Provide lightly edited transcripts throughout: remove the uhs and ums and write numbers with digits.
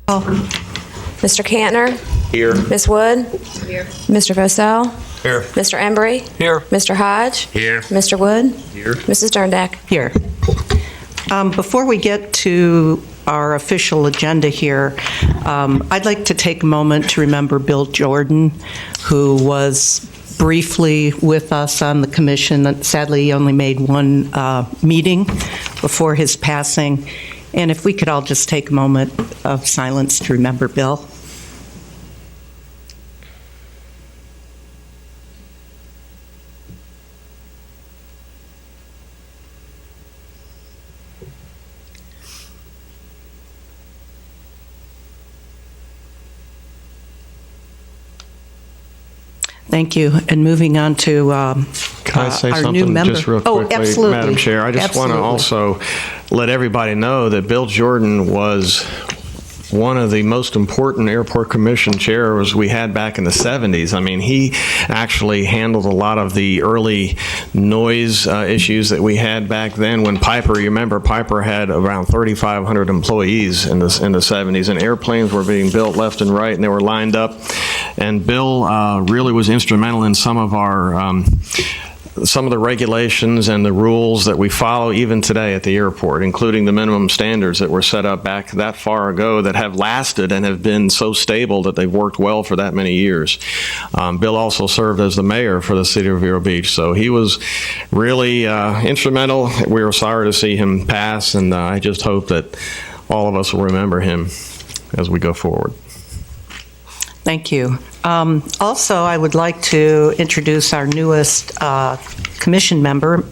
Mr. Cantner? Here. Ms. Wood? Here. Mr. Vosell? Here. Mr. Embry? Here. Mr. Hodge? Here. Mr. Wood? Here. Mrs. Derndak? Here. Before we get to our official agenda here, I'd like to take a moment to remember Bill Jordan, who was briefly with us on the commission. Sadly, he only made one meeting before his passing. And if we could all just take a moment of silence to remember Bill. Thank you. And moving on to Can I say our something new member. just real quickly, absolutely. Madam Chair? I just want to also let everybody know that Bill Jordan was one of the most important airport commission chairs we had back in the 70s. I mean, he actually handled a lot of the early noise issues that we had back then when Piper, you remember Piper had around 3,500 employees in the 70s, and airplanes were being built left and right, and they were lined up. And Bill really was instrumental in some of the regulations and the rules that we follow even today at the airport, including the minimum standards that were set up back that far ago that have lasted and have been so stable that they've worked well for that many years. Bill also served as the mayor for the City of Vero Beach, so he was really instrumental. We were sorry to see him pass, and I just hope that all of us will remember him as we go forward. Thank you. Also, I would like to introduce our newest commission member,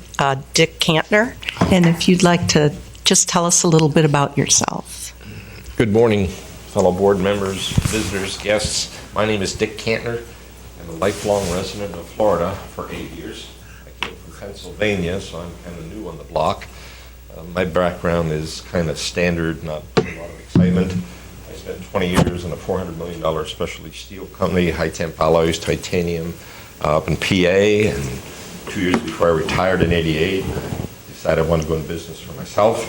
Dick Cantner. And if you'd like to just tell us a little bit about yourself. Good morning, fellow board members, visitors, guests. My name is Dick Cantner. I'm a lifelong resident of Florida for 8 years. I came from Pennsylvania, so I'm kind of new on the block. My background is kind of standard, not a lot of excitement. I spent 20 years in a $400 million specialty steel company, high temp alloys, titanium, up in PA. And 2 years before I retired in '88, I decided I wanted to go into business for myself.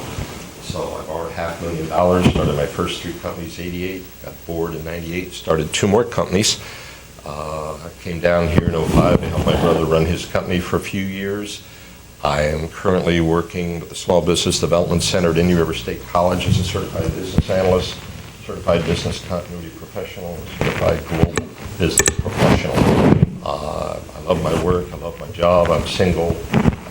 So I borrowed $500,000, started my first 3 companies, '88, got bored in '98, started 2 more companies. I came down here in '05 to help my brother run his company for a few years. I am currently working with the Small Business Development Center at Indian River State College as a certified business analyst, certified business continuity professional, certified global business professional. I love my work, I love my job, I'm single,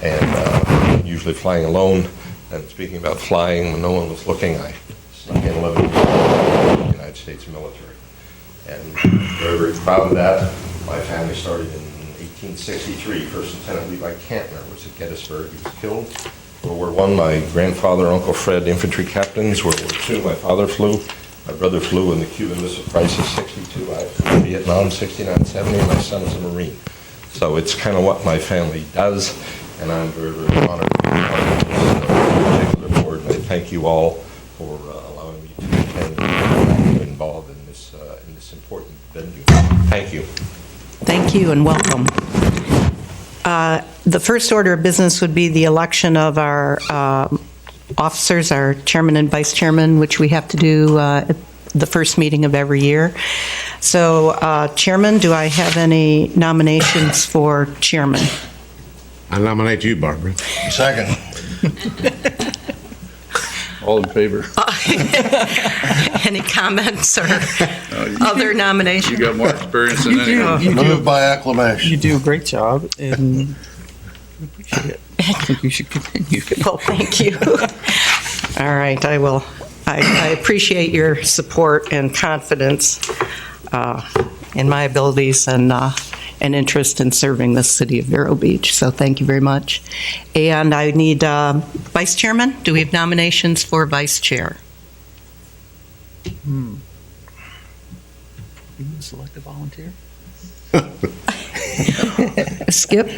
and usually flying alone. And speaking about flying, when no one was looking, I snuck in 11 years in the United States military. And very, very proud of that. My family started in 1863. First Lieutenant Levi Cantner was at Gettysburg. He was killed. World War I, my grandfather, Uncle Fred, infantry captains. World War II, my father flew. My brother flew in the Cuban Missile Crisis, 62. I flew in Vietnam, 69, 70. My son is a Marine. So it's kind of what my family does, and I'm very, very honored to be part of this particular board. And I thank you all for allowing me to attend and be involved in this important venue. Thank you. Thank you and welcome. The first order of business would be the election of our officers, our chairman and vice chairman, which we have to do at the first meeting of every year. So, Chairman, do I have any nominations for chairman? I nominate you, Barbara. Second. All in favor? Any comments or other nominations? You got more experience than anyone. Move by acclamation. You do a great job, and we appreciate it. I think you should continue. Well, thank you. All right, I will. I appreciate your support and confidence in my abilities and interest in serving the City of Vero Beach. So thank you very much. And I need Vice Chairman. Do we have nominations for Vice Chair? You can select a volunteer. Skip,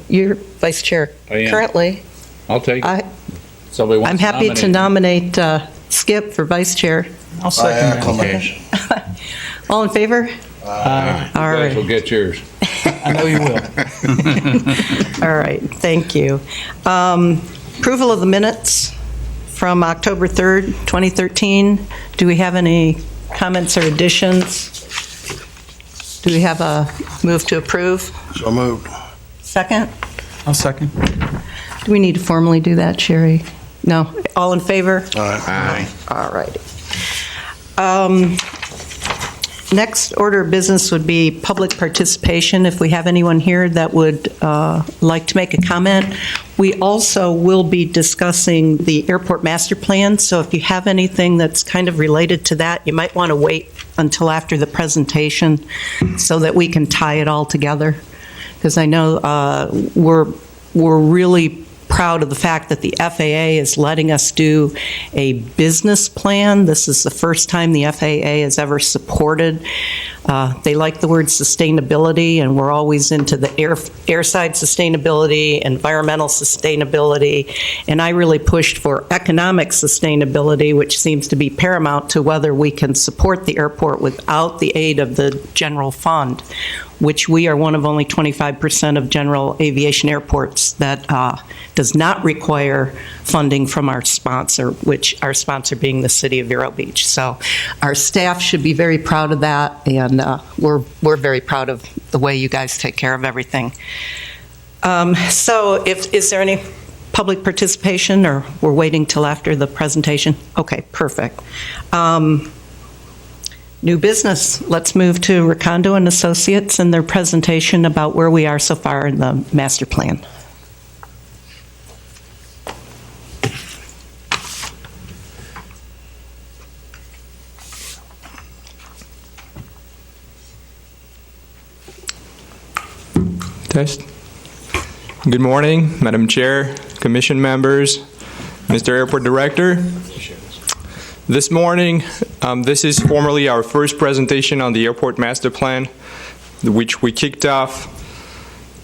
you're Vice Chair I am. currently. I'll take I, it. Somebody wants I'm happy to nominate Skip for Vice Chair. I'll By second that. acclamation. All in favor? You All guys right. will get yours. I know you will. All right, thank you. Approval of the minutes from October 3rd, 2013. Do we have any comments or additions? Do we have a move to approve? So moved. Second? I'll second. Do we need to formally do that, Sherry? No? All in favor? Aye. All righty. Next order of business would be public participation. If we have anyone here that would like to make a comment. We also will be discussing the airport master plan, so if you have anything that's kind of related to that, you might want to wait until after the presentation so that we can tie it all together. Because I know we're really proud of the fact that the FAA is letting us do a business plan. This is the first time the FAA has ever supported. They like the word sustainability, and we're always into the airside sustainability, environmental sustainability, and I really pushed for economic sustainability, which seems to be paramount to whether we can support the airport without the aid of the general fund, which we are one of only 25% of general aviation airports that does not require funding from our sponsor, which our sponsor being the City of Vero Beach. So our staff should be very proud of that, and we're very proud of the way you guys take care of everything. So is there any public participation, or we're waiting till after the presentation? Okay, perfect. New business. Let's move to Recondo and Associates and their presentation about where we are so far in the master plan. Test. Good morning, Madam Chair, Commission members, Mr. Airport Director. This morning, this is formally our first presentation on the Airport Master Plan, which we kicked off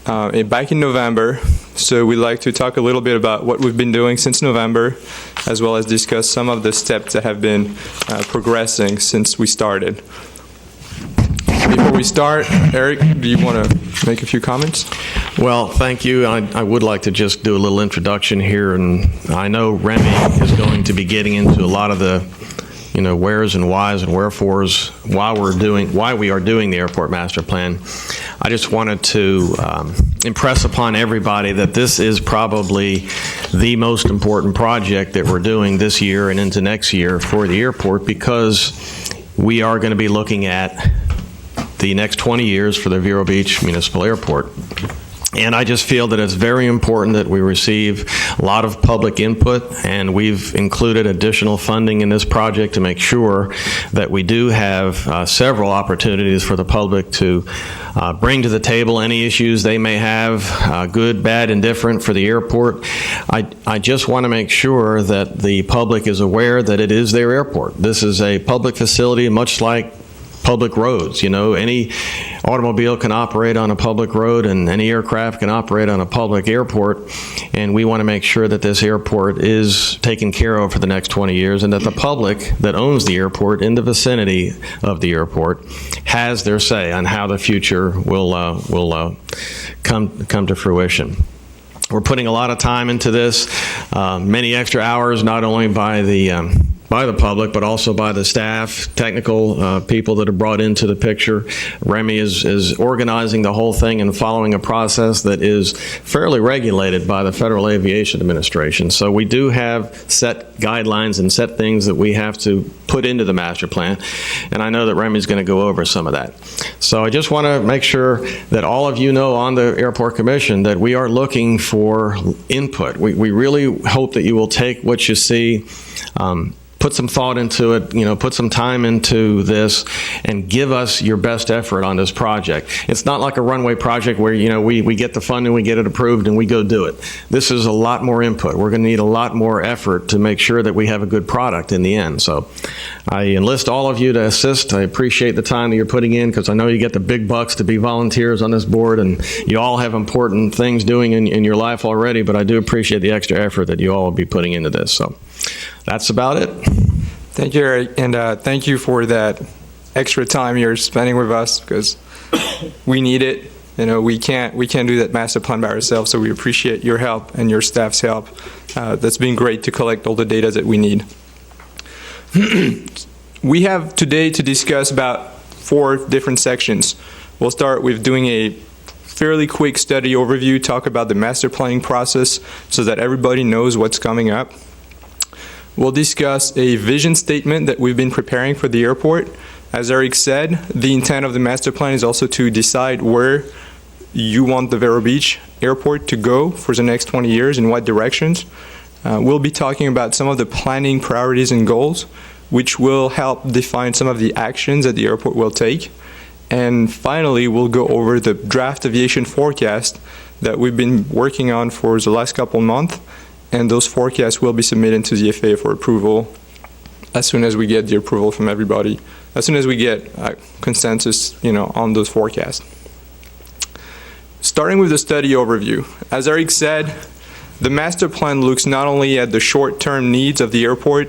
back in November. So we'd like to talk a little bit about what we've been doing since November, as well as discuss some of the steps that have been progressing since we started. Before we start, Eric, do you want to make a few comments? Well, thank you. I would like to just do a little introduction here, and I know Remy is going to be getting into a lot of the, wheres and whys and wherefores why we are doing the Airport Master Plan. I just wanted to impress upon everybody that this is probably the most important project that we're doing this year and into next year for the airport, because we are going to be looking at the next 20 years for the Vero Beach Municipal Airport. And I just feel that it's very important that we receive a lot of public input, and we've included additional funding in this project to make sure that we do have several opportunities for the public to bring to the table any issues they may have, good, bad, and different for the airport. I just want to make sure that the public is aware that it is their airport. This is a public facility, much like public roads. Any automobile can operate on a public road, and any aircraft can operate on a public airport, and we want to make sure that this airport is taken care of for the next 20 years, and that the public that owns the airport in the vicinity of the airport has their say on how the future will come to fruition. We're putting a lot of time into this, many extra hours, not only by the public, but also by the staff, technical people that are brought into the picture. Remy is organizing the whole thing and following a process that is fairly regulated by the Federal Aviation Administration. So we do have set guidelines and set things that we have to put into the master plan, and I know that Remy's going to go over some of that. So I just want to make sure that all of you know on the Airport Commission that we are looking for input. We really hope that you will take what you see, put some thought into it, put some time into this, and give us your best effort on this project. It's not like a runway project where, we get the funding, we get it approved, and we go do it. This is a lot more input. We're going to need a lot more effort to make sure that we have a good product in the end. So I enlist all of you to assist. I appreciate the time that you're putting in, because I know you get the big bucks to be volunteers on this board, and you all have important things doing in your life already, but I do appreciate the extra effort that you all will be putting into this. So that's about it. Thank you, Eric, and thank you for that extra time you're spending with us, because we need it. We can't do that master plan by ourselves, so we appreciate your help and your staff's help. That's been great to collect all the data that we need. We have today to discuss about 4 different sections. We'll start with doing a fairly quick study overview, talk about the master planning process so that everybody knows what's coming up. We'll discuss a vision statement that we've been preparing for the airport. As Eric said, the intent of the master plan is also to decide where you want the Vero Beach Airport to go for the next 20 years, in what directions. We'll be talking about some of the planning priorities and goals, which will help define some of the actions that the airport will take. And finally, we'll go over the draft aviation forecast that we've been working on for the last couple of months, and those forecasts will be submitted to the FAA for approval as soon as we get the approval from everybody, as soon as we get consensus, on those forecasts. Starting with the study overview, as Eric said, the master plan looks not only at the short-term needs of the airport,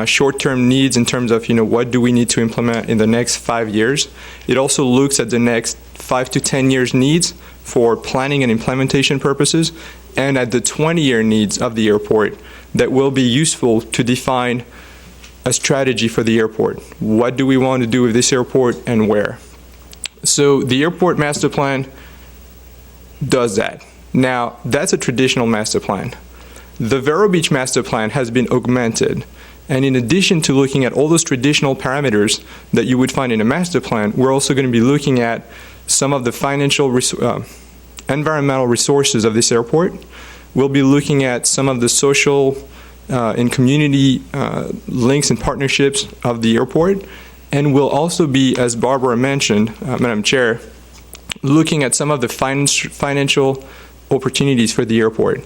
short-term needs in terms of, what do we need to implement in the next 5 years. It also looks at the next 5 to 10 years needs for planning and implementation purposes, and at the 20-year needs of the airport that will be useful to define a strategy for the airport. What do we want to do with this airport and where? So the airport master plan does that. Now, that's a traditional master plan. The Vero Beach master plan has been augmented. And in addition to looking at all those traditional parameters that you would find in a master plan, we're also going to be looking at some of the environmental resources of this airport. We'll be looking at some of the social and community links and partnerships of the airport. And we'll also be, as Barbara mentioned, Madam Chair, looking at some of the financial opportunities for the airport.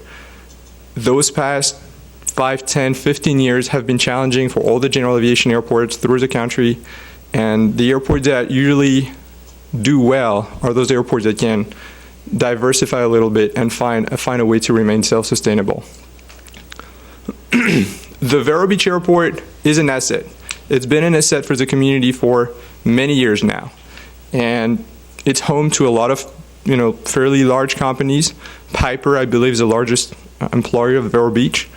Those past 5, 10, 15 years have been challenging for all the general aviation airports through the country, and the airports that usually do well are those airports that can diversify a little bit and find a way to remain self-sustainable. The Vero Beach Airport is an asset. It's been an asset for the community for many years now, and it's home to a lot of fairly large companies. Piper, I believe, is the largest employer of Vero Beach.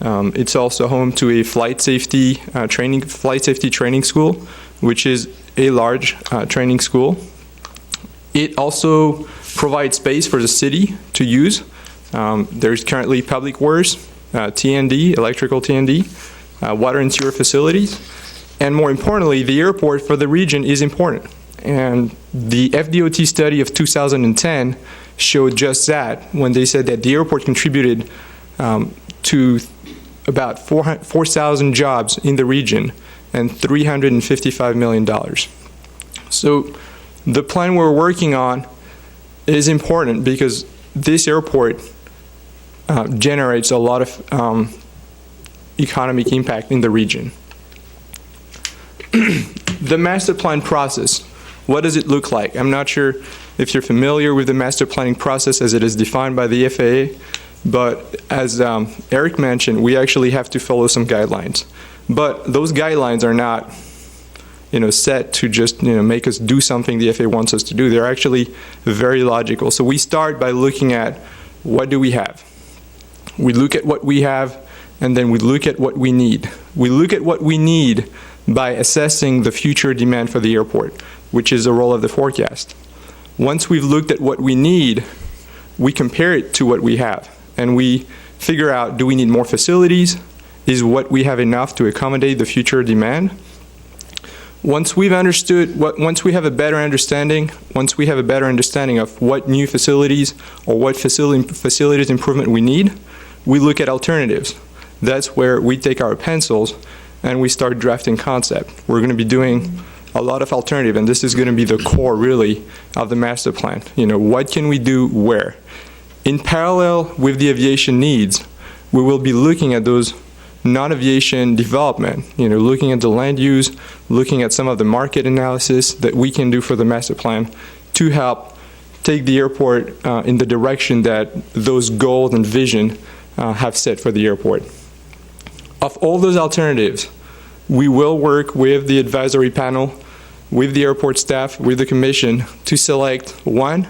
It's also home to a flight safety training school, which is a large training school. It also provides space for the city to use. There's currently public works, T&D, electrical T&D, water and sewer facilities, and more importantly, the airport for the region is important. And the FDOT study of 2010 showed just that when they said that the airport contributed to about 4,000 jobs in the region and $355 million. So the plan we're working on is important because this airport generates a lot of economic impact in the region. The master plan process. What does it look like? I'm not sure if you're familiar with the master planning process as it is defined by the FAA, but as Eric mentioned, we actually have to follow some guidelines. But those guidelines are not, set to just, make us do something the FAA wants us to do. They're actually very logical. So we start by looking at what do we have. We look at what we have, and then we look at what we need. We look at what we need by assessing the future demand for the airport, which is the role of the forecast. Once we've looked at what we need, we compare it to what we have, and we figure out, do we need more facilities? Is what we have enough to accommodate the future demand? Once we have a better understanding of what new facilities or what facilities improvement we need, we look at alternatives. That's where we take our pencils and we start drafting concept. We're going to be doing a lot of alternative, and this is going to be the core, really, of the master plan. What can we do where? In parallel with the aviation needs, we will be looking at those non-aviation development, looking at the land use, looking at some of the market analysis that we can do for the master plan to help take the airport in the direction that those goals and vision have set for the airport. Of all those alternatives, we will work with the advisory panel, with the airport staff, with the commission to select one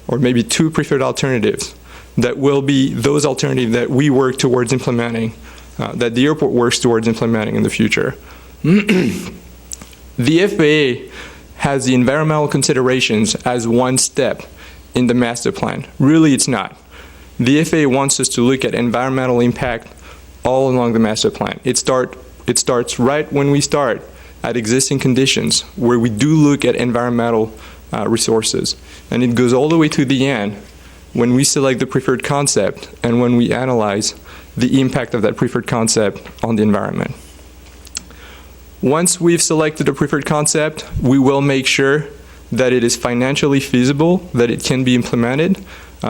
or maybe two preferred alternatives that will be those alternatives that we work towards implementing, that the airport works towards implementing in the future. The FAA has the environmental considerations as one step in the master plan. Really, it's not. The FAA wants us to look at environmental impact all along the master plan. It starts right when we start at existing conditions, where we do look at environmental resources. And it goes all the way to the end when we select the preferred concept and when we analyze the impact of that preferred concept on the environment. Once we've selected a preferred concept, we will make sure that it is financially feasible, that it can be implemented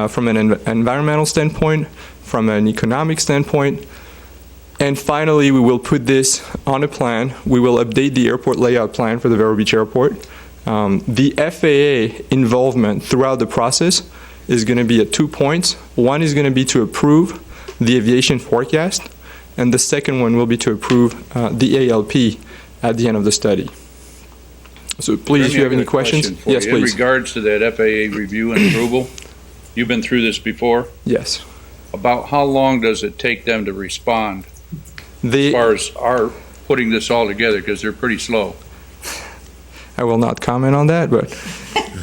from an environmental standpoint, from an economic standpoint. And finally, we will put this on a plan. We will update the airport layout plan for the Vero Beach Airport. The FAA involvement throughout the process is going to be at 2 points. One is going to be to approve the aviation forecast, and the second one will be to approve the ALP at the end of the study. So please, if you have any questions. Yes, In please. regards to that FAA review and approval, you've been through this before. Yes. About how long does it take them to respond as far as our putting this all together, because they're pretty slow? I will not comment on that, but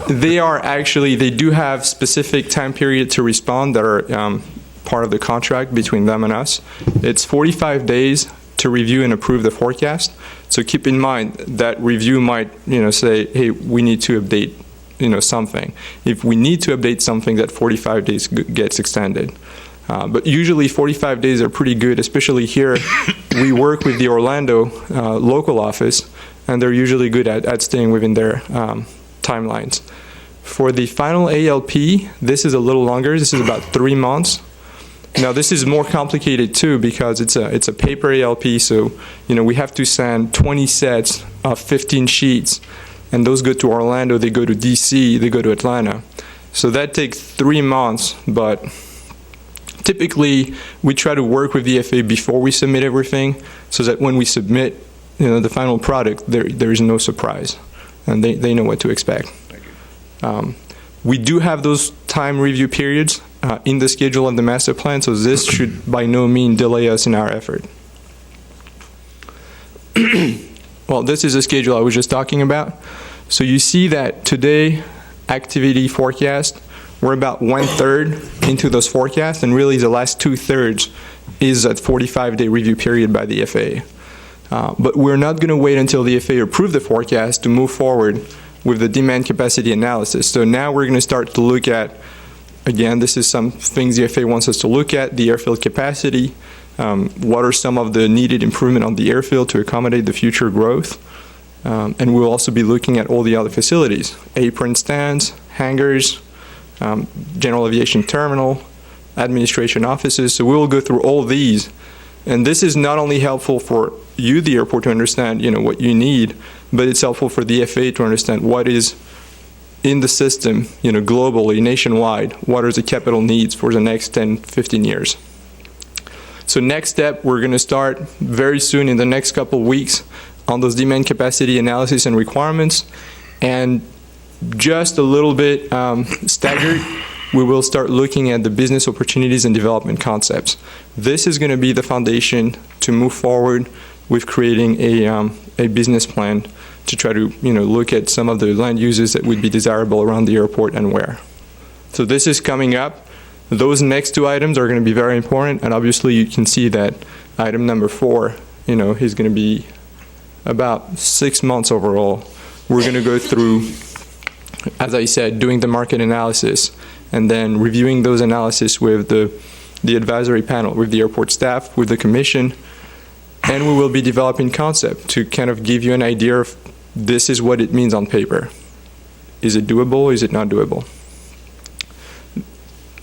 they do have specific time period to respond that are part of the contract between them and us. It's 45 days to review and approve the forecast. So keep in mind that review might, say, hey, we need to update, something. If we need to update something, that 45 days gets extended. But usually 45 days are pretty good, especially here. We work with the Orlando local office, and they're usually good at staying within their timelines. For the final ALP, this is a little longer. This is about 3 months. Now, this is more complicated too because it's a paper ALP, so we have to send 20 sets of 15 sheets, and those go to Orlando, they go to DC, they go to Atlanta. So that takes 3 months, but typically we try to work with the FAA before we submit everything so that when we submit the final product, there is no surprise, and they know what to expect. We do have those time review periods in the schedule of the master plan, so this should by no means delay us in our effort. Well, this is a schedule I was just talking about. So you see that today, activity forecast, we're about 1/3 into those forecasts, and really the last 2/3 is that 45-day review period by the FAA. But we're not going to wait until the FAA approves the forecast to move forward with the demand capacity analysis. So now we're going to start to look at, again, this is some things the FAA wants us to look at, the airfield capacity, what are some of the needed improvement on the airfield to accommodate the future growth, and we'll also be looking at all the other facilities, apron stands, hangars, general aviation terminal, administration offices. So we'll go through all these, and this is not only helpful for you, the airport, to understand what you need, but it's helpful for the FAA to understand what is in the system, globally, nationwide, what are the capital needs for the next 10, 15 years. So next step, we're going to start very soon in the next couple of weeks on those demand capacity analysis and requirements. And just a little bit staggered, we will start looking at the business opportunities and development concepts. This is going to be the foundation to move forward with creating a business plan to try to look at some of the land uses that would be desirable around the airport and where. So this is coming up. Those next two items are going to be very important, and obviously you can see that item number 4 is going to be about 6 months overall. We're going to go through, as I said, doing the market analysis and then reviewing those analysis with the advisory panel, with the airport staff, with the commission, and we will be developing concept to kind of give you an idea of this is what it means on paper. Is it doable? Is it not doable?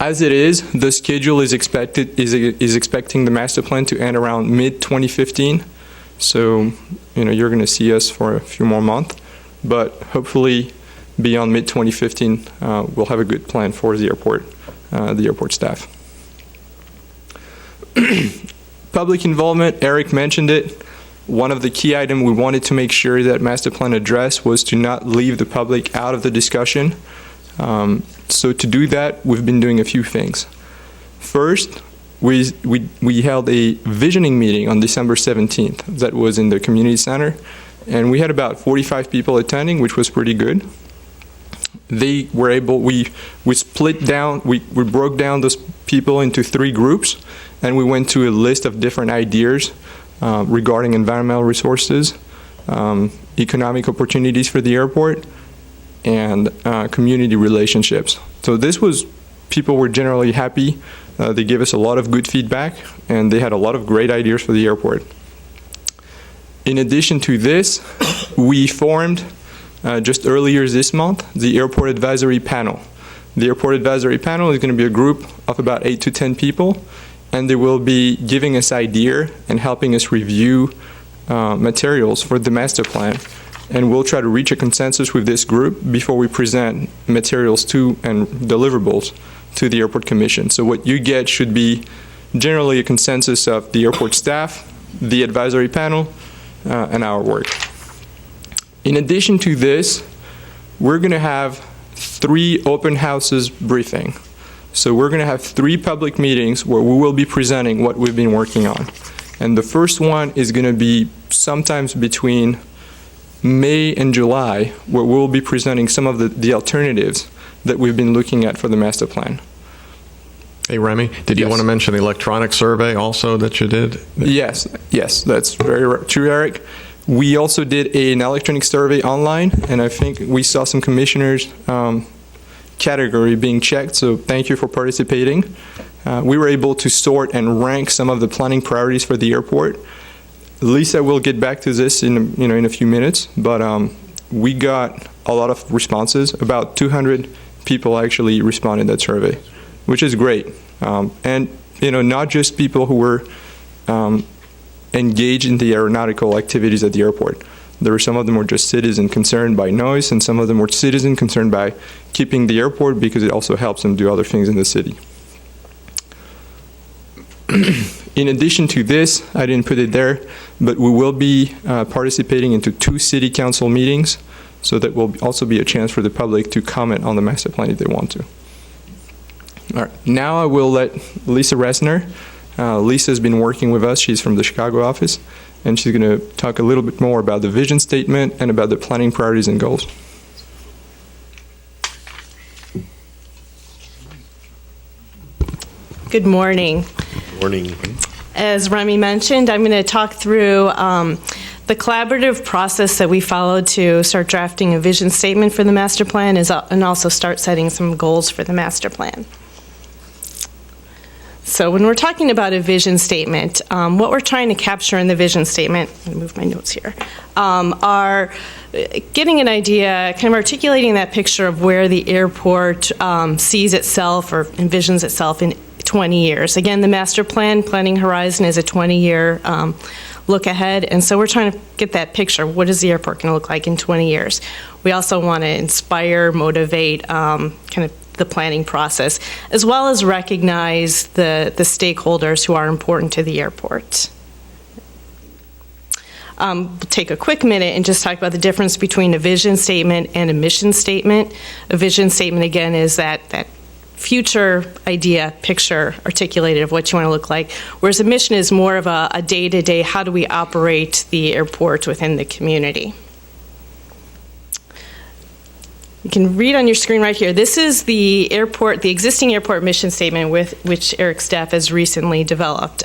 As it is, the schedule is expecting the master plan to end around mid-2015. So, you're going to see us for a few more months, but hopefully beyond mid-2015, we'll have a good plan for the airport staff. Public involvement, Eric mentioned it. One of the key items we wanted to make sure that master plan addressed was to not leave the public out of the discussion. So to do that, we've been doing a few things. First, we held a visioning meeting on December 17th. That was in the community center. and we had about 45 people attending, which was pretty good. They were able, we split down, we broke down those people into 3 groups, and we went to a list of different ideas regarding environmental resources, economic opportunities for the airport, and community relationships. So this was, people were generally happy. They gave us a lot of good feedback, and they had a lot of great ideas for the airport. In addition to this, we formed just earlier this month the Airport Advisory Panel. The Airport Advisory Panel is going to be a group of about 8 to 10 people, and they will be giving us ideas and helping us review materials for the master plan. And we'll try to reach a consensus with this group before we present materials to and deliverables to the Airport Commission. So what you get should be generally a consensus of the airport staff, the advisory panel, and our work. In addition to this, we're going to have 3 open houses briefing. So we're going to have 3 public meetings where we will be presenting what we've been working on. And the first one is going to be sometimes between May and July, where we'll be presenting some of the alternatives that we've been looking at for the master plan. Hey, Remy, did you Yes. want to mention the electronic survey also that you did? Yes, that's very true, Eric. We also did an electronic survey online, and I think we saw some commissioners' category being checked, so thank you for participating. We were able to sort and rank some of the planning priorities for the airport. Lisa will get back to this in a few minutes, but we got a lot of responses. About 200 people actually responded to that survey, which is great. And not just people who were engaged in the aeronautical activities at the airport. There were some of them were just citizens concerned by noise, and some of them were citizens concerned by keeping the airport because it also helps them do other things in the city. In addition to this, I didn't put it there, but we will be participating into 2 city council meetings, so that will also be a chance for the public to comment on the master plan if they want to. All right, now I will let Lisa Resner. Lisa's been working with us. She's from the Chicago office, and she's going to talk a little bit more about the vision statement and about the planning priorities and goals. Good morning. Morning. As Remy mentioned, I'm going to talk through the collaborative process that we followed to start drafting a vision statement for the master plan and also start setting some goals for the master plan. So when we're talking about a vision statement, what we're trying to capture in the vision statement, let me move my notes here, are getting an idea, kind of articulating that picture of where the airport sees itself or envisions itself in 20 years. Again, the master planning horizon is a 20-year look ahead, and so we're trying to get that picture. What is the airport going to look like in 20 years? We also want to inspire, motivate, kind of the planning process, as well as recognize the stakeholders who are important to the airport. We'll take a quick minute and just talk about the difference between a vision statement and a mission statement. A vision statement, again, is that future idea, picture articulated of what you want to look like, whereas a mission is more of a day-to-day, how do we operate the airport within the community. You can read on your screen right here. This is the airport, the existing airport mission statement with which Eric's staff has recently developed.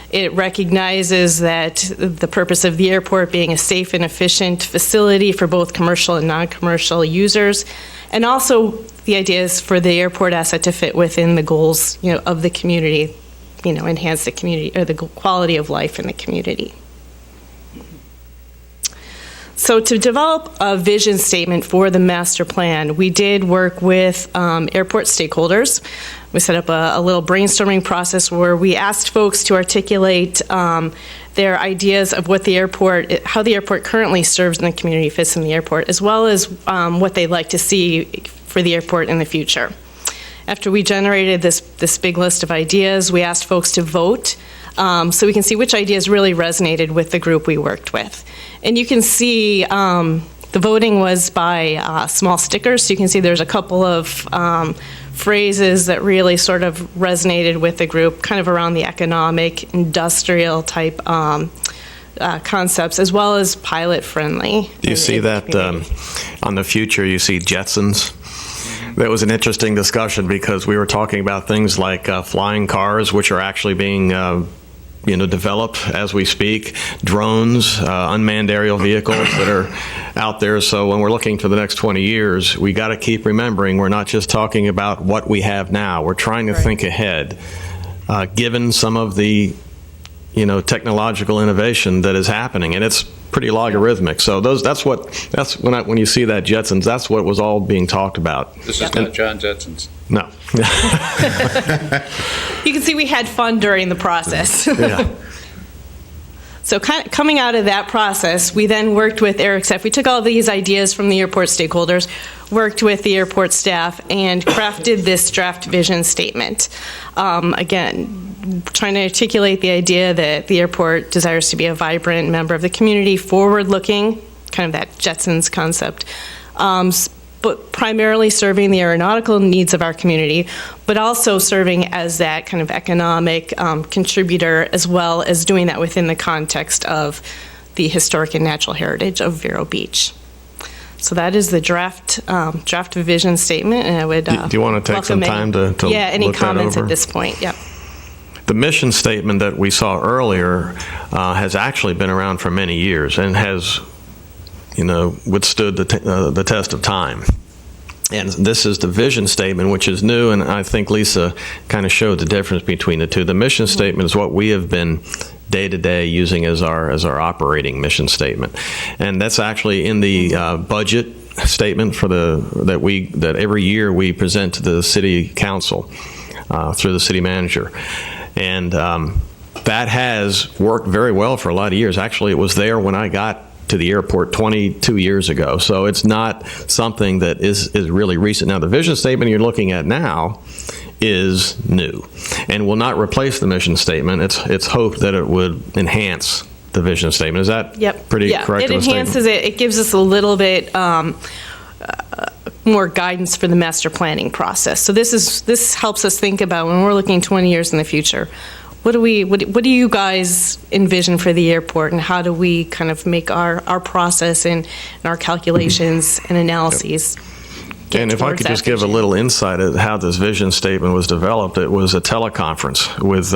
It recognizes that the purpose of the airport being a safe and efficient facility for both commercial and non-commercial users, and also the idea is for the airport asset to fit within the goals, of the community, enhance the community or the quality of life in the community. So to develop a vision statement for the master plan, we did work with airport stakeholders. We set up a little brainstorming process where we asked folks to articulate their ideas of what the airport, how the airport currently serves in the community, fits in the airport, as well as what they'd like to see for the airport in the future. After we generated this big list of ideas, we asked folks to vote so we can see which ideas really resonated with the group we worked with. And you can see the voting was by small stickers, so you can see there's a couple of phrases that really sort of resonated with the group, kind of around the economic, industrial type concepts, as well as pilot-friendly. Do you see that on the future, you see Jetsons? That was an interesting discussion because we were talking about things like flying cars, which are actually being developed as we speak, drones, unmanned aerial vehicles that are out there. So when we're looking for the next 20 years, we got to keep remembering we're not just talking about what we have now. We're trying to think ahead, given some of the technological innovation that is happening, and it's pretty logarithmic. So when you see that Jetsons, that's what was all being talked about. This is not John Jetsons. No. You can see we had fun during the process. Yeah. So coming out of that process, we then worked with AirXF. We took all these ideas from the airport stakeholders, worked with the airport staff, and crafted this draft vision statement. Again, trying to articulate the idea that the airport desires to be a vibrant member of the community, forward-looking, kind of that Jetsons concept, but primarily serving the aeronautical needs of our community, but also serving as that kind of economic contributor, as well as doing that within the context of the historic and natural heritage of Vero Beach. So that is the draft vision statement, and I would do you want to take some time to any look that comments over? at this point? Yep. The mission statement that we saw earlier has actually been around for many years and has withstood the test of time. And this is the vision statement, which is new, and I think Lisa kind of showed the difference between the two. The mission statement is what we have been day-to-day using as our operating mission statement. And that's actually in the budget statement that every year we present to the city council through the city manager. And that has worked very well for a lot of years. Actually, it was there when I got to the airport 22 years ago. So it's not something that is really recent. Now, the vision statement you're looking at now is new and will not replace the mission statement. It's hoped that it would enhance the vision statement. Is that pretty correct? It enhances it. It gives us a little bit more guidance for the master planning process. So this helps us think about when we're looking 20 years in the future. What do you guys envision for the airport, and how do we kind of make our process and our calculations and analyses? And if I could just give a little insight at how this vision statement was developed, it was a teleconference with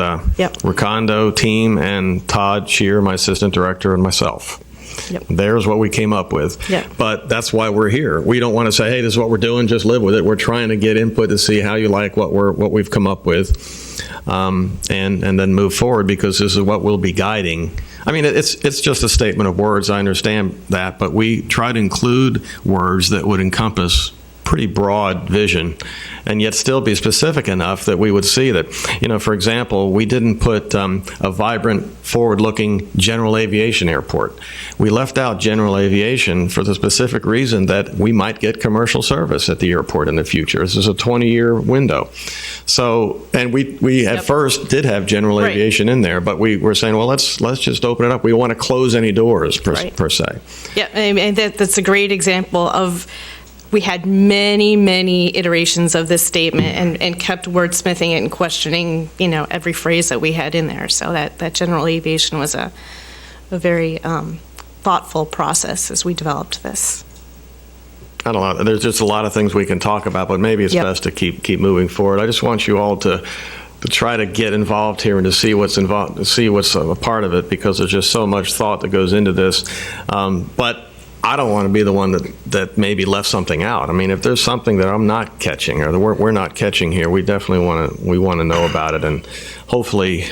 Ricondo team and Todd Shear, my assistant director, and myself. Yep. There's what we came up with. Yep. But that's why we're here. We don't want to say, hey, this is what we're doing, just live with it. We're trying to get input to see how you like what we've come up with. And then move forward, because this is what we'll be guiding. I mean, it's just a statement of words. I understand that, but we try to include words that would encompass pretty broad vision and yet still be specific enough that we would see that, for example, we didn't put a vibrant, forward-looking general aviation airport. We left out general aviation for the specific reason that we might get commercial service at the airport in the future. This is a 20-year window. So, and we at first did have general aviation in there, but we were saying, well, let's just open it up. We want to close any doors per se. Yeah, and that's a great example of. We had many iterations of this statement and kept wordsmithing it and questioning, every phrase that we had in there. So that general aviation was a very thoughtful process as we developed this. I don't know. There's just a lot of things we can talk about, but maybe it's best to keep moving forward. I just want you all to try to get involved here and to see what's involved, to see what's a part of it, because there's just so much thought that goes into this. But I don't want to be the one that maybe left something out. I mean, if there's something that I'm not catching or that we're not catching here, we definitely want to know about it. And hopefully,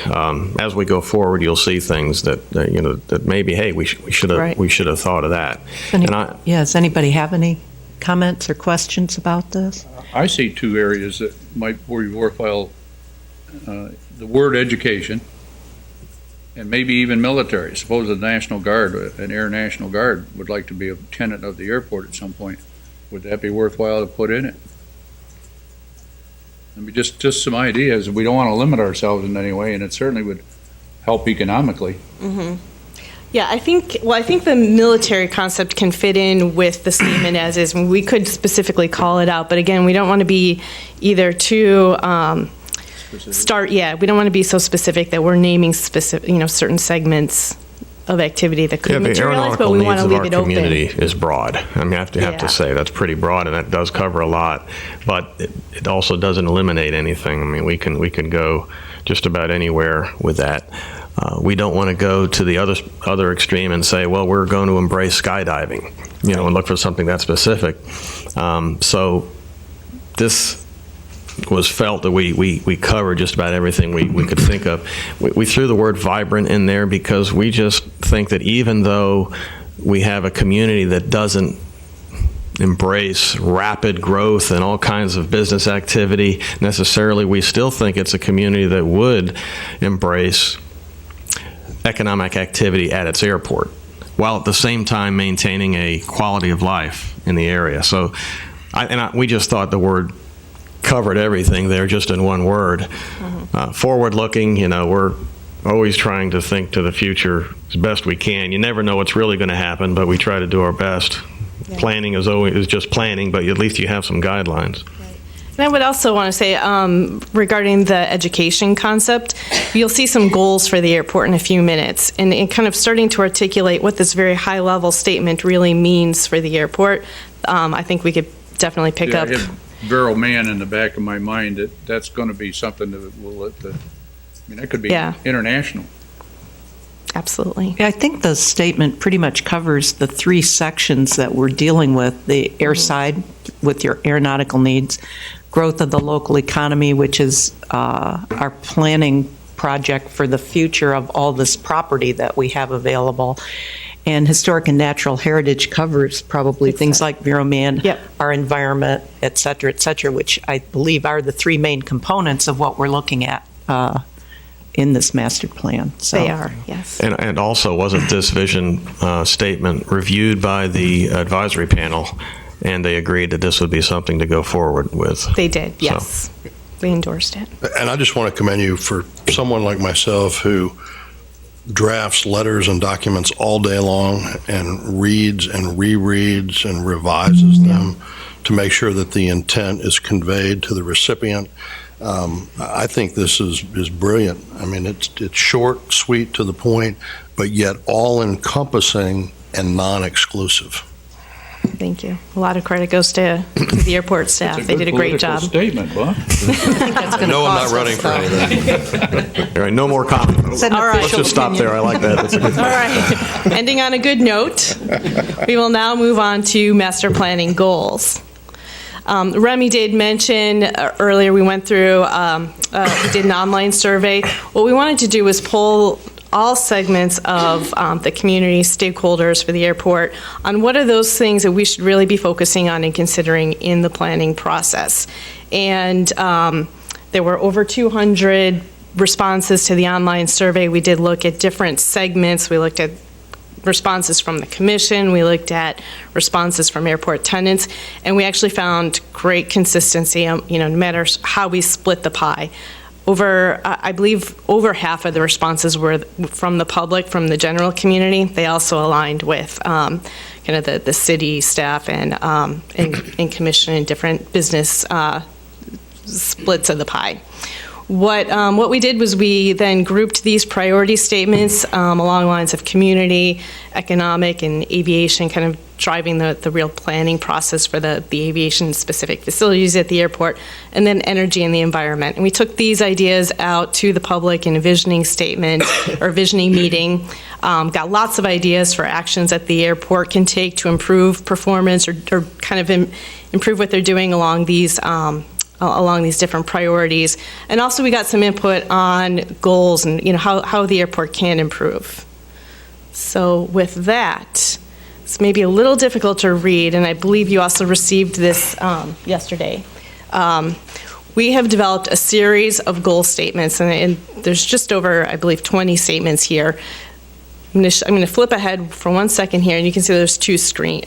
as we go forward, you'll see things that maybe, hey, we should have thought of that. Does anybody have any comments or questions about this? I see two areas that might be worthwhile. The word education. And maybe even military. Suppose the National Guard, an Air National Guard, would like to be a tenant of the airport at some point. Would that be worthwhile to put in it? I mean, just some ideas. We don't want to limit ourselves in any way, and it certainly would help economically. Mm-hmm. Yeah, I think the military concept can fit in with the statement as is. We could specifically call it out, but again, we don't want to be either too. We don't want to be so specific that we're naming specific, certain segments of activity that could Yeah, the materialize, but aeronautical we needs want to of leave our it open. community is broad. I mean, I have Yeah. to say, that's pretty broad, and that does cover a lot, but it also doesn't eliminate anything. I mean, we can go just about anywhere with that. We don't want to go to the other extreme and say, well, we're going to embrace skydiving, and look for something that specific. So this was felt that we covered just about everything we could think of. We threw the word vibrant in there because we just think that even though we have a community that doesn't embrace rapid growth and all kinds of business activity necessarily, we still think it's a community that would embrace economic activity at its airport, while at the same time maintaining a quality of life in the area. So we just thought the word covered everything there just in one word. Forward-looking, we're always trying to think to the future as best we can. You never know what's really going to happen, but we try to do our best. Yeah. Planning is just planning, but at least you have some guidelines. And I would also want to say, regarding the education concept, you'll see some goals for the airport in a few minutes, and kind of starting to articulate what this very high-level statement really means for the airport. I think we could definitely pick up. I had Vero Man in the back of my mind that's going to be something that will that could be international. Absolutely. I think the statement pretty much covers the three sections that we're dealing with: the air side with your aeronautical needs, growth of the local economy, which is our planning project for the future of all this property that we have available, and historic and natural heritage covers probably things like Vero Man, our environment, et cetera, which I believe are the three main components of what we're looking at in this master plan. So. They are, yes. And also, wasn't this vision statement reviewed by the advisory panel, and they agreed that this would be something to go forward with? They did, yes. So. They endorsed it. And I just want to commend you for someone like myself who drafts letters and documents all day long and reads and rereads and revises them to make sure that the intent is conveyed to the recipient. I think this is brilliant. I mean, it's short, sweet, to the point, but yet all-encompassing and non-exclusive. Thank you. A lot of credit goes to the airport staff. They did a great job. Statement, Bob. No, I'm not running for anything. All right, no more comments. All right. Let's just stop there. I like that. That's a good thing. All right. Ending on a good note, we will now move on to master planning goals. Remy did mention earlier, we went through, we did an online survey. What we wanted to do was poll all segments of the community stakeholders for the airport on what are those things that we should really be focusing on and considering in the planning process. And there were over 200 responses to the online survey. We did look at different segments. We looked at responses from the commission, we looked at responses from airport tenants, and we actually found great consistency, no matter how we split the pie. I believe over half of the responses were from the public, from the general community. They also aligned with kind of the city staff and commission and different business splits of the pie. What we did was we then grouped these priority statements along lines of community, economic, and aviation, kind of driving the real planning process for the aviation-specific facilities at the airport, and then energy and the environment. And we took these ideas out to the public in a visioning statement or visioning meeting, got lots of ideas for actions that the airport can take to improve performance or kind of improve what they're doing along these different priorities. And also we got some input on goals and how the airport can improve. So with that, it's maybe a little difficult to read, and I believe you also received this yesterday. We have developed a series of goal statements, and there's just over, I believe, 20 statements here. I'm going to flip ahead for 1 second here, and you can see there's two screens.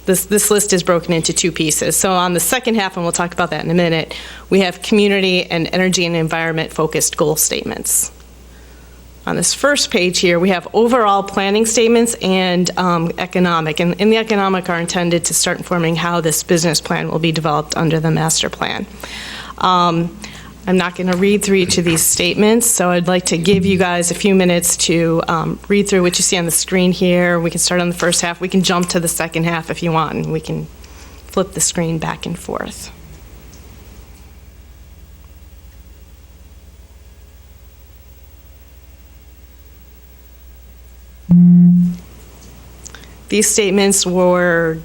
This list is broken into two pieces. So on the second half, and we'll talk about that in a minute, we have community and energy and environment focused goal statements. On this first page here, we have overall planning statements and economic. And the economic are intended to start informing how this business plan will be developed under the master plan. I'm not going to read through each of these statements, so I'd like to give you guys a few minutes to read through what you see on the screen here. We can start on the first half. We can jump to the second half if you want, and we can flip the screen back and forth. These statements were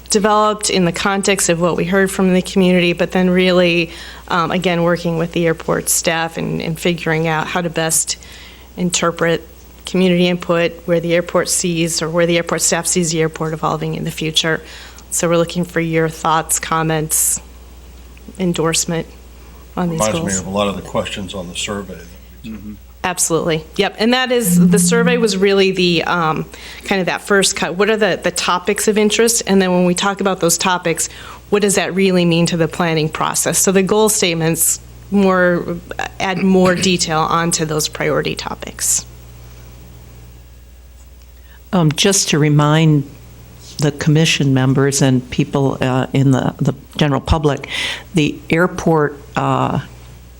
developed in the context of what we heard from the community, but then really, again, working with the airport staff and figuring out how to best interpret community input, where the airport sees or where the airport staff sees the airport evolving in the future. So we're looking for your thoughts, comments, endorsement on these goals. Reminds me of a lot of the questions on the survey. Absolutely. Yep. And that is, the survey was really the kind of that first cut. What are the topics of interest? And then when we talk about those topics, what does that really mean to the planning process? So the goal statements add more detail onto those priority topics. Just to remind the commission members and people in the general public, the airport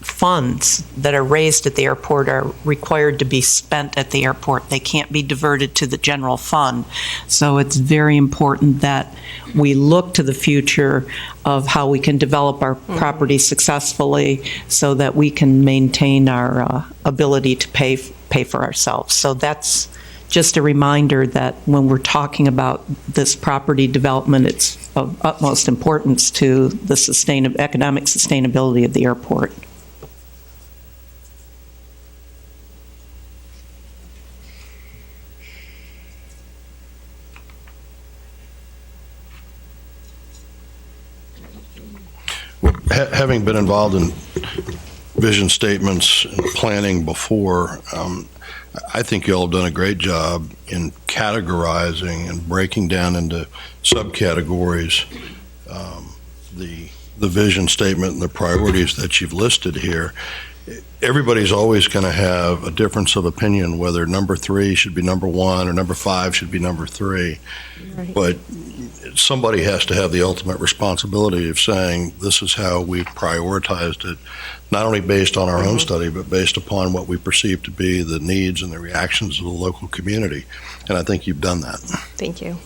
funds that are raised at the airport are required to be spent at the airport. They can't be diverted to the general fund. So it's very important that we look to the future of how we can develop our property successfully so that we can maintain our ability to pay for ourselves. So that's just a reminder that when we're talking about this property development, it's of utmost importance to the economic sustainability of the airport. Having been involved in vision statements and planning before, I think you all have done a great job in categorizing and breaking down into subcategories the vision statement and the priorities that you've listed here. Everybody's always going to have a difference of opinion whether number 3 should be number 1 or number 5 should be number 3. Right. But somebody has to have the ultimate responsibility of saying this is how we prioritized it, not only based on our own study, but based upon what we perceive to be the needs and the reactions of the local community. And I think you've done that. Thank you.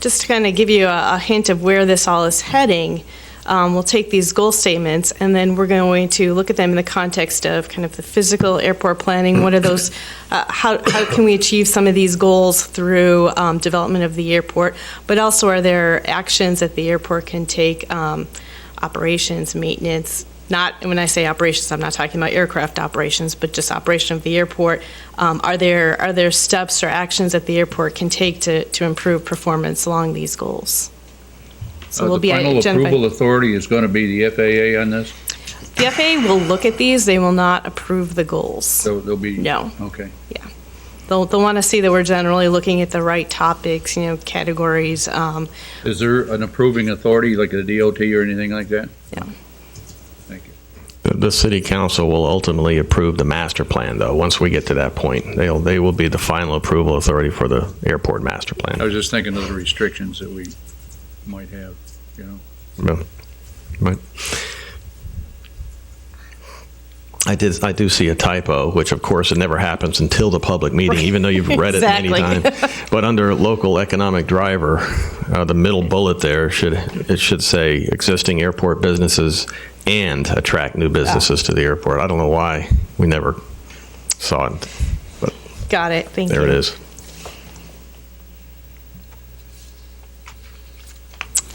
Just to kind of give you a hint of where this all is heading, we'll take these goal statements and then we're going to look at them in the context of kind of the physical airport planning. What are those, how can we achieve some of these goals through development of the airport, but also are there actions that the airport can take, operations, maintenance, not, when I say operations, I'm not talking about aircraft operations, but just operation of the airport. Are there steps or actions that the airport can take to improve performance along these goals? So we'll be the final identifying. approval authority is going to be the FAA on this? The FAA will look at these. They will not approve the goals. So they'll be? No. Okay. Yeah. They'll want to see that we're generally looking at the right topics, categories. Is there an approving authority like a DOT or anything like that? Yeah. Thank you. The city council will ultimately approve the master plan, though. Once we get to that point, they will be the final approval authority for the airport master plan. I was just thinking of the restrictions that we might have, Yeah. Right. I do see a typo, which of course it never happens until the public meeting, even though you've read Exactly. it many times. But under local economic driver, the middle bullet there should say existing airport businesses and attract new businesses to the airport. I don't know why we never saw it, but Got it. Thank you. there it is.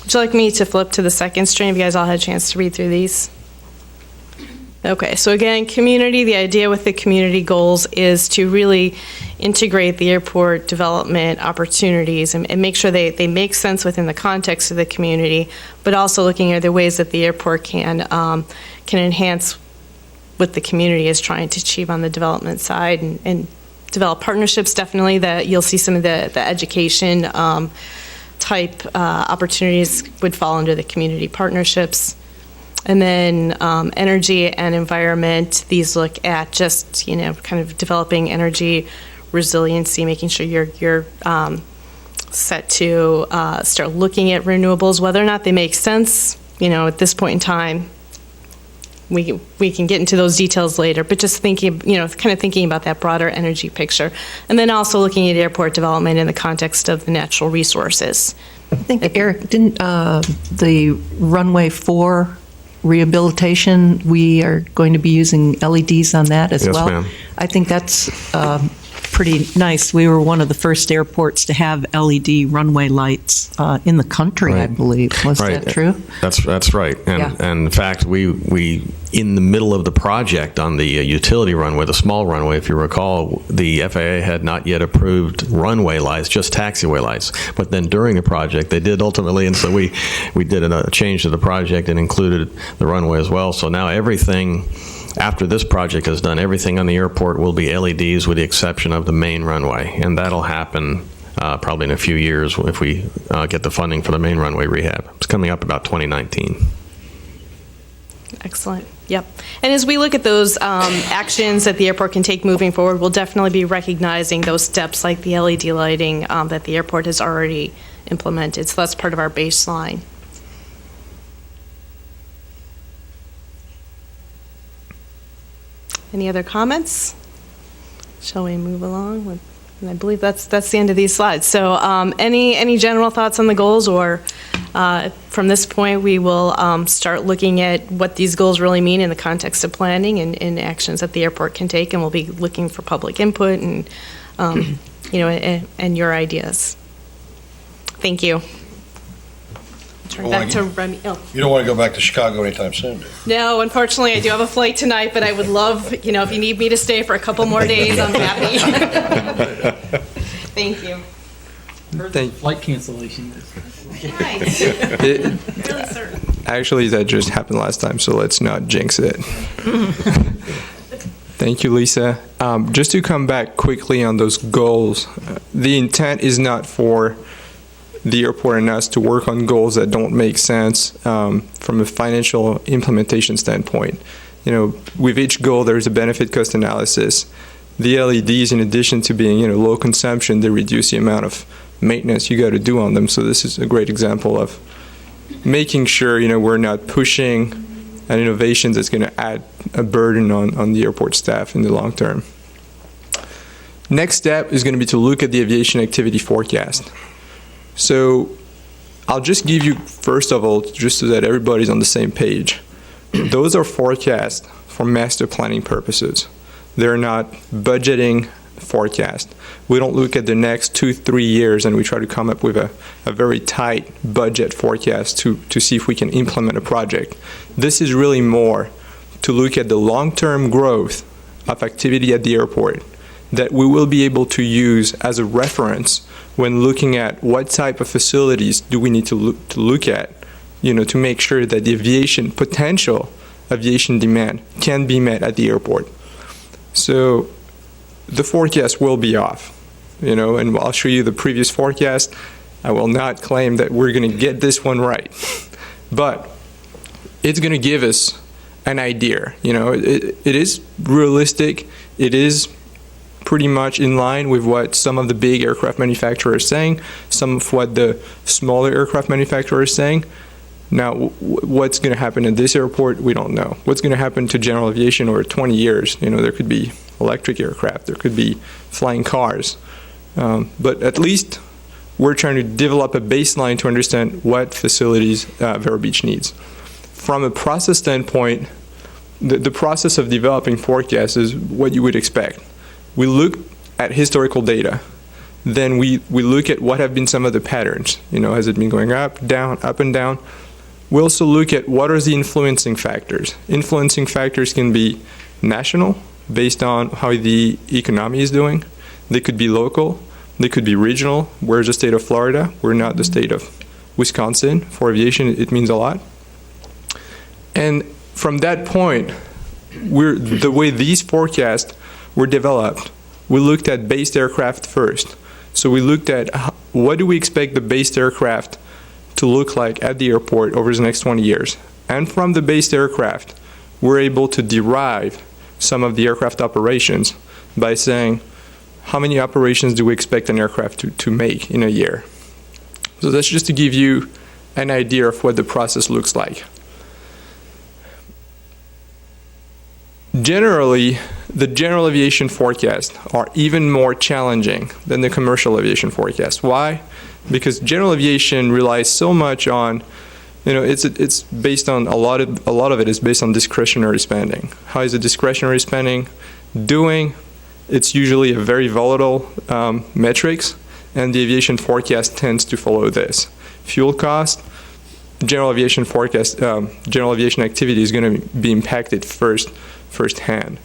Would you like me to flip to the second stream? Have you guys all had a chance to read through these? Okay, so again, community, the idea with the community goals is to really integrate the airport development opportunities and make sure they make sense within the context of the community, but also looking at the ways that the airport can enhance what the community is trying to achieve on the development side and develop partnerships. Definitely that you'll see some of the education type opportunities would fall under the community partnerships. And then energy and environment, these look at just, kind of developing energy resiliency, making sure you're set to start looking at renewables, whether or not they make sense, at this point in time, we can get into those details later, but just thinking, kind of thinking about that broader energy picture. And then also looking at airport development in the context of the natural resources. I think, Eric, didn't the runway 4 rehabilitation, we are going to be using LEDs on that as Yes, well? ma'am. I think that's pretty nice. We were one of the first airports to have LED runway lights in the country, I Right. believe. Was that true? That's right. And, Yeah. and in fact, we in the middle of the project on the utility runway, the small runway, if you recall, the FAA had not yet approved runway lights, just taxiway lights. But then during the project, they did ultimately, and so we did a change to the project and included the runway as well. So now everything, after this project is done, everything on the airport will be LEDs with the exception of the main runway. And that'll happen probably in a few years if we get the funding for the main runway rehab. It's coming up about 2019. Excellent. Yep. And as we look at those actions that the airport can take moving forward, we'll definitely be recognizing those steps like the LED lighting that the airport has already implemented. So that's part of our baseline. Any other comments? Shall we move along? And I believe that's the end of these slides. So any general thoughts on the goals, or from this point we will start looking at what these goals really mean in the context of planning and actions that the airport can take, and we'll be looking for public input and and your ideas. Thank you. Turn back to Remy. Oh. You don't want to go back to Chicago anytime soon, do you? No, unfortunately, I do have a flight tonight, but I would love, if you need me to stay for a couple more days, I'm happy. Thank you. Flight cancellation. Nice. Really certain. Actually, that just happened last time, so let's not jinx it. Thank you, Lisa. Just to come back quickly on those goals, the intent is not for the airport and us to work on goals that don't make sense from a financial implementation standpoint. With each goal, there's a benefit cost analysis. The LEDs, in addition to being low consumption, they reduce the amount of maintenance you got to do on them. So this is a great example of making sure we're not pushing an innovation that's going to add a burden on the airport staff in the long term. Next step is going to be to look at the aviation activity forecast. So I'll just give you, first of all, just so that everybody's on the same page. Those are forecasts for master planning purposes. They're not budgeting forecast. We don't look at the next 2-3 years and we try to come up with a very tight budget forecast to see if we can implement a project. This is really more to look at the long-term growth of activity at the airport that we will be able to use as a reference when looking at what type of facilities do we need to look at, to make sure that the potential aviation demand can be met at the airport. So the forecast will be off, and I'll show you the previous forecast. I will not claim that we're going to get this one right, but it's going to give us an idea. It is realistic. It is pretty much in line with what some of the big aircraft manufacturers are saying, some of what the smaller aircraft manufacturers are saying. Now, what's going to happen at this airport, we don't know. What's going to happen to general aviation over 20 years? There could be electric aircraft, there could be flying cars. But at least we're trying to develop a baseline to understand what facilities Vero Beach needs. From a process standpoint, the process of developing forecasts is what you would expect. We look at historical data, then we look at what have been some of the patterns. Has it been going up and down? We also look at what are the influencing factors. Influencing factors can be national, based on how the economy is doing. They could be local. They could be regional. We're the state of Florida. We're not the state of Wisconsin. For aviation, it means a lot. And from that point, the way these forecasts were developed, we looked at based aircraft first. So we looked at what do we expect the based aircraft to look like at the airport over the next 20 years. And from the based aircraft, we're able to derive some of the aircraft operations by saying, how many operations do we expect an aircraft to make in a year? So that's just to give you an idea of what the process looks like. Generally, the general aviation forecasts are even more challenging than the commercial aviation forecast. Why? Because general aviation relies so much on, it's based on a lot of it is based on discretionary spending. How is the discretionary spending doing? It's usually a very volatile metrics, and the aviation forecast tends to follow this. Fuel cost, general aviation forecast, general aviation activity is going to be impacted firsthand.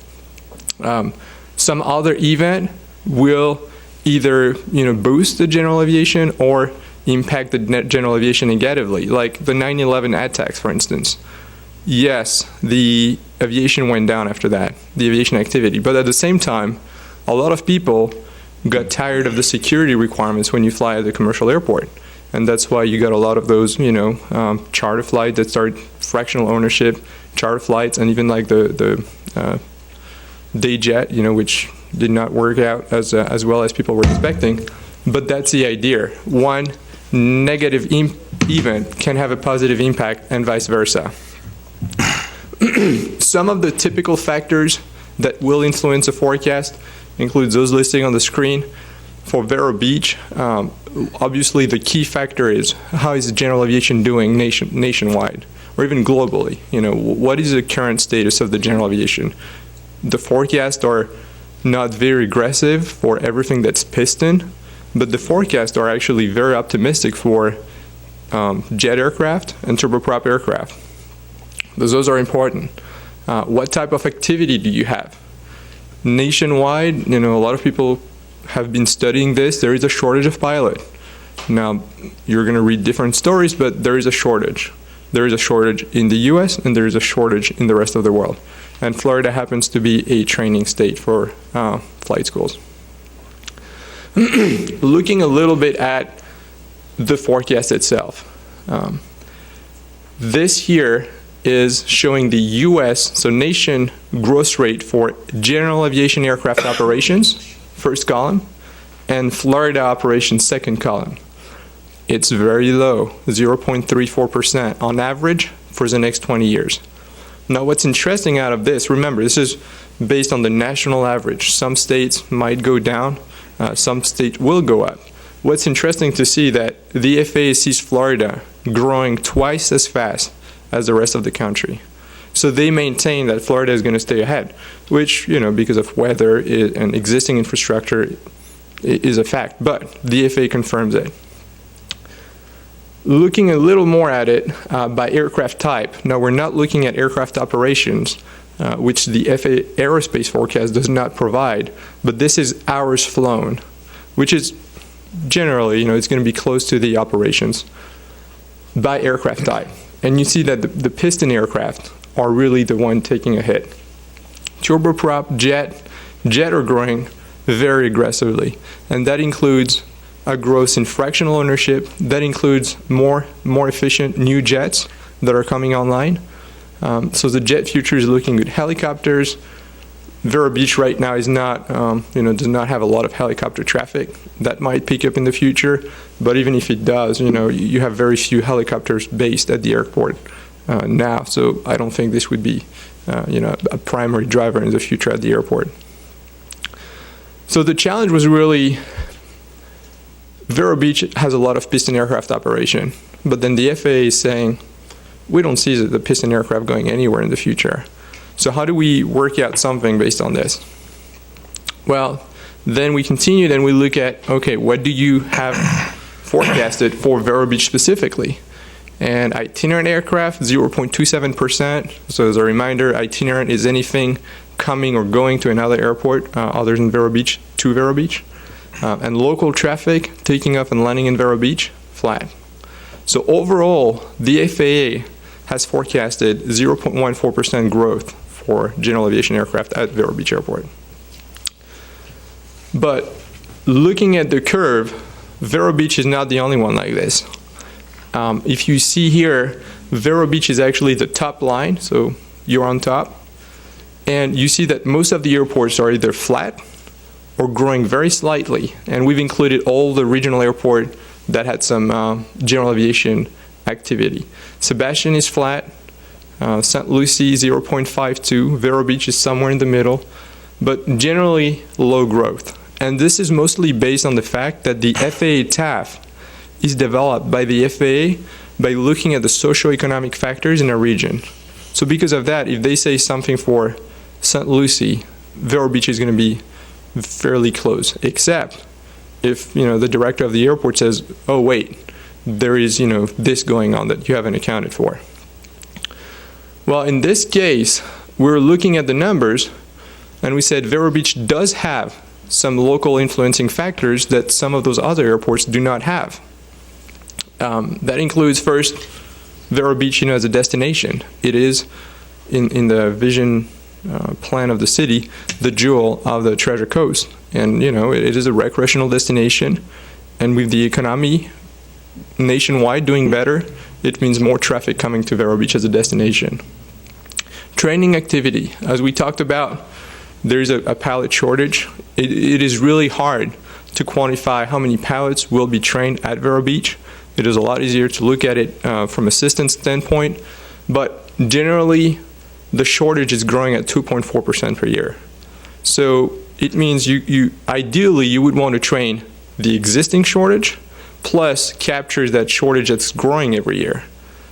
Some other event will either boost the general aviation or impact the general aviation negatively, like the 9/11 attacks, for instance. Yes, the aviation went down after that, the aviation activity, but at the same time, a lot of people got tired of the security requirements when you fly at the commercial airport. And that's why you got a lot of those, charter flights that start fractional ownership, charter flights, and even like the day jet, which did not work out as well as people were expecting. But that's the idea. One negative event can have a positive impact and vice versa. Some of the typical factors that will influence a forecast include those listed on the screen. For Vero Beach, obviously the key factor is how is the general aviation doing nationwide or even globally? What is the current status of the general aviation? The forecasts are not very aggressive for everything that's piston, but the forecasts are actually very optimistic for jet aircraft and turboprop aircraft. Those are important. What type of activity do you have? Nationwide, a lot of people have been studying this. There is a shortage of pilot. Now, you're going to read different stories, but there is a shortage. There is a shortage in the U.S. and there is a shortage in the rest of the world. And Florida happens to be a training state for flight schools. Looking a little bit at the forecast itself. This here is showing the U.S., so nation growth rate for general aviation aircraft operations, first column, and Florida operations, second column. It's very low, 0.34% on average for the next 20 years. Now, what's interesting out of this, remember, this is based on the national average. Some states might go down, some states will go up. What's interesting to see that the FAA sees Florida growing twice as fast as the rest of the country. So they maintain that Florida is going to stay ahead, which, because of weather and existing infrastructure is a fact, but the FAA confirms it. Looking a little more at it by aircraft type. Now, we're not looking at aircraft operations, which the FAA aerospace forecast does not provide, but this is hours flown, which is generally, it's going to be close to the operations by aircraft type. And you see that the piston aircraft are really the one taking a hit. Turboprop, jet are growing very aggressively, and that includes a growth in fractional ownership. That includes more efficient new jets that are coming online. So the jet future is looking good. Helicopters, Vero Beach right now is not, does not have a lot of helicopter traffic. That might pick up in the future, but even if it does, you have very few helicopters based at the airport now. So I don't think this would be, a primary driver in the future at the airport. So the challenge was really, Vero Beach has a lot of piston aircraft operation, but then the FAA is saying, we don't see the piston aircraft going anywhere in the future. So how do we work out something based on this? Well, then we continue, then we look at, okay, what do you have forecasted for Vero Beach specifically? And itinerant aircraft, 0.27%. So as a reminder, itinerant is anything coming or going to another airport other than Vero Beach to Vero Beach. And local traffic taking off and landing in Vero Beach, flat. So overall, the FAA has forecasted 0.14% growth for general aviation aircraft at Vero Beach Airport. But looking at the curve, Vero Beach is not the only one like this. If you see here, Vero Beach is actually the top line, so you're on top. And you see that most of the airports are either flat or growing very slightly. And we've included all the regional airports that had some general aviation activity. Sebastian is flat, St. Lucie 0.52, Vero Beach is somewhere in the middle, but generally low growth. And this is mostly based on the fact that the FAA TAF is developed by the FAA by looking at the socioeconomic factors in a region. So because of that, if they say something for St. Lucie, Vero Beach is going to be fairly close, except if, the director of the airport says, oh, wait, there is, this going on that you haven't accounted for. Well, in this case, we're looking at the numbers, and we said Vero Beach does have some local influencing factors that some of those other airports do not have. That includes, first, Vero Beach, as a destination. It is, in the vision plan of the city, the jewel of the Treasure Coast. And, it is a recreational destination. And with the economy nationwide doing better, it means more traffic coming to Vero Beach as a destination. Training activity. As we talked about, there's a pilot shortage. It is really hard to quantify how many pilots will be trained at Vero Beach. It is a lot easier to look at it from assistance standpoint, but generally the shortage is growing at 2.4% per year. So it means ideally you would want to train the existing shortage plus capture that shortage that's growing every year.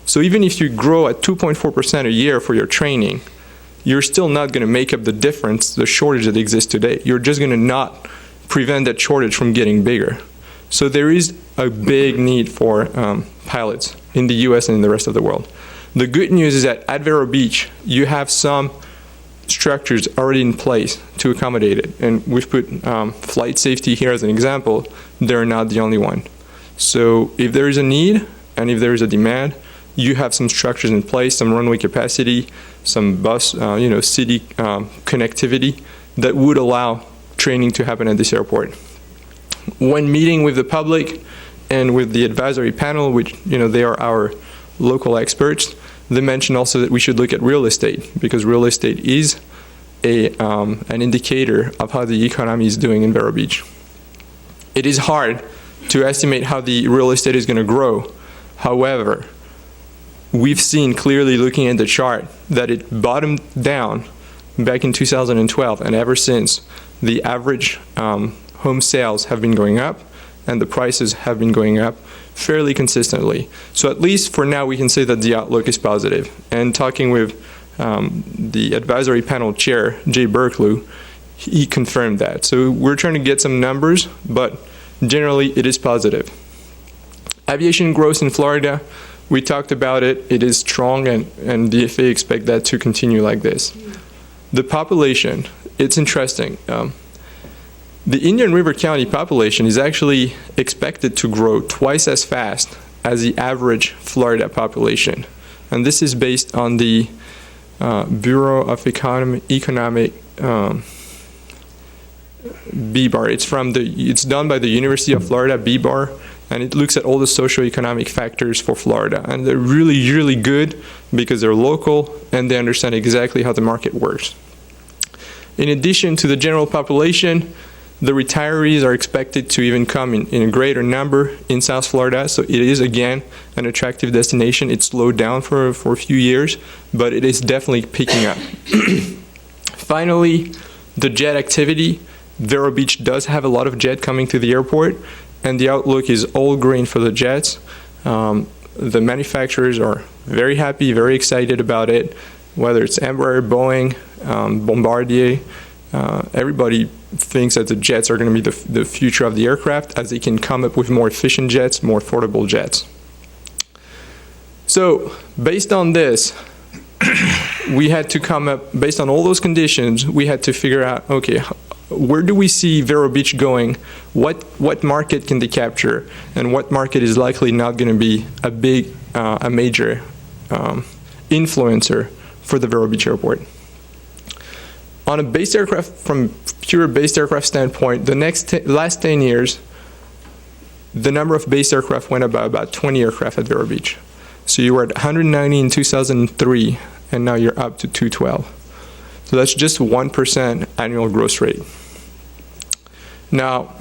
So even if you grow at 2.4% a year for your training, you're still not going to make up the difference, the shortage that exists today. You're just going to not prevent that shortage from getting bigger. So there is a big need for pilots in the US and in the rest of the world. The good news is that at Vero Beach, you have some structures already in place to accommodate it. And we've put flight safety here as an example. They're not the only one. So if there is a need and if there is a demand, you have some structures in place, some runway capacity, some bus, city connectivity that would allow training to happen at this airport. When meeting with the public and with the advisory panel, which, they are our local experts, they mentioned also that we should look at real estate because real estate is an indicator of how the economy is doing in Vero Beach. It is hard to estimate how the real estate is going to grow. However, we've seen clearly looking at the chart that it bottomed down back in 2012, and ever since, the average home sales have been going up and the prices have been going up fairly consistently. So at least for now, we can say that the outlook is positive. And talking with the advisory panel chair, Jay Berklew, he confirmed that. So we're trying to get some numbers, but generally it is positive. Aviation growth in Florida, we talked about it. It is strong, and the FAA expect that to continue like this. The population, it's interesting. The Indian River County population is actually expected to grow twice as fast as the average Florida population. And this is based on the Bureau of Economic B-Bar. It's done by the University of Florida, B-Bar, and it looks at all the socioeconomic factors for Florida. And they're really, really good because they're local and they understand exactly how the market works. In addition to the general population, the retirees are expected to even come in a greater number in South Florida, so it is, again, an attractive destination. It slowed down for a few years, but it is definitely picking up. Finally, the jet activity. Vero Beach does have a lot of jet coming to the airport, and the outlook is all green for the jets. The manufacturers are very happy, very excited about it, whether it's Embraer, Boeing, Bombardier. Everybody thinks that the jets are going to be the future of the aircraft as they can come up with more efficient jets, more affordable jets. So based on this, we had to come up, based on all those conditions, we had to figure out, okay, where do we see Vero Beach going? What market can they capture? And what market is likely not going to be a major influencer for the Vero Beach Airport? On a based aircraft, from pure based aircraft standpoint, the last 10 years, the number of based aircraft went up by about 20 aircraft at Vero Beach. So you were at 190 in 2003, and now you're up to 212. So that's just 1% annual growth rate. Now,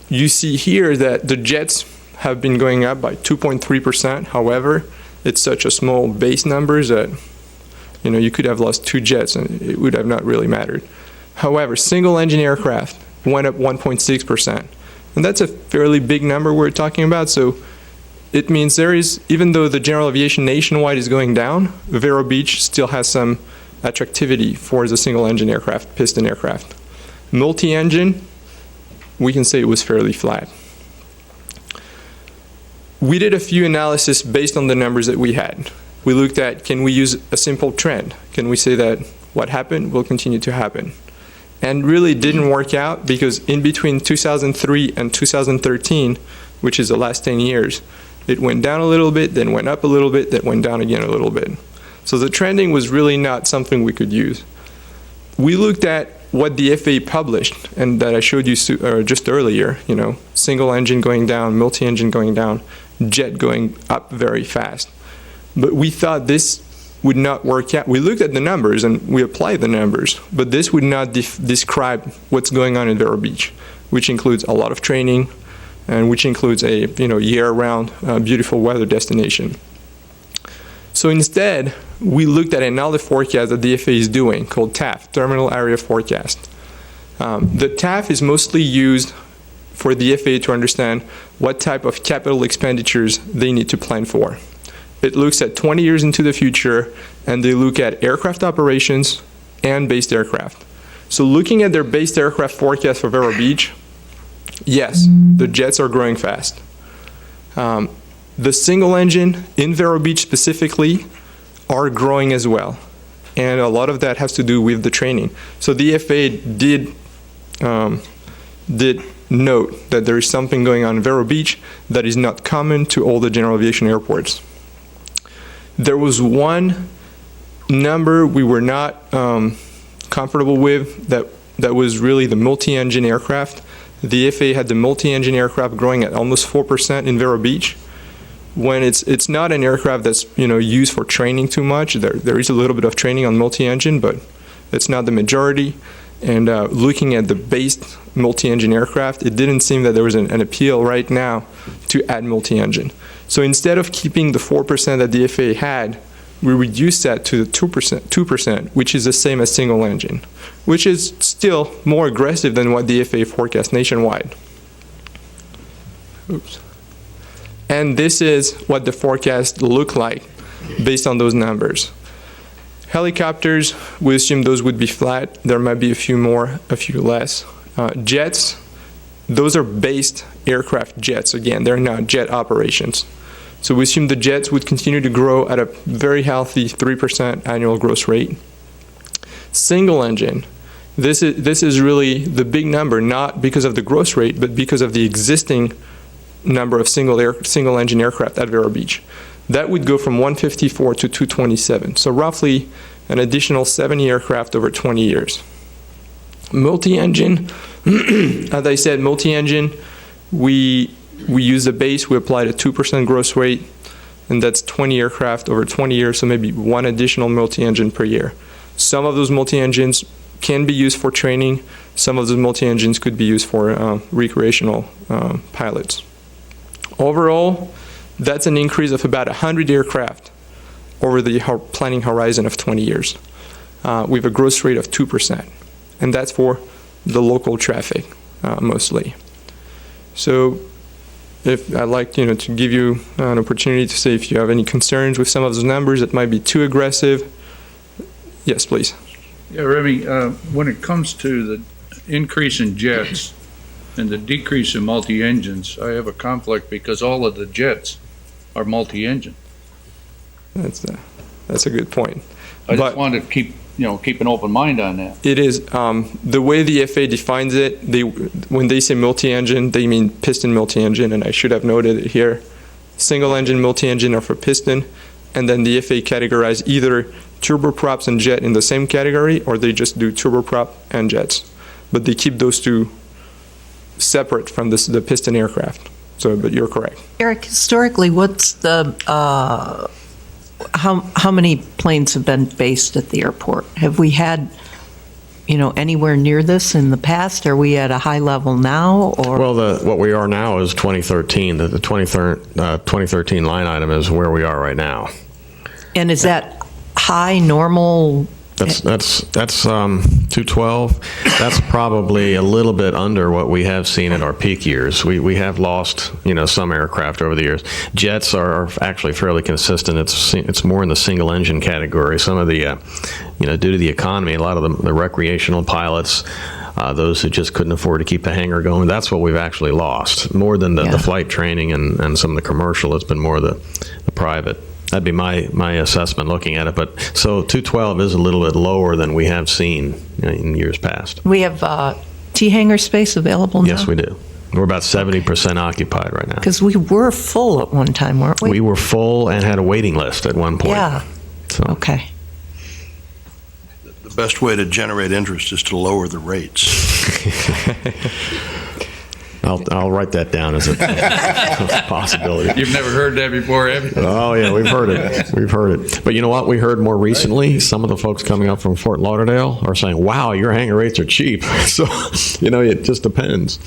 you see here that the jets have been going up by 2.3%. However, it's such a small base numbers that You could have lost 2 jets and it would have not really mattered. However, single-engine aircraft went up 1.6%. And that's a fairly big number we're talking about. So it means there is, even though the general aviation nationwide is going down, Vero Beach still has some attractivity for the single-engine aircraft, piston aircraft. Multi-engine, we can say it was fairly flat. We did a few analysis based on the numbers that we had. We looked at, can we use a simple trend? Can we say that what happened will continue to happen? And really didn't work out, because in between 2003 and 2013, which is the last 10 years, it went down a little bit, then went up a little bit, then went down again a little bit. So the trending was really not something we could use. We looked at what the FAA published, and that I showed you just earlier, single engine going down, multi-engine going down, jet going up very fast. But we thought this would not work out. We looked at the numbers and we applied the numbers, but this would not describe what's going on in Vero Beach, which includes a lot of training and which includes a year-round beautiful weather destination. So instead, we looked at another forecast that the FAA is doing called TAF, Terminal Area Forecast. The TAF is mostly used for the FAA to understand what type of capital expenditures they need to plan for. It looks at 20 years into the future, and they look at aircraft operations and based aircraft. So looking at their based aircraft forecast for Vero Beach, yes, the jets are growing fast. The single engine in Vero Beach specifically are growing as well. And a lot of that has to do with the training. So the FAA did note that there is something going on in Vero Beach that is not common to all the general aviation airports. There was one number we were not comfortable with that was really the multi-engine aircraft. The FAA had the multi-engine aircraft growing at almost 4% in Vero Beach. When it's not an aircraft that's used for training too much. There is a little bit of training on multi-engine, but it's not the majority. And looking at the based multi-engine aircraft, it didn't seem that there was an appeal right now to add multi-engine. So instead of keeping the 4% that the FAA had, we reduced that to the 2%, which is the same as single engine, which is still more aggressive than what the FAA forecast nationwide. Oops. And this is what the forecast looked like based on those numbers. Helicopters, we assume those would be flat. There might be a few more, a few less. Jets, those are based aircraft jets. Again, they're not jet operations. So we assume the jets would continue to grow at a very healthy 3% annual growth rate. Single engine, this is really the big number, not because of the growth rate, but because of the existing number of single engine aircraft at Vero Beach. That would go from 154 to 227. So roughly an additional 70 aircraft over 20 years. Multi-engine, as I said, multi-engine, we use the base, we applied a 2% growth rate, and that's 20 aircraft over 20 years, so maybe one additional multi-engine per year. Some of those multi-engines can be used for training. Some of those multi-engines could be used for recreational pilots. Overall, that's an increase of about 100 aircraft over the planning horizon of 20 years. We have a growth rate of 2%, and that's for the local traffic mostly. So if I'd like to give you an opportunity to say if you have any concerns with some of those numbers that might be too aggressive. Yes, please. Yeah, Remy, when it comes to the increase in jets and the decrease in multi-engines, I have a conflict because all of the jets are multi-engine. That's a good point. I just wanted to keep an open mind on that. It is the way the FAA defines it. When they say multi-engine, they mean piston multi-engine, and I should have noted it here. Single-engine multi-engine are for piston, and then the FAA categorize either turboprops and jet in the same category, or they just do turboprop and jets. But they keep those two separate from the piston aircraft. So, but you're correct. Eric, historically, what's the how many planes have been based at the airport? Have we had anywhere near this in the past? Are we at a high level now? Or Well, what we are now is 2013. The 2013 line item is where we are right now. And is that high, normal? That's 212. That's probably a little bit under what we have seen in our peak years. We have lost, some aircraft over the years. Jets are actually fairly consistent. It's more in the single engine category. Some of the, due to the economy, a lot of the recreational pilots, those who just couldn't afford to keep the hangar going, that's what we've actually lost. More than the flight training and some of the commercial, it's been more the private. That'd be my assessment looking at it. But so 212 is a little bit lower than we have seen in years past. We have T-hangar space available now? Yes, we do. We're about 70% occupied right now. Because we were full at one time, weren't we? We were full and had a waiting list at one point. Yeah. So. Okay. The best way to generate interest is to lower the rates. I'll write that down as a possibility. You've never heard that before, have you? Oh, yeah, we've heard it. We've heard it. But you know what? We heard more recently, some of the folks coming up from Fort Lauderdale are saying, wow, your hangar rates are cheap. So, it just depends.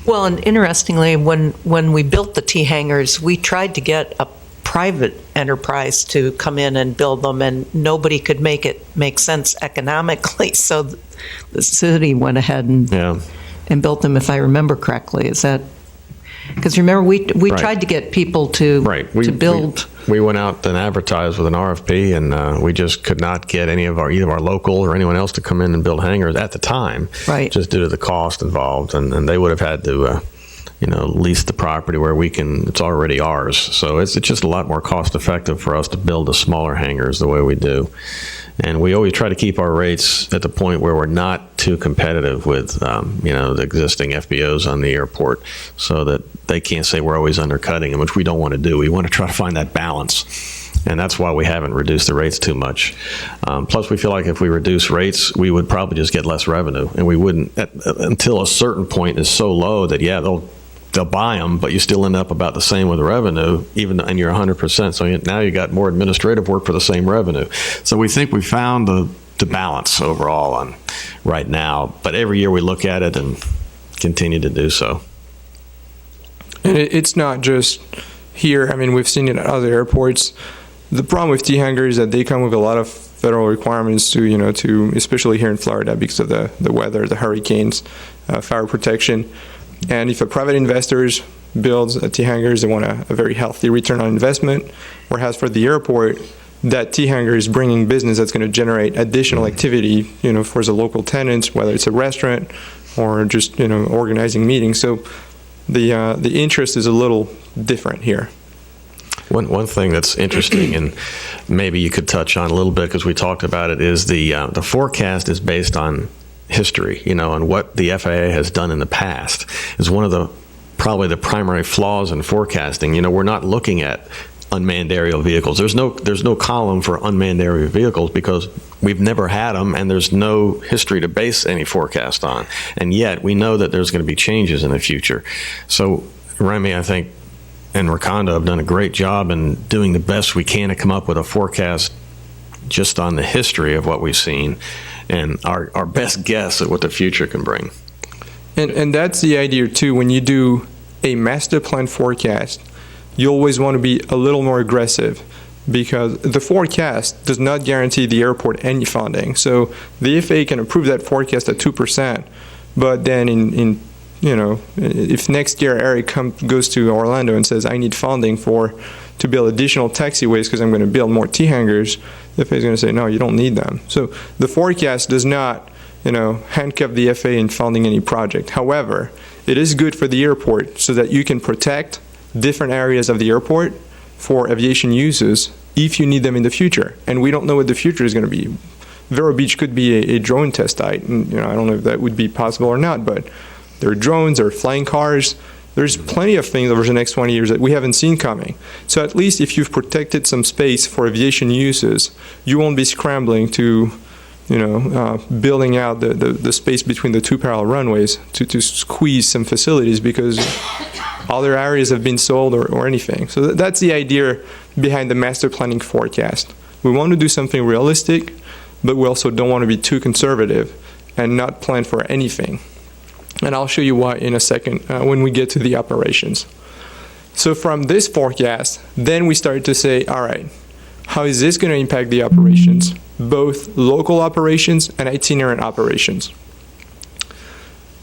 Well, and interestingly, when we built the T-hangars, we tried to get a private enterprise to come in and build them, and nobody could make it make sense economically. So the city went ahead and built them, if I remember correctly. Is that because remember we Right. tried to get people to build. We went out and advertised with an RFP, and we just could not get either our local or anyone else to come in and build hangars at the time, Right. just due to the cost involved, and they would have had to lease the property where it's already ours. So it's just a lot more cost effective for us to build the smaller hangars the way we do. And we always try to keep our rates at the point where we're not too competitive with, the existing FBOs on the airport, so that they can't say we're always undercutting them, which we don't want to do. We want to try to find that balance. And that's why we haven't reduced the rates too much. Plus, we feel like if we reduce rates, we would probably just get less revenue. And we wouldn't, until a certain point is so low that, they'll buy them, but you still end up about the same with revenue, and you're 100%. So now you got more administrative work for the same revenue. So we think we found the balance overall on right now. But every year we look at it and continue to do so. And it's not just here. I mean, we've seen it at other airports. The problem with T-hangars is that they come with a lot of federal requirements to especially here in Florida because of the weather, the hurricanes, fire protection. And if a private investor builds a T-hangars, they want a very healthy return on investment. Whereas for the airport, that T-hangar is bringing business that's going to generate additional activity, for the local tenants, whether it's a restaurant or just, organizing meetings. So the interest is a little different here. One thing that's interesting, and maybe you could touch on a little bit because we talked about it, is the forecast is based on history, and what the FAA has done in the past is one of probably the primary flaws in forecasting. We're not looking at unmanned aerial vehicles. There's no column for unmanned aerial vehicles because we've never had them, and there's no history to base any forecast on. And yet we know that there's going to be changes in the future. So Remy, I think, and Rakonda have done a great job in doing the best we can to come up with a forecast just on the history of what we've seen and our best guess at what the future can bring. And that's the idea too. When you do a master plan forecast, you always want to be a little more aggressive because the forecast does not guarantee the airport any funding. So the FAA can approve that forecast at 2%, but then if next year Eric goes to Orlando and says, I need funding to build additional taxiways because I'm going to build more T-hangars, the FAA is going to say, no, you don't need them. So the forecast does not, handcuff the FAA in funding any project. However, it is good for the airport so that you can protect different areas of the airport for aviation uses if you need them in the future. And we don't know what the future is going to be. Vero Beach could be a drone test site. And, I don't know if that would be possible or not, but there are drones, there are flying cars. There's plenty of things over the next 20 years that we haven't seen coming. So at least if you've protected some space for aviation uses, you won't be scrambling to, building out the space between the two parallel runways to squeeze some facilities because other areas have been sold or anything. So that's the idea behind the master planning forecast. We want to do something realistic, but we also don't want to be too conservative and not plan for anything. And I'll show you why in a second when we get to the operations. So from this forecast, then we started to say, all right, how is this going to impact the operations, both local operations and itinerant operations?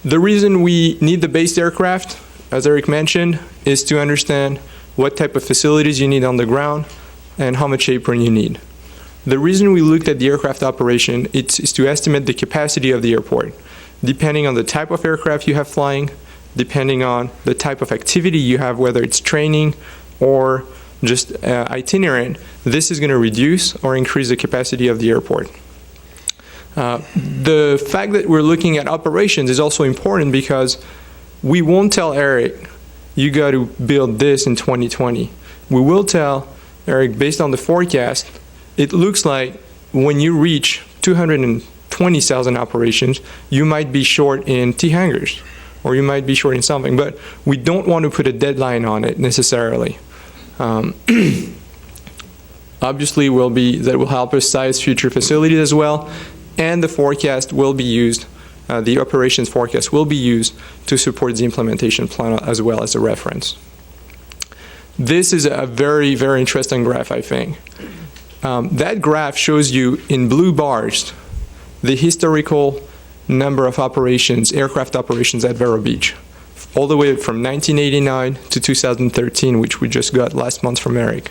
The reason we need the based aircraft, as Eric mentioned, is to understand what type of facilities you need on the ground and how much apron you need. The reason we looked at the aircraft operation is to estimate the capacity of the airport. Depending on the type of aircraft you have flying, depending on the type of activity you have, whether it's training or just itinerant, this is going to reduce or increase the capacity of the airport. The fact that we're looking at operations is also important because we won't tell Eric, you got to build this in 2020. We will tell Eric, based on the forecast, it looks like when you reach 220,000 operations, you might be short in T hangars, or you might be short in something, but we don't want to put a deadline on it necessarily. Obviously, that will help us size future facilities as well, and the forecast will be used, the operations forecast will be used to support the implementation plan as well as a reference. This is a very, very interesting graph, I think. That graph shows you in blue bars the historical number of operations, aircraft operations at Vero Beach, all the way from 1989 to 2013, which we just got last month from Eric.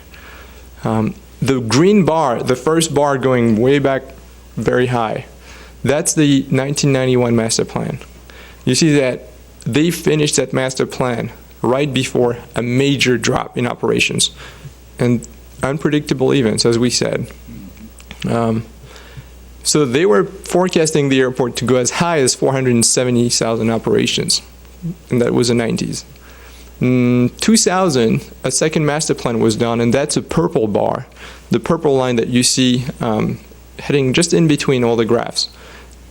The green bar, the first bar going way back very high, that's the 1991 master plan. You see that they finished that master plan right before a major drop in operations and unpredictable events, as we said. So they were forecasting the airport to go as high as 470,000 operations, and that was the 90s. In 2000, a second master plan was done, and that's a purple bar, the purple line that you see heading just in between all the graphs.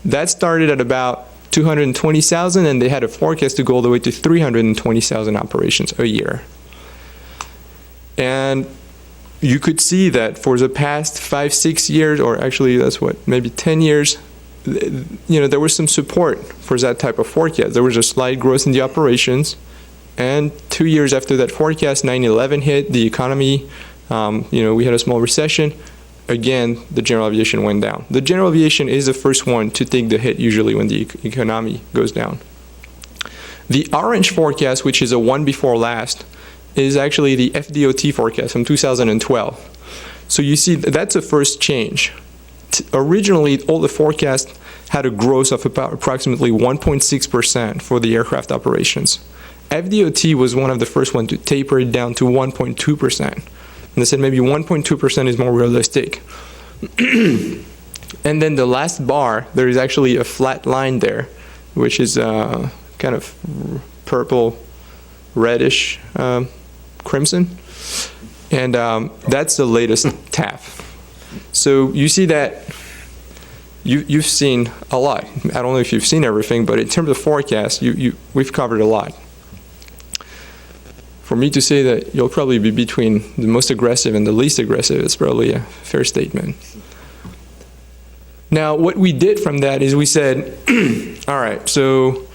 That started at about 220,000, and they had a forecast to go all the way to 320,000 operations a year. And you could see that for the past 5-6 years, or actually that's what, maybe 10 years, there was some support for that type of forecast. There was a slight growth in the operations, and 2 years after that forecast, 9/11 hit, the economy, we had a small recession. Again, the general aviation went down. The general aviation is the first one to take the hit usually when the economy goes down. The orange forecast, which is a one before last, is actually the FDOT forecast from 2012. So you see that's a first change. Originally, all the forecasts had a growth of about approximately 1.6% for the aircraft operations. FDOT was one of the first ones to taper it down to 1.2%. And they said maybe 1.2% is more realistic. And then the last bar, there is actually a flat line there, which is kind of purple, reddish, crimson. And that's the latest TAF. So you see that you've seen a lot. I don't know if you've seen everything, but in terms of forecast, we've covered a lot. For me to say that you'll probably be between the most aggressive and the least aggressive is probably a fair statement. Now, what we did from that is we said, all right, so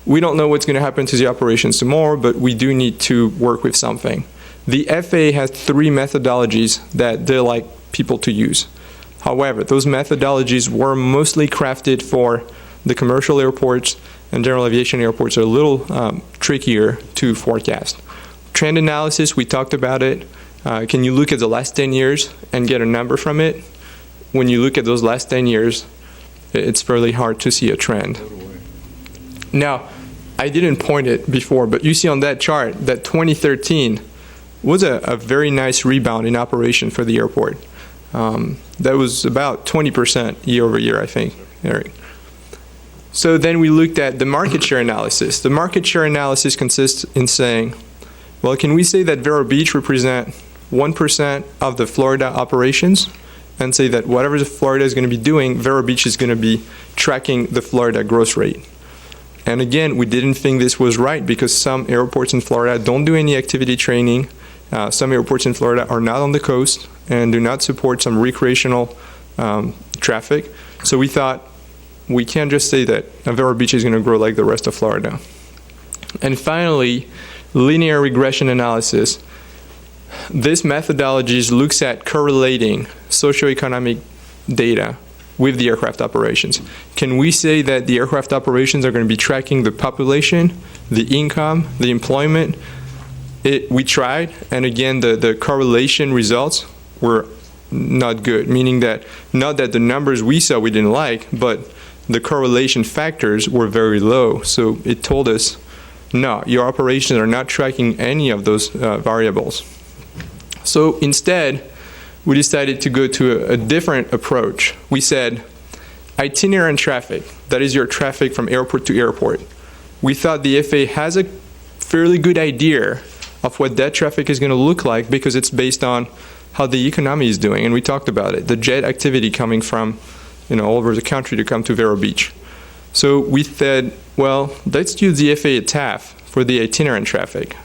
we don't know what's going to happen to the operations tomorrow, but we do need to work with something. The FAA has 3 methodologies that they like people to use. However, those methodologies were mostly crafted for the commercial airports, and general aviation airports are a little trickier to forecast. Trend analysis, we talked about it. Can you look at the last 10 years and get a number from it? When you look at those last 10 years, it's fairly hard to see a trend. Now, I didn't point it before, but you see on that chart that 2013 was a very nice rebound in operation for the airport. That was about 20% year over year, I think, Eric. So then we looked at the market share analysis. The market share analysis consists in saying, well, can we say that Vero Beach represent 1% of the Florida operations, and say that whatever the Florida is going to be doing, Vero Beach is going to be tracking the Florida growth rate. And again, we didn't think this was right because some airports in Florida don't do any activity training. Some airports in Florida are not on the coast and do not support some recreational traffic. So we thought we can't just say that Vero Beach is going to grow like the rest of Florida. And finally, linear regression analysis. this methodology looks at correlating socioeconomic data with the aircraft operations. Can we say that the aircraft operations are going to be tracking the population, the income, the employment? We tried, and again, the correlation results were not good, meaning that not that the numbers we saw we didn't like, but the correlation factors were very low. So it told us, no, your operations are not tracking any of those variables. So instead, we decided to go to a different approach. We said, itinerant traffic, that is your traffic from airport to airport. We thought the FAA has a fairly good idea of what that traffic is going to look like because it's based on how the economy is doing, and we talked about it, the jet activity coming from all over the country to come to Vero Beach. So we said, well, let's use the FAA TAF for the itinerant traffic.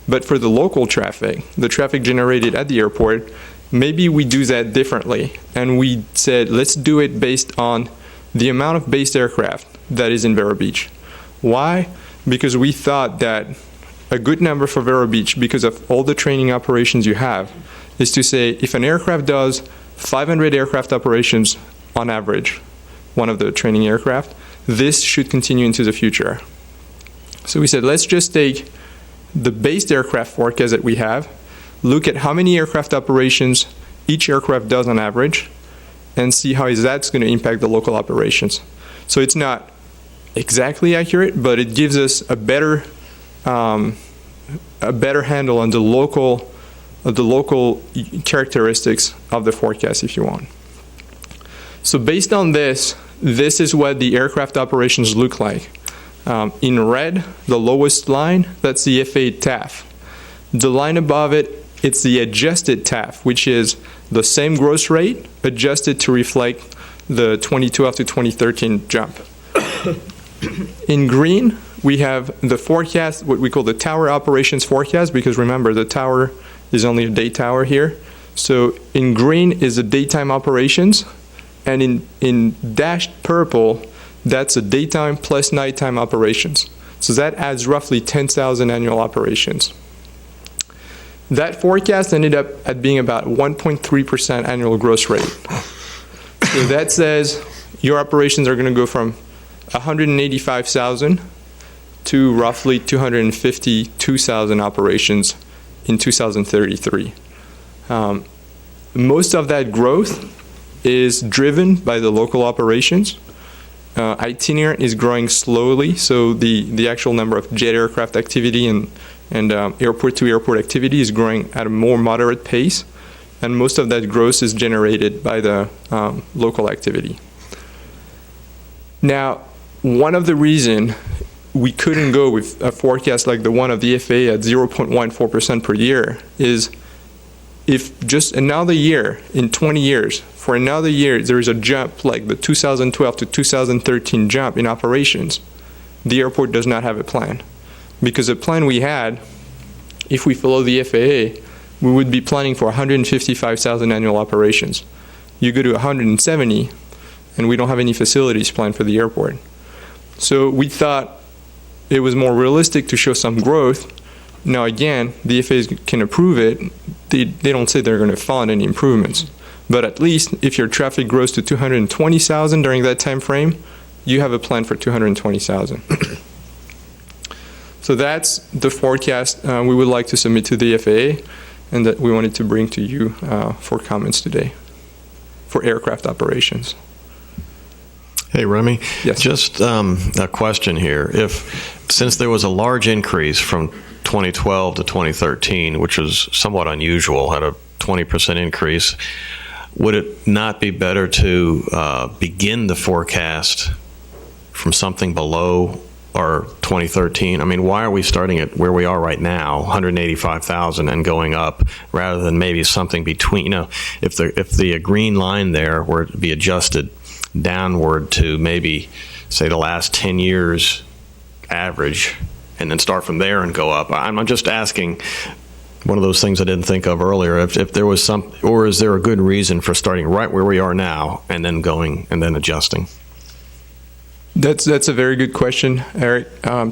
But for the local traffic, the traffic generated at the airport, maybe we do that differently. And we said, let's do it based on the amount of based aircraft that is in Vero Beach. Why? Because we thought that a good number for Vero Beach, because of all the training operations you have, is to say if an aircraft does 500 aircraft operations on average, one of the training aircraft, this should continue into the future. So we said, let's just take the based aircraft forecast that we have, look at how many aircraft operations each aircraft does on average, and see how that's going to impact the local operations. So it's not exactly accurate, but it gives us a better handle on the local characteristics of the forecast, if you want. So based on this is what the aircraft operations look like. In red, the lowest line, that's the FAA TAF. The line above it, it's the adjusted TAF, which is the same gross rate adjusted to reflect the 2012 to 2013 jump. In green, we have the forecast, what we call the tower operations forecast, because remember, the tower is only a day tower here. So in green is the daytime operations, and in dashed purple, that's a daytime plus nighttime operations. So that adds roughly 10,000 annual operations. That forecast ended up at being about 1.3% annual growth rate. So that says your operations are going to go from 185,000 to roughly 252,000 operations in 2033. Most of that growth is driven by the local operations. Itinerant is growing slowly, so the actual number of jet aircraft activity and airport-to-airport activity is growing at a more moderate pace, and most of that growth is generated by the local activity. Now, one of the reasons we couldn't go with a forecast like the one of the FAA at 0.14% per year is if just another year, in 20 years, for another year, there is a jump like the 2012 to 2013 jump in operations, the airport does not have a plan. Because the plan we had, if we follow the FAA, we would be planning for 155,000 annual operations. You go to 170, and we don't have any facilities planned for the airport. So we thought it was more realistic to show some growth. Now again, the FAA can approve it. They don't say they're going to fund any improvements. But at least if your traffic grows to 220,000 during that time frame, you have a plan for 220,000. So that's the forecast we would like to submit to the FAA and that we wanted to bring to you for comments today for aircraft operations. Hey, Remy. Yes. Just a question here. Since there was a large increase from 2012 to 2013, which was somewhat unusual, had a 20% increase, would it not be better to begin the forecast from something below our 2013? I mean, why are we starting at where we are right now, 185,000, and going up, rather than maybe something between? If the green line there were to be adjusted downward to maybe, say, the last 10 years average, and then start from there and go up. I'm just asking, one of those things I didn't think of earlier, if there was some, or is there a good reason for starting right where we are now and then going and then adjusting? That's a very good question, Eric.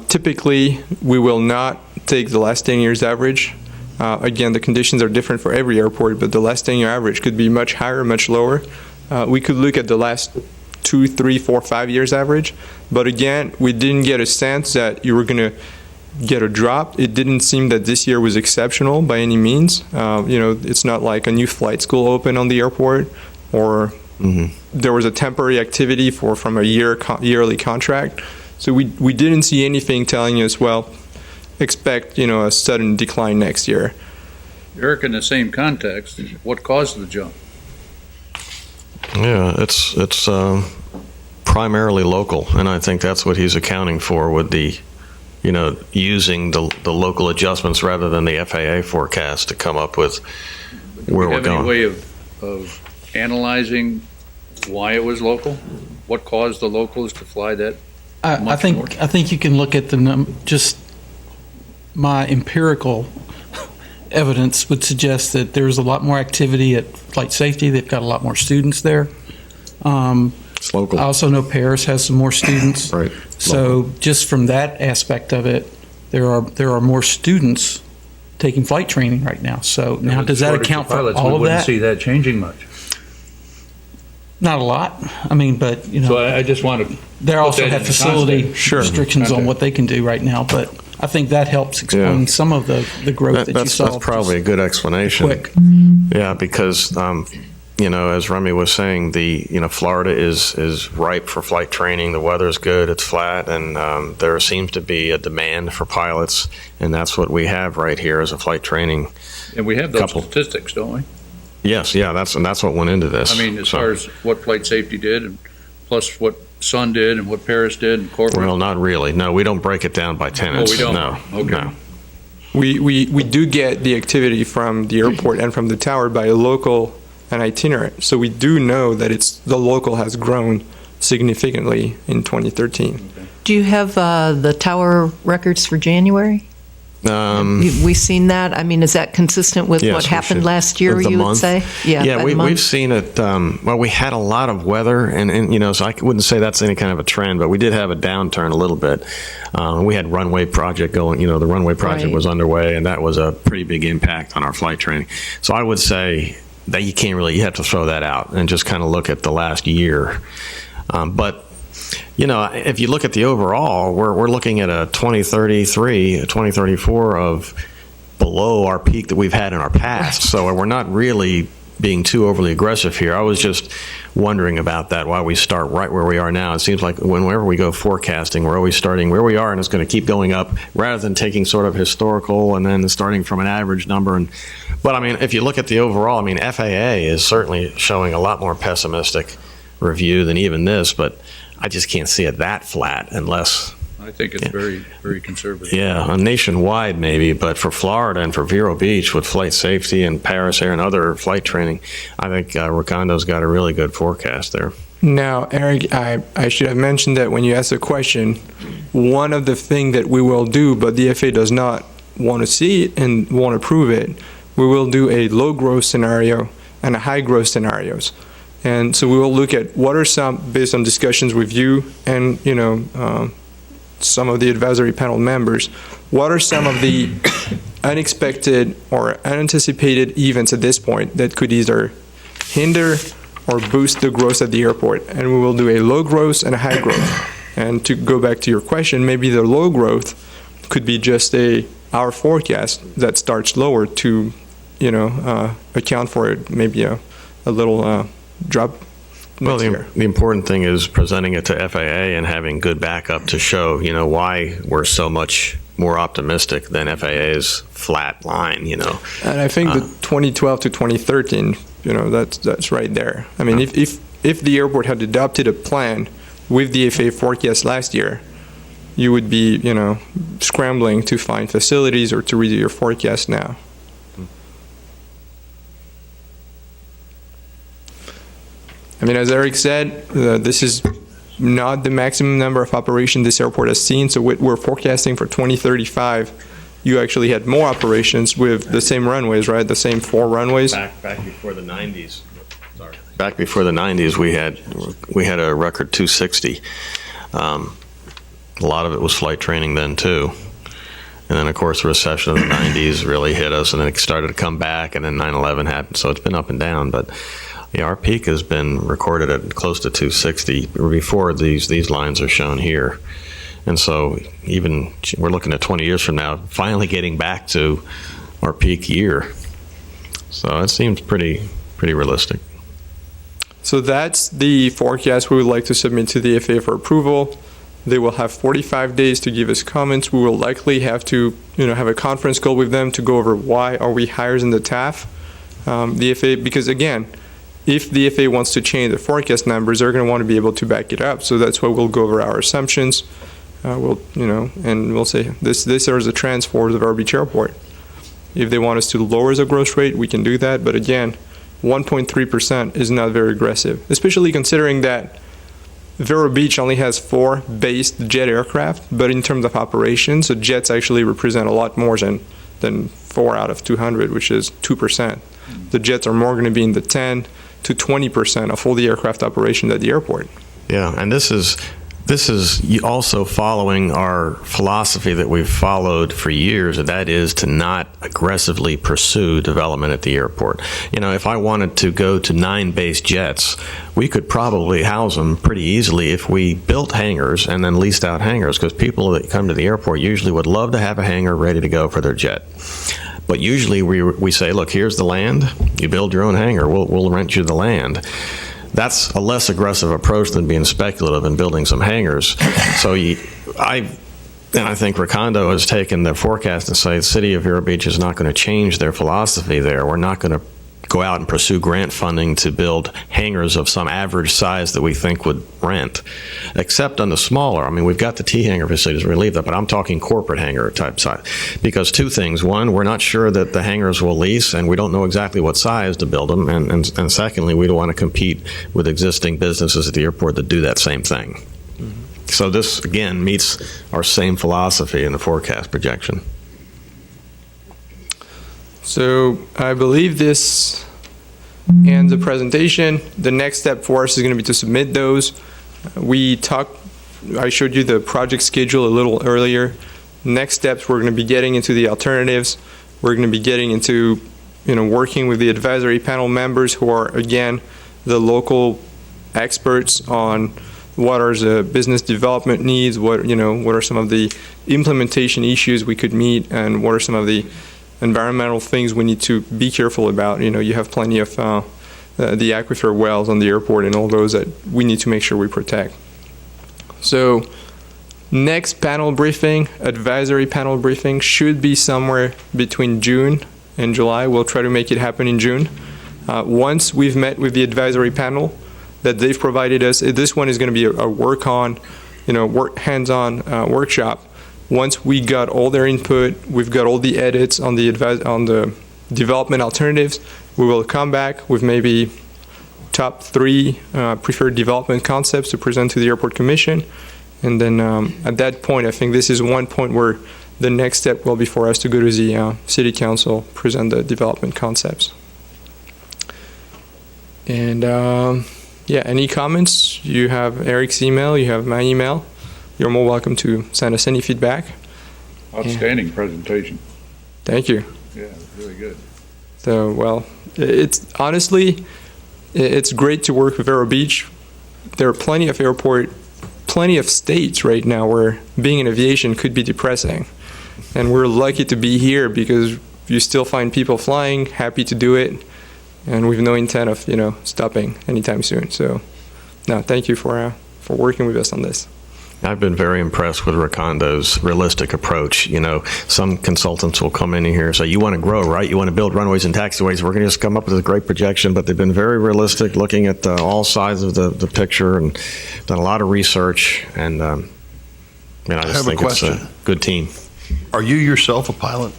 Typically, we will not take the last 10 years average Again, the conditions are different for every airport, but the last 10-year average could be much higher, much lower. We could look at the last 2, 3, 4, 5 years average, but again, we didn't get a sense that you were going to get a drop. It didn't seem that this year was exceptional by any means. It's not like a new flight school opened on the airport, or there was a temporary activity from a yearly contract. So we didn't see anything telling us, well, expect a sudden decline next year. Eric, in the same context, what caused the jump? Yeah, it's primarily local, and I think that's what he's accounting for with the, using the local adjustments rather than the FAA forecast to come up with where we're going. Do we have any way of analyzing why it was local? What caused the locals to fly that I much think more? I think you can look at just my empirical evidence would suggest that there's a lot more activity at flight safety. They've got a lot more students there. It's local. I also know Paris has some more students. Right. So just from that aspect of it, there are more students taking flight training right now. So now does that account for Pilots, all we of wouldn't that? see that changing much. Not a lot. I mean, but So I just want to. they also that have in facility context. restrictions on Context. what they can do right now. But I think that helps explain Yeah. some of the growth that you That's saw. probably a good explanation. Quick. Yeah, because as Remy was saying, Florida is ripe for flight training. The weather's good, it's flat, and there seems to be a demand for pilots, and that's what we have right here as a flight training. And we have those Couple. statistics, don't we? Yes, yeah, that's what went into this. I mean, as So- far as what flight safety did, and plus what Sun did, and what Paris did, and corporate. Well, not really. No, we don't break it down by tenants. we don't? No, Okay. no. We do get the activity from the airport and from the tower by a local and itinerant. So we do know that the local has grown significantly in 2013. Do you have the tower records for January? We seen that? I mean, is that consistent with Yes, what we happened should. last year, With the you would month? say? Yeah, by the month? we've seen it. Well, we had a lot of weather, and so I wouldn't say that's any kind of a trend, but we did have a downturn a little bit. We had runway project going. The runway project Right. was underway, and that was a pretty big impact on our flight training. So I would say that you have to throw that out and just kind of look at the last year. But if you look at the overall, we're looking at a 2033, a 2034 of below our peak that we've had in our past. So we're not really being too overly aggressive here. I was just wondering about that, why we start right where we are now. It seems like whenever we go forecasting, we're always starting where we are, and it's going to keep going up rather than taking sort of historical and then starting from an average number. But I mean, if you look at the overall, I mean, FAA is certainly showing a lot more pessimistic review than even this, but I just can't see it that flat unless, I think it's very, very conservative. yeah, nationwide maybe, but for Florida and for Vero Beach with flight safety and Paris Air and other flight training, I think Ricondo's got a really good forecast there. Now, Eric, I should have mentioned that when you asked the question, one of the things that we will do, but the FAA does not want to see it and want to prove it, we will do a low growth scenario and a high growth scenarios. And so we will look at what are some, based on discussions with you and, some of the advisory panel members, what are some of the unexpected or unanticipated events at this point that could either hinder or boost the growth at the airport? And we will do a low growth and a high growth. And to go back to your question, maybe the low growth could be just our forecast that starts lower to, account for it, maybe a little drop. Well, next year. the important thing is presenting it to FAA and having good backup to show, why we're so much more optimistic than FAA's flat line, And I think the 2012 to 2013, that's right there. I mean, if the airport had adopted a plan with the FAA forecast last year, you would be, scrambling to find facilities or to redo your forecast now. I mean, as Eric said, this is not the maximum number of operations this airport has seen. So we're forecasting for 2035. You actually had more operations with the same runways, right? The same 4 runways. Back before the 90s. Sorry. Back before the 90s, we had a record 260. A lot of it was flight training then too. And then, of course, the recession of the 90s really hit us, and then it started to come back, and then 9/11 happened. So it's been up and down. But yeah, our peak has been recorded at close to 260 before these lines are shown here. And so even we're looking at 20 years from now, finally getting back to our peak year. So it seems pretty realistic. So that's the forecast we would like to submit to the FAA for approval. They will have 45 days to give us comments. We will likely have to, have a conference call with them to go over why are we higher than the TAF. The FAA, because again, if the FAA wants to change the forecast numbers, they're going to want to be able to back it up. So that's why we'll go over our assumptions. And we'll say this is the trends for the Vero Beach Airport. If they want us to lower the growth rate, we can do that. But again, 1.3% is not very aggressive, especially considering that Vero Beach only has 4 based jet aircraft, but in terms of operations, the jets actually represent a lot more than 4 out of 200, which is 2%. The jets are more going to be in the 10 to 20% of all the aircraft operations at the airport. Yeah, and this is also following our philosophy that we've followed for years, and that is to not aggressively pursue development at the airport. If I wanted to go to 9 base jets, we could probably house them pretty easily if we built hangars and then leased out hangars, because people that come to the airport usually would love to have a hangar ready to go for their jet. But usually we say, look, here's the land, you build your own hangar, we'll rent you the land. That's a less aggressive approach than being speculative and building some hangars. So I think Recondo has taken the forecast and say the City of Vero Beach is not going to change their philosophy there. We're not going to go out and pursue grant funding to build hangars of some average size that we think would rent, except on the smaller. I mean, we've got the T-hangar facilities, we leave that, but I'm talking corporate hangar type size. Because 2 things. One, we're not sure that the hangars will lease, and we don't know exactly what size to build them. And secondly, we don't want to compete with existing businesses at the airport that do that same thing. So this, again, meets our same philosophy in the forecast projection. So I believe this ends the presentation. The next step for us is going to be to submit those. I showed you the project schedule a little earlier. Next steps, we're going to be getting into the alternatives. We're going to be getting into, working with the advisory panel members who are, again, the local experts on what are the business development needs, what are some of the implementation issues we could meet, and what are some of the environmental things we need to be careful about. You have plenty of the aquifer wells on the airport and all those that we need to make sure we protect. So next panel briefing, advisory panel briefing, should be somewhere between June and July. We'll try to make it happen in June. Once we've met with the advisory panel that they've provided us, this one is going to be a hands-on workshop. Once we got all their input, we've got all the edits on the development alternatives, we will come back with maybe top 3 preferred development concepts to present to the Airport Commission. And then at that point, I think this is one point where the next step will be for us to go to the City Council, present the development concepts. And any comments? You have Eric's email, you have my email. You're more welcome to send us any feedback. Outstanding presentation. Thank you. Yeah, really good. So, well, it's honestly, it's great to work with Vero Beach. There are plenty of states right now where being in aviation could be depressing. And we're lucky to be here because you still find people flying, happy to do it, and we have no intent of, stopping anytime soon. So, no, thank you for working with us on this. I've been very impressed with Recondo's realistic approach. Some consultants will come in here and say, you want to grow, right? You want to build runways and taxiways. We're going to just come up with a great projection, but they've been very realistic, looking at all sides of the picture and done a lot of research. And I just think it's a good team. Are you yourself a pilot?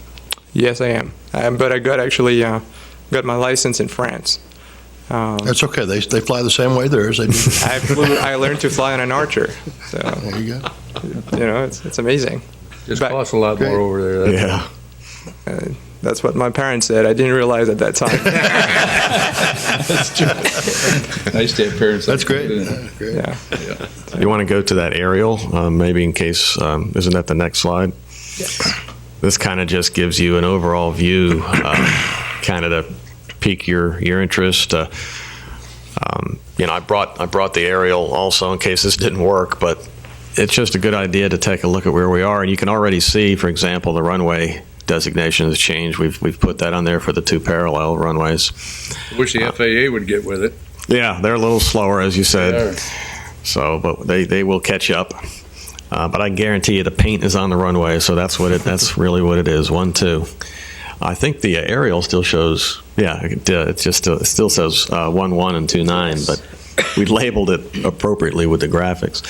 Yes, I am. But I got my license in France. That's okay. They fly the same way there as they do. I learned to fly on an Archer. So there you go. It's amazing. Just costs a lot more over there. Yeah. That's what my parents said. I didn't realize at that time. That's true. Nice to have parents. That's great. Yeah. You want to go to that aerial, maybe in case, isn't that the next slide? Yeah. this kind of just gives you an overall view, kind of to pique your interest. I brought the aerial also in case this didn't work, but it's just a good idea to take a look at where we are. And you can already see, for example, the runway designation has changed. We've put that on there for the 2 parallel runways. Wish the FAA would get with it. Yeah, they're a little slower, as you said. They are. So, but they will catch up. But I guarantee you, the paint is on the runway, so that's really what it is. 1, 2. I think the aerial still shows. Yeah, it still says 1, 1 and 2, 9, but we labeled it appropriately with the graphics.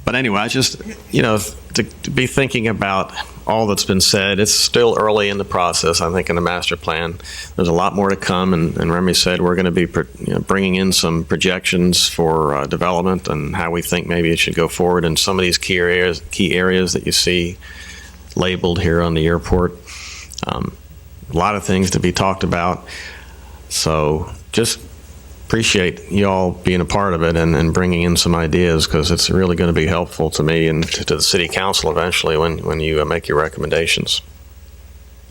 But anyway, I just, to be thinking about all that's been said, it's still early in the process, I think, in the master plan. There's a lot more to come, and Remy said we're going to be bringing in some projections for development and how we think maybe it should go forward in some of these key areas that you see labeled here on the airport. A lot of things to be talked about. So just appreciate you all being a part of it and bringing in some ideas, because it's really going to be helpful to me and to the city council eventually when you make your recommendations.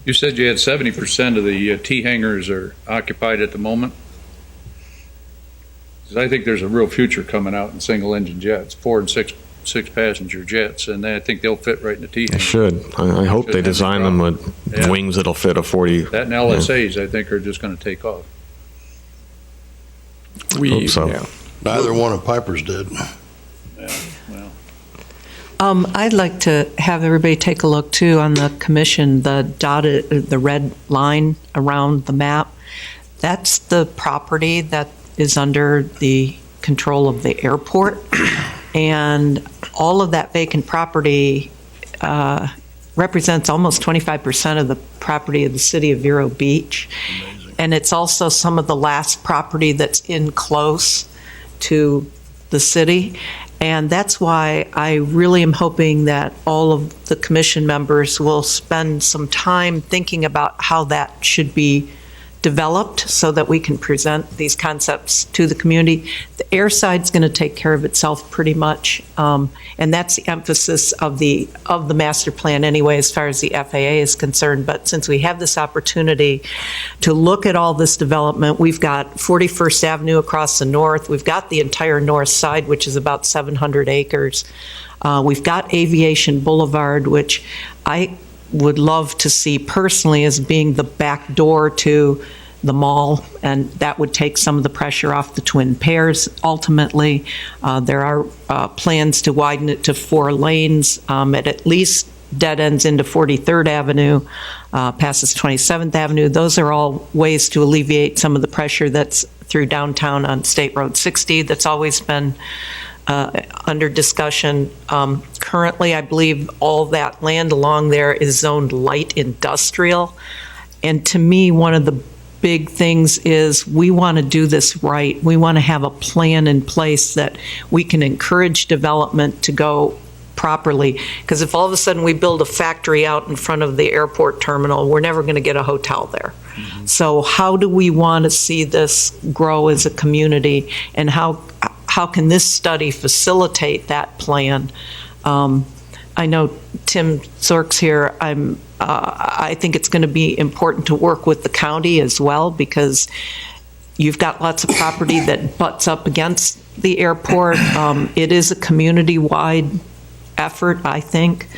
You said you had 70% of the T hangars are occupied at the moment. 'Cause I think there's a real future coming out in single engine jets, 4 and 6 passenger jets, and I think they'll fit right in the T They hangar. should. I hope they design them with wings that'll fit a 40. That and LSAs, I think, are just going to take off. Hope so. Neither one of Piper's did. Yeah, well, I'd like to have everybody take a look too on the commission, the red line around the map. That's the property that is under the control of the airport. And all of that vacant property represents almost 25% of the property of the City of Vero Beach. And it's also some of the last property that's in close to the city. And that's why I really am hoping that all of the commission members will spend some time thinking about how that should be developed so that we can present these concepts to the community. The air side's going to take care of itself pretty much, and that's the emphasis of the master plan anyway, as far as the FAA is concerned. But since we have this opportunity to look at all this development, we've got 41st Avenue across the north. We've got the entire north side, which is about 700 acres. We've got Aviation Boulevard, which I would love to see personally as being the back door to the mall, and that would take some of the pressure off the twin pairs ultimately. There are plans to widen it to 4 lanes. At least dead ends into 43rd Avenue, passes 27th Avenue. Those are all ways to alleviate some of the pressure that's through downtown on State Road 60 that's always been under discussion. Currently, I believe all that land along there is zoned light industrial. And to me, one of the big things is we want to do this right. We want to have a plan in place that we can encourage development to go properly. Because if all of a sudden we build a factory out in front of the airport terminal, we're never going to get a hotel there. Mm-hmm. So how do we want to see this grow as a community, and how can this study facilitate that plan? I know Tim Zork's here. I think it's going to be important to work with the county as well, because you've got lots of property that butts up against the airport. It is a community-wide effort, I think.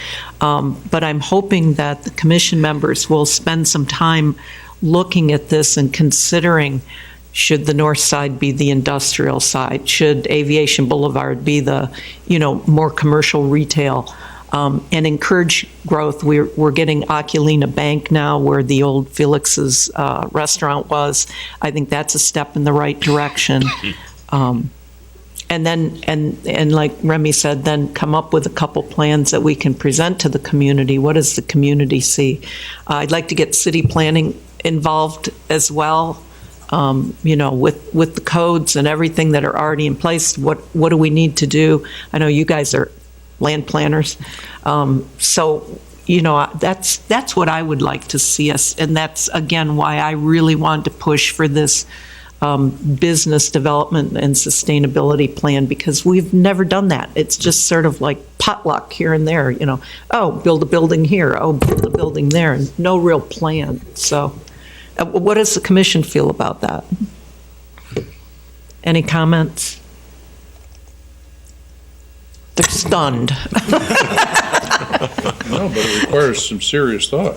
But I'm hoping that the commission members will spend some time looking at this and considering, should the north side be the industrial side? Should Aviation Boulevard be the, more commercial retail? And encourage growth. We're getting Oculina Bank now, where the old Felix's restaurant was. I think that's a step in the right direction. And then like Remy said, then come up with a couple plans that we can present to the community. What does the community see? I'd like to get city planning involved as well. With the codes and everything that are already in place. What do we need to do? I know you guys are land planners. So that's what I would like to see us. And that's, again, why I really wanted to push for this business development and sustainability plan, because we've never done that. It's just sort of like potluck here and there, oh, build a building here, oh, build a building there, and no real plan. So what does the commission feel about that? Any comments? They're stunned. No, but it requires some serious thought.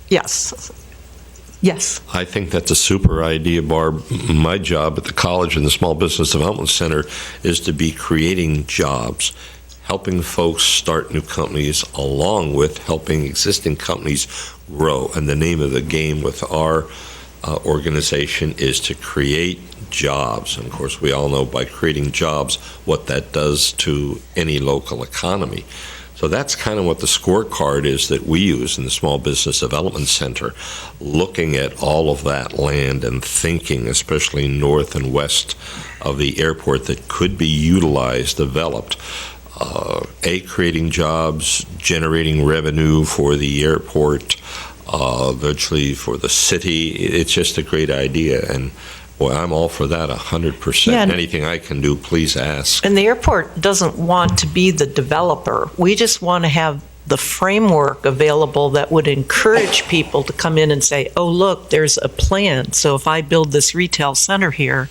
Yes. Yes. I think that's a super idea, Barb. My job at the college and the Small Business Development Center is to be creating jobs, helping folks start new companies, along with helping existing companies grow. And the name of the game with our organization is to create jobs. And of course, we all know by creating jobs what that does to any local economy. So that's kind of what the scorecard is that we use in the Small Business Development Center, looking at all of that land and thinking, especially north and west of the airport, that could be utilized, developed. Creating jobs, generating revenue for the airport, virtually for the city. It's just a great idea. And boy, I'm all for that 100%. Yeah, anything I can do, please ask. And the airport doesn't want to be the developer. We just want to have the framework available that would encourage people to come in and say, oh, look, there's a plan. So if I build this retail center here,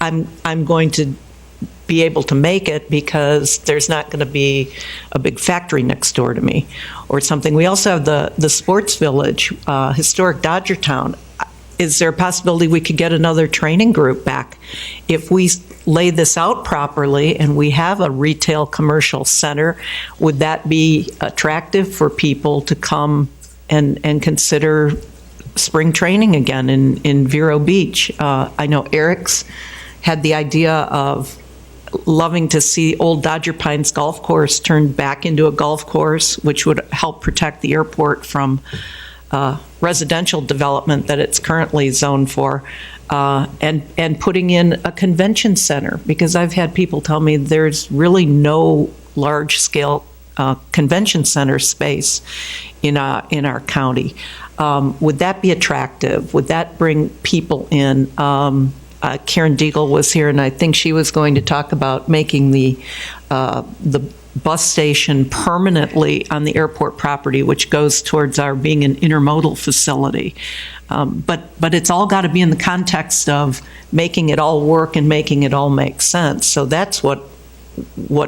I'm going to be able to make it because there's not going to be a big factory next door to me or something. We also have the sports village, historic Dodger Town. Is there a possibility we could get another training group back? If we lay this out properly and we have a retail commercial center, would that be attractive for people to come and consider spring training again in Vero Beach? I know Eric's had the idea of loving to see old Dodger Pines golf course turned back into a golf course, which would help protect the airport from residential development that it's currently zoned for, and putting in a convention center, because I've had people tell me there's really no large-scale convention center space in our county. Would that be attractive? Would that bring people in? Karen Deagle was here, and I think she was going to talk about making the bus station permanently on the airport property, which goes towards our being an intermodal facility. But it's all got to be in the context of making it all work and making it all make sense. So that's what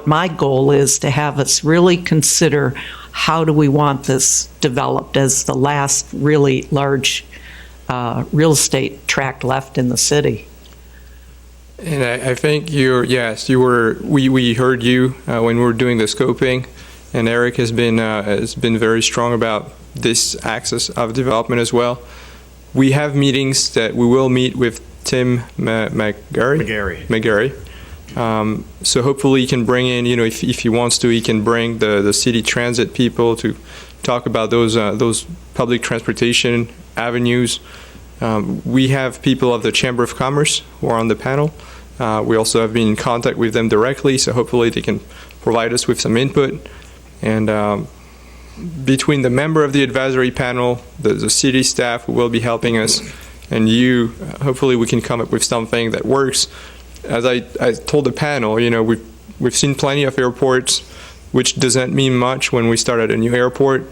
my goal is, to have us really consider how do we want this developed as the last really large real estate tract left in the city. And I think we heard you when we were doing the scoping, and Eric has been very strong about this axis of development as well. We have meetings that we will meet with Tim McGarry. So hopefully he can bring in, if he wants to, he can bring the city transit people to talk about those public transportation avenues. We have people of the Chamber of Commerce who are on the panel. We also have been in contact with them directly, so hopefully they can provide us with some input. And between the member of the advisory panel, the city staff who will be helping us, and you, hopefully we can come up with something that works. As I told the panel, we've seen plenty of airports, which doesn't mean much when we start at a new airport.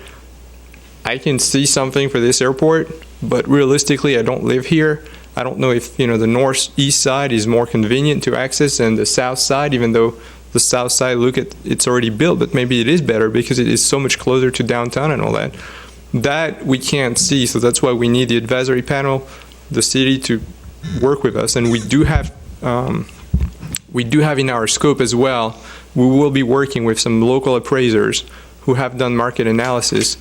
I can see something for this airport, but realistically, I don't live here. I don't know if, the northeast side is more convenient to access than the south side, even though the south side, it's already built, but maybe it is better because it is so much closer to downtown and all that. That we can't see, so that's why we need the advisory panel, the city to work with us. And we do have in our scope as well, we will be working with some local appraisers who have done market analysis,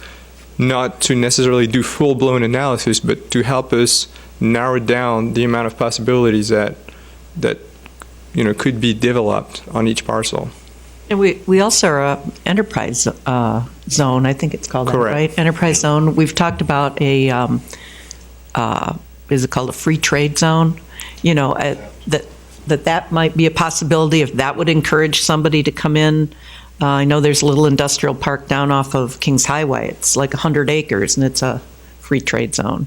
not to necessarily do full-blown analysis, but to help us narrow down the amount of possibilities that could be developed on each parcel. And we also are a enterprise zone, I think it's called. Correct. That, right? Enterprise zone. We've talked about is it called a free trade zone? That might be a possibility if that would encourage somebody to come in. I know there's a little industrial park down off of Kings Highway. It's like 100 acres, and it's a free trade zone.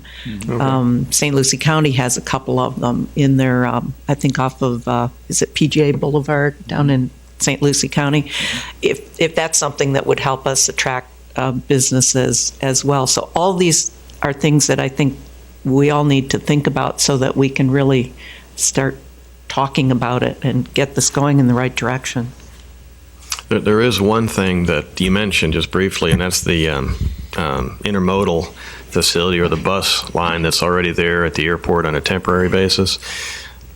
St. Lucie County has a couple of them in their, I think off of, is it PGA Boulevard down in St. Lucie County? If that's something that would help us attract businesses as well. So all these are things that I think we all need to think about so that we can really start talking about it and get this going in the right direction. There is one thing that you mentioned just briefly, and that's the intermodal facility or the bus line that's already there at the airport on a temporary basis.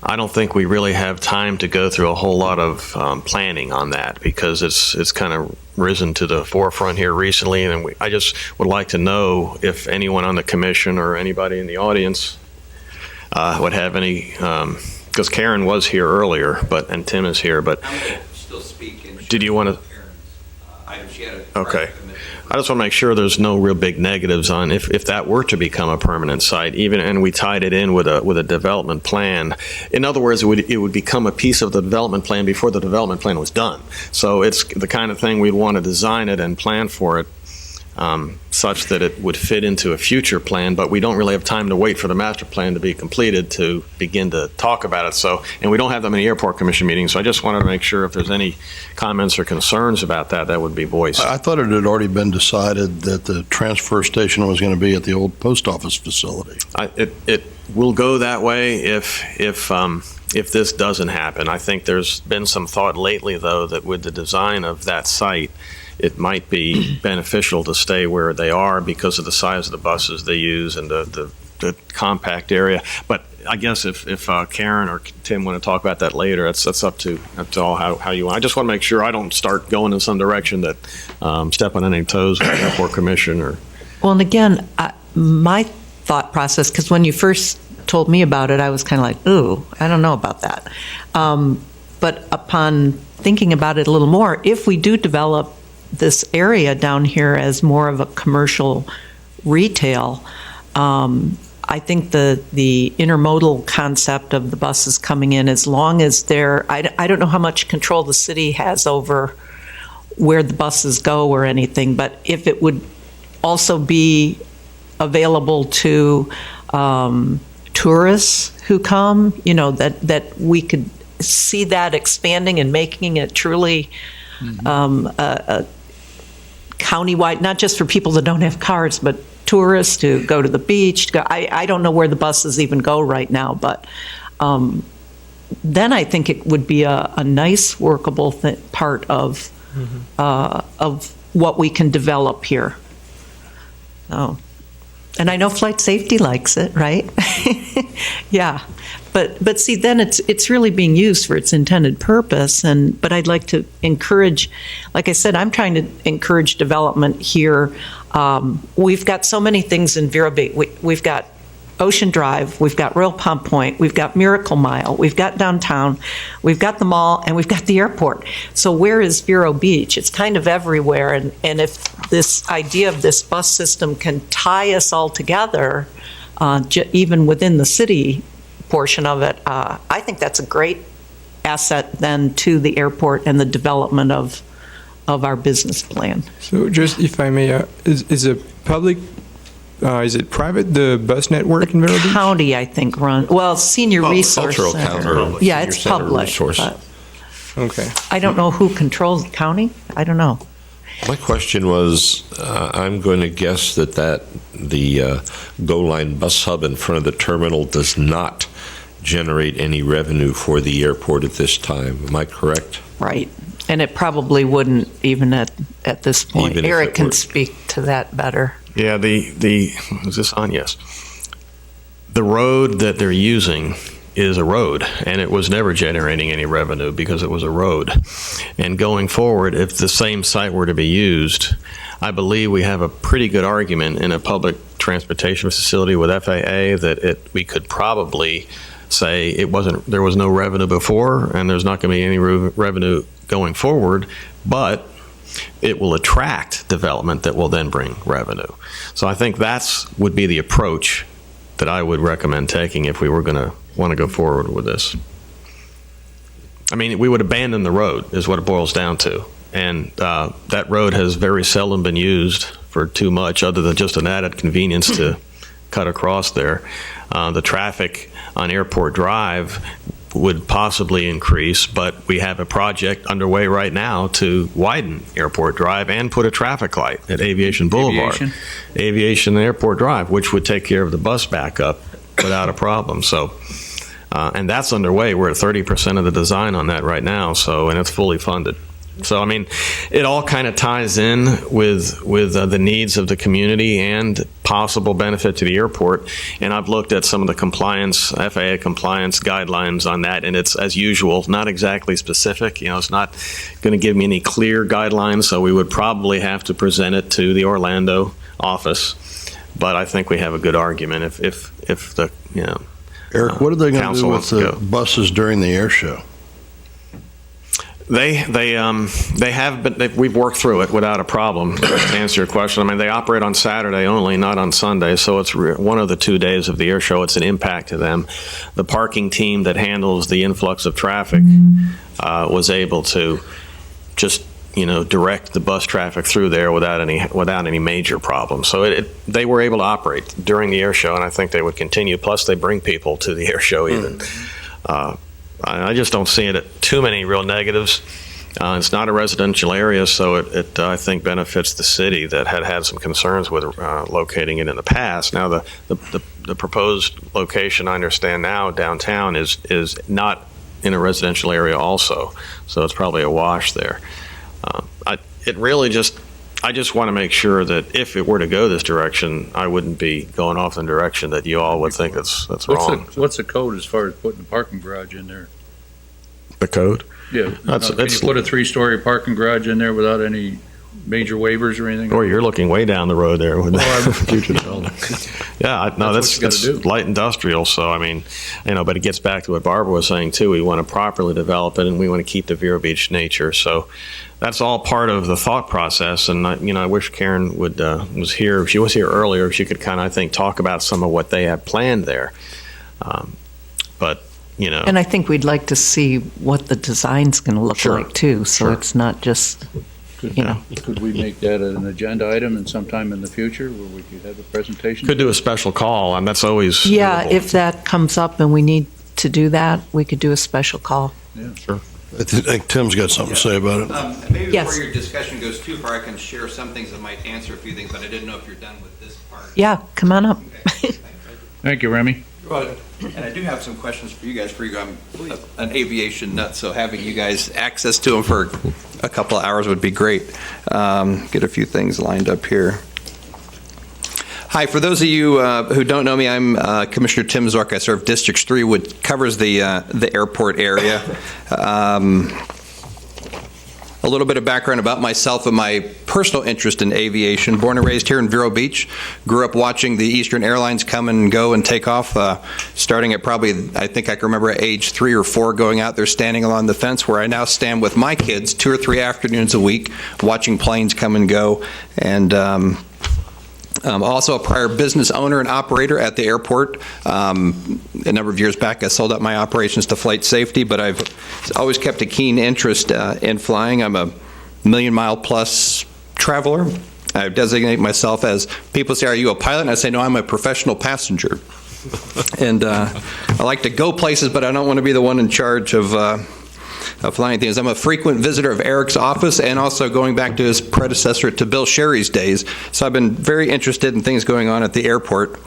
I don't think we really have time to go through a whole lot of planning on that because it's kind of risen to the forefront here recently, and I just would like to know if anyone on the commission or anybody in the audience would have any, because Karen was here earlier, and Tim is here, but Still speak. did you want to? Okay. I just want to make sure there's no real big negatives on if that were to become a permanent site, and we tied it in with a development plan. In other words, it would become a piece of the development plan before the development plan was done. So it's the kind of thing we'd want to design it and plan for it such that it would fit into a future plan, but we don't really have time to wait for the master plan to be completed to begin to talk about it. So, and we don't have that many airport commission meetings, so I just wanted to make sure if there's any comments or concerns about that would be voiced. I thought it had already been decided that the transfer station was going to be at the old post office facility. It will go that way if this doesn't happen. I think there's been some thought lately, though, that with the design of that site, it might be beneficial to stay where they are because of the size of the buses they use and the compact area. But I guess if Karen or Tim want to talk about that later, that's up to all how you want. I just want to make sure I don't start going in some direction that step on any toes with the airport commission or. Well, and again, my thought process, because when you first told me about it, I was kind of like, ooh, I don't know about that. But upon thinking about it a little more, if we do develop this area down here as more of a commercial retail, I think the intermodal concept of the buses coming in, as long as they're, I don't know how much control the city has over where the buses go or anything, but if it would also be available to tourists who come, that we could see that expanding and making it truly a countywide, not just for people that don't have cars, but tourists who go to the beach. I don't know where the buses even go right now, but then I think it would be a nice workable part of what we can develop here. Oh. And I know flight safety likes it, right? Yeah, but see, then it's really being used for its intended purpose. But I'd like to encourage, like I said, I'm trying to encourage development here. We've got so many things in Vero Beach. We've got Ocean Drive, we've got Royal Pump Point, we've got Miracle Mile, we've got downtown, we've got the mall, and we've got the airport. So where is Vero Beach? It's kind of everywhere, and if this idea of this bus system can tie us all together, even within the city portion of it, I think that's a great asset then to the airport and the development of our business plan. So just if I may, is it private, the bus network in Vero Beach? County, I think, Senior Resource Cultural Center. County. Yeah, Senior it's Center public. Resource. But Okay. I don't know who controls the county. I don't know. My question was, I'm going to guess that the Go Line bus hub in front of the terminal does not generate any revenue for the airport at this time. Am I correct? Right. And it probably wouldn't even at this point. Even if Eric it can were. speak to that better. Yeah, is this on? Yes. The road that they're using is a road, and it was never generating any revenue because it was a road. And going forward, if the same site were to be used, I believe we have a pretty good argument in a public transportation facility with FAA that we could probably say there was no revenue before, and there's not going to be any revenue going forward, but it will attract development that will then bring revenue. So I think would be the approach that I would recommend taking if we were going to want to go forward with this. I mean, we would abandon the road is what it boils down to. And that road has very seldom been used for too much other than just an added convenience to cut across there. The traffic on Airport Drive would possibly increase, but we have a project underway right now to widen Airport Drive and put a traffic light at Aviation Boulevard. Aviation and Airport Drive, which would take care of the bus backup without a problem. So, and that's underway. We're at 30% of the design on that right now, so, and it's fully funded. So, I mean, it all kind of ties in with the needs of the community and possible benefit to the airport. And I've looked at some of the compliance, FAA compliance guidelines on that, and it's, as usual, not exactly specific. You know, it's not going to give me any clear guidelines, so we would probably have to present it to the Orlando office. But I think we have a good argument if the, you know, Eric, what are they going to do council with wants to the go. buses during the air show? They have been, we've worked through it without a problem, to answer your question. I mean, they operate on Saturday only, not on Sunday, so it's one of the 2 days of the air show. It's an impact to them. The parking team that handles the influx of traffic was able to just, you know, direct the bus traffic through there without any major problems. So they were able to operate during the air show, and I think they would continue. Plus, they bring people to the air show even. I just don't see it too many real negatives. It's not a residential area, so it I think benefits the city that had some concerns with locating it in the past. Now the proposed location, I understand now, downtown is not in a residential area also, so it's probably a wash there. I just want to make sure that if it were to go this direction, I wouldn't be going off in the direction that you all would think that's wrong. What's the code as far as putting a parking garage in there? The code? Yeah. Can you put a 3-story parking garage in there without any major waivers or anything? Or you're looking way down the road there with the future development. Yeah, no, That's that's light industrial. So, I mean, you know, but it gets back to what Barbara was saying too. We want to properly develop it, and we want to keep the Vero Beach nature. So, that's all part of the thought process. And I wish Karen was here. If she was here earlier, she could kind of, I think, talk about some of what they have planned there. But you know, And I think we'd like to see what the design's going to look Sure. like too, so Sure. it's not just, you know. Could we make that an agenda item and sometime in the future where we could have a presentation? could do a special call, and that's always Yeah, doable. if that comes up and we need to do that, we could do a special call. I think Tim's got something to say about it. Maybe Yes. before your discussion goes too far, I can share some things that might answer a few things, but I didn't know if you're done with this part. Yeah, come on up. Okay, thanks. Thank you, Remy. And I do have some questions for you guys. I'm an aviation nut, so having you guys access to them for a couple of hours would be great. Get a few things lined up here. Hi, for those of you who don't know me, I'm Commissioner Tim Zork. I serve District 3, which covers the airport area. A little bit of background about myself and my personal interest in aviation. Born and raised here in Vero Beach. Grew up watching the Eastern Airlines come and go and take off, starting at probably, I think I can remember at age 3 or 4, going out there standing along the fence, where I now stand with my kids 2 or 3 afternoons a week watching planes come and go. And also a prior business owner and operator at the airport. A number of years back, I sold out my operations to flight safety, but I've always kept a keen interest in flying. I'm a million-mile-plus traveler. I designate myself as, people say, are you a pilot? And I say, no, I'm a professional passenger. And I like to go places, but I don't want to be the one in charge of flying things. I'm a frequent visitor of Eric's office, and also going back to his predecessor, to Bill Sherry's days. So I've been very interested in things going on at the airport.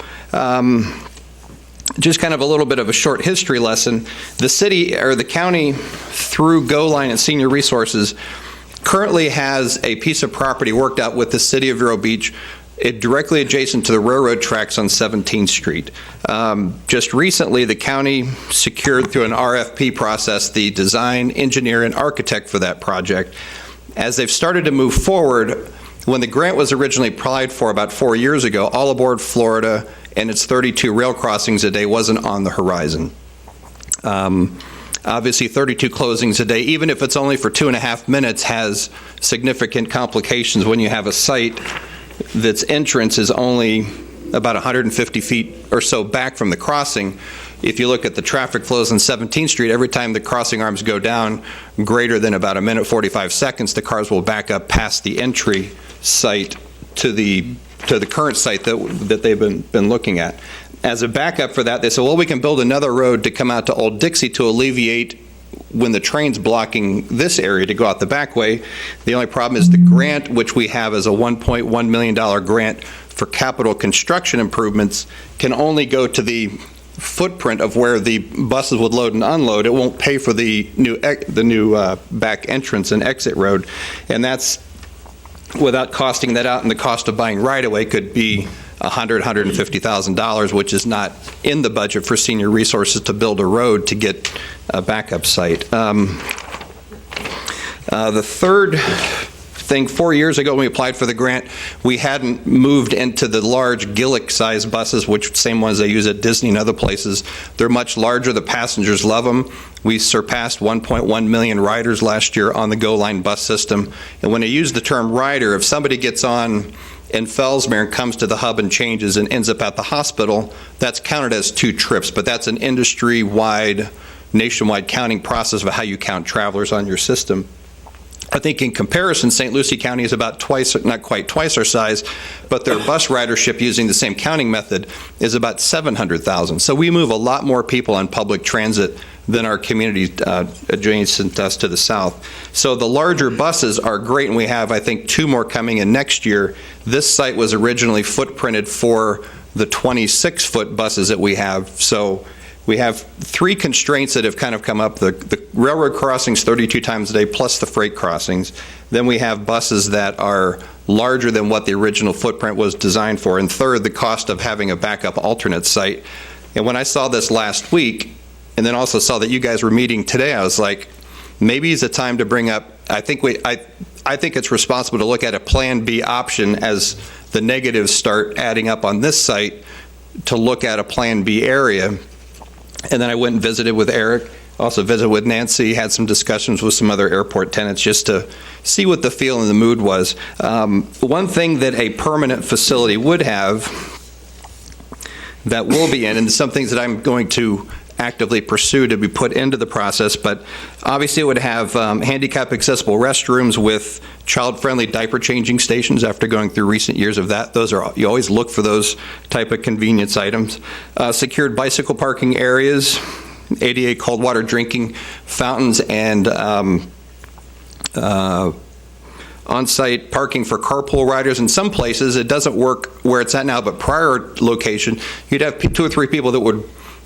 Just kind of a little bit of a short history lesson. The city, or the county, through GoLine and Senior Resources, currently has a piece of property worked out with the City of Vero Beach, directly adjacent to the railroad tracks on 17th Street. Just recently, the county secured through an RFP process the design, engineer, and architect for that project. As they've started to move forward, when the grant was originally applied for about 4 years ago, All Aboard Florida and its 32 rail crossings a day wasn't on the horizon. Obviously, 32 closings a day, even if it's only for 2.5 minutes, has significant complications when you have a site that's entrance is only about 150 feet or so back from the crossing. If you look at the traffic flows on 17th Street, every time the crossing arms go down greater than about 1 minute 45 seconds, the cars will back up past the entry site to the to the current site that they've been looking at. As a backup for that, they said, well, we can build another road to come out to Old Dixie to alleviate when the train's blocking this area to go out the back way. The only problem is the grant, which we have as a $1.1 million grant for capital construction improvements, can only go to the footprint of where the buses would load and unload. It won't pay for the new back entrance and exit road, and that's without costing that out, and the cost of buying right-of-way could be $150,000, which is not in the budget for senior resources to build a road to get a backup site. The third thing, 4 years ago when we applied for the grant, we hadn't moved into the large Gillick-sized buses, which same ones they use at Disney and other places. They're much larger. The passengers love them. We surpassed 1.1 million riders last year on the GO Line bus system. And when they use the term rider, if somebody gets on in Fellsmere and comes to the hub and changes and ends up at the hospital, that's counted as 2 trips, but that's an industry-wide, nationwide counting process of how you count travelers on your system. I think in comparison, St. Lucie County is about twice, not quite twice our size, but their bus ridership using the same counting method is about 700,000. So we move a lot more people on public transit than our community adjacent to us to the south. So the larger buses are great, and we have, I think, 2 more coming in next year. This site was originally footprinted for the 26-foot buses that we have. So we have 3 constraints that have kind of come up. The railroad crossings 32 times a day plus the freight crossings. Then we have buses that are larger than what the original footprint was designed for. And third, the cost of having a backup alternate site. And when I saw this last week, and then also saw that you guys were meeting today, I was like, maybe it's a time to bring up, I think it's responsible to look at a Plan B option as the negatives start adding up on this site, to look at a Plan B area. And then I went and visited with Eric, also visited with Nancy, had some discussions with some other airport tenants just to see what the feel and the mood was. One thing that a permanent facility would have that will be in, and some things that I'm going to actively pursue to be put into the process, but obviously it would have handicap accessible restrooms with child-friendly diaper changing stations after going through recent years of that. Those are, you always look for those type of convenience items. Secured bicycle parking areas, ADA cold water drinking fountains, and on-site parking for carpool riders. In some places, it doesn't work where it's at now, but prior location, you'd have 2 or 3 people that would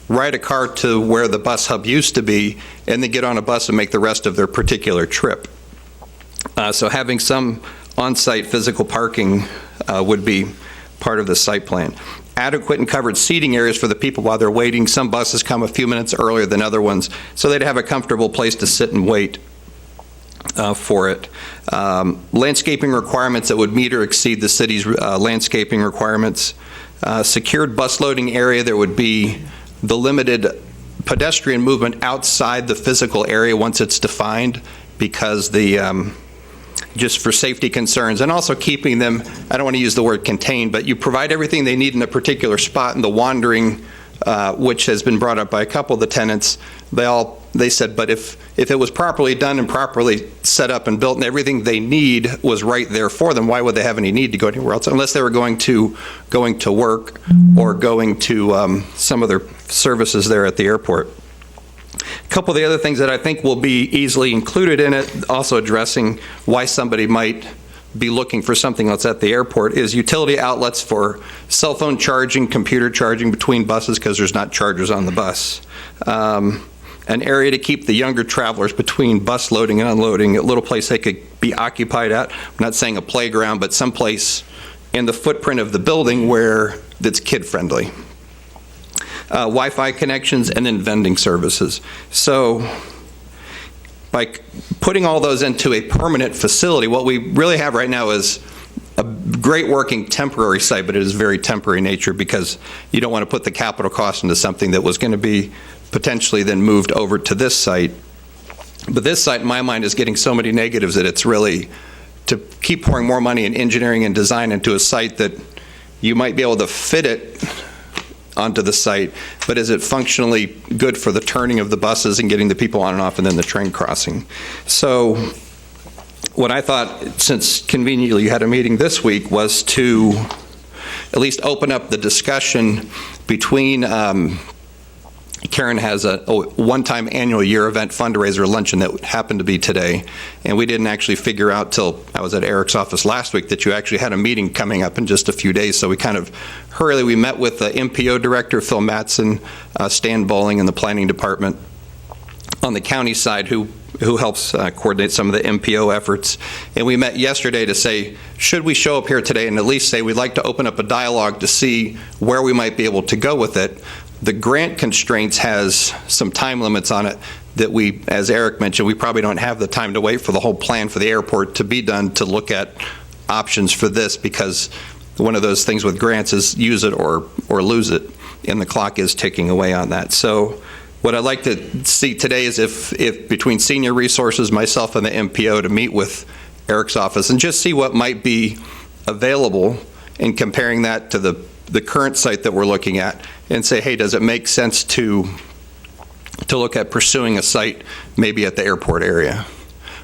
ride a car to where the bus hub used to be, and then get on a bus and make the rest of their particular trip. So having some on-site physical parking would be part of the site plan. Adequate and covered seating areas for the people while they're waiting. Some buses come a few minutes earlier than other ones, so they'd have a comfortable place to sit and wait for it. Landscaping requirements that would meet or exceed the city's landscaping requirements. Secured bus loading area, there would be the limited pedestrian movement outside the physical area once it's defined, because just for safety concerns, and also keeping them, I don't want to use the word contained, but you provide everything they need in a particular spot, and the wandering, which has been brought up by a couple of the tenants, they said, but if it was properly done and properly set up and built and everything they need was right there for them, why would they have any need to go anywhere else, unless they were going to work or going to some other services there at the airport. A couple of the other things that I think will be easily included in it, also addressing why somebody might be looking for something else at the airport, is utility outlets for cell phone charging, computer charging between buses, because there's not chargers on the bus. An area to keep the younger travelers between bus loading and unloading, a little place they could be occupied at. I'm not saying a playground, but someplace in the footprint of the building where that's kid-friendly. Wi-Fi connections, and then vending services. So by putting all those into a permanent facility, what we really have right now is a great working temporary site, but it is very temporary in nature, because you don't want to put the capital cost into something that was going to be potentially then moved over to this site. But this site, in my mind, is getting so many negatives that it's really to keep pouring more money in engineering and design into a site that you might be able to fit it onto the site, but is it functionally good for the turning of the buses and getting the people on and off, and then the train crossing? So what I thought, since conveniently you had a meeting this week, was to at least open up the discussion between Karen has a one-time annual year event fundraiser luncheon that happened to be today, and we didn't actually figure out till I was at Eric's office last week that you actually had a meeting coming up in just a few days, so we kind of hurriedly, we met with the MPO director, Phil Mattson, Stan Bowling in the planning department on the county side who helps coordinate some of the MPO efforts, and we met yesterday to say, should we show up here today and at least say we'd like to open up a dialogue to see where we might be able to go with it. The grant constraints has some time limits on it that we, as Eric mentioned, we probably don't have the time to wait for the whole plan for the airport to be done to look at options for this, because one of those things with grants is use it or lose it, and the clock is ticking away on that. So what I'd like to see today is if between senior resources, myself and the MPO, to meet with Eric's office and just see what might be available and comparing that to the current site that we're looking at, and say, hey, does it make sense to look at pursuing a site maybe at the airport area,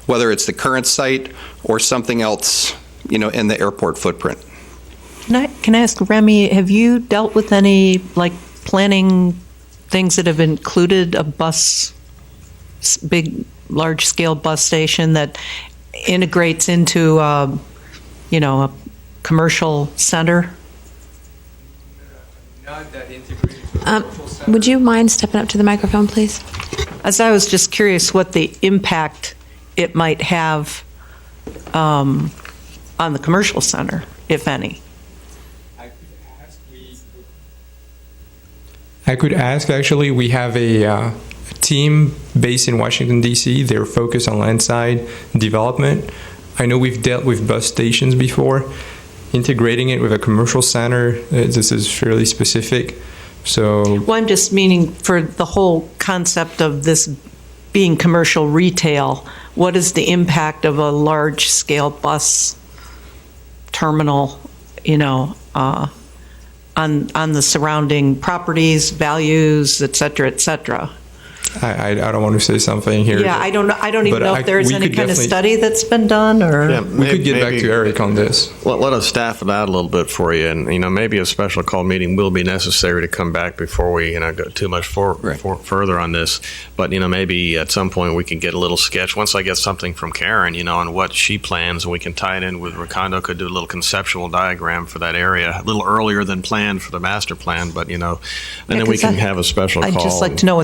whether it's the current site or something else, in the airport footprint. Can I ask, Remy, have you dealt with any planning things that have included a big, large-scale bus station that integrates into, a commercial center? Would you mind stepping up to the microphone, please? As I was just curious what the impact it might have on the commercial center, if any. I could ask, actually, we have a team based in Washington, D.C. They're focused on landside development. I know we've dealt with bus stations before. Integrating it with a commercial center, this is fairly specific. So, Well, I'm just meaning for the whole concept of this being commercial retail, what is the impact of a large-scale bus terminal, on the surrounding properties, values, et cetera, et cetera? I don't want to say something here. Yeah, I don't know. I don't even know if there's we any could kind of definitely- study that's been done, or Yeah, We could get back maybe- to Eric on this. Let us staff it out a little bit for you, and maybe a special call meeting will be necessary to come back before we go too much further on this. But maybe at some point we can get a little sketch. Once I get something from Karen, on what she plans, and we can tie it in with Recondo. Could do a little conceptual diagram for that area a little earlier than planned for the master plan. But and then we can have a special call. I'd just like to know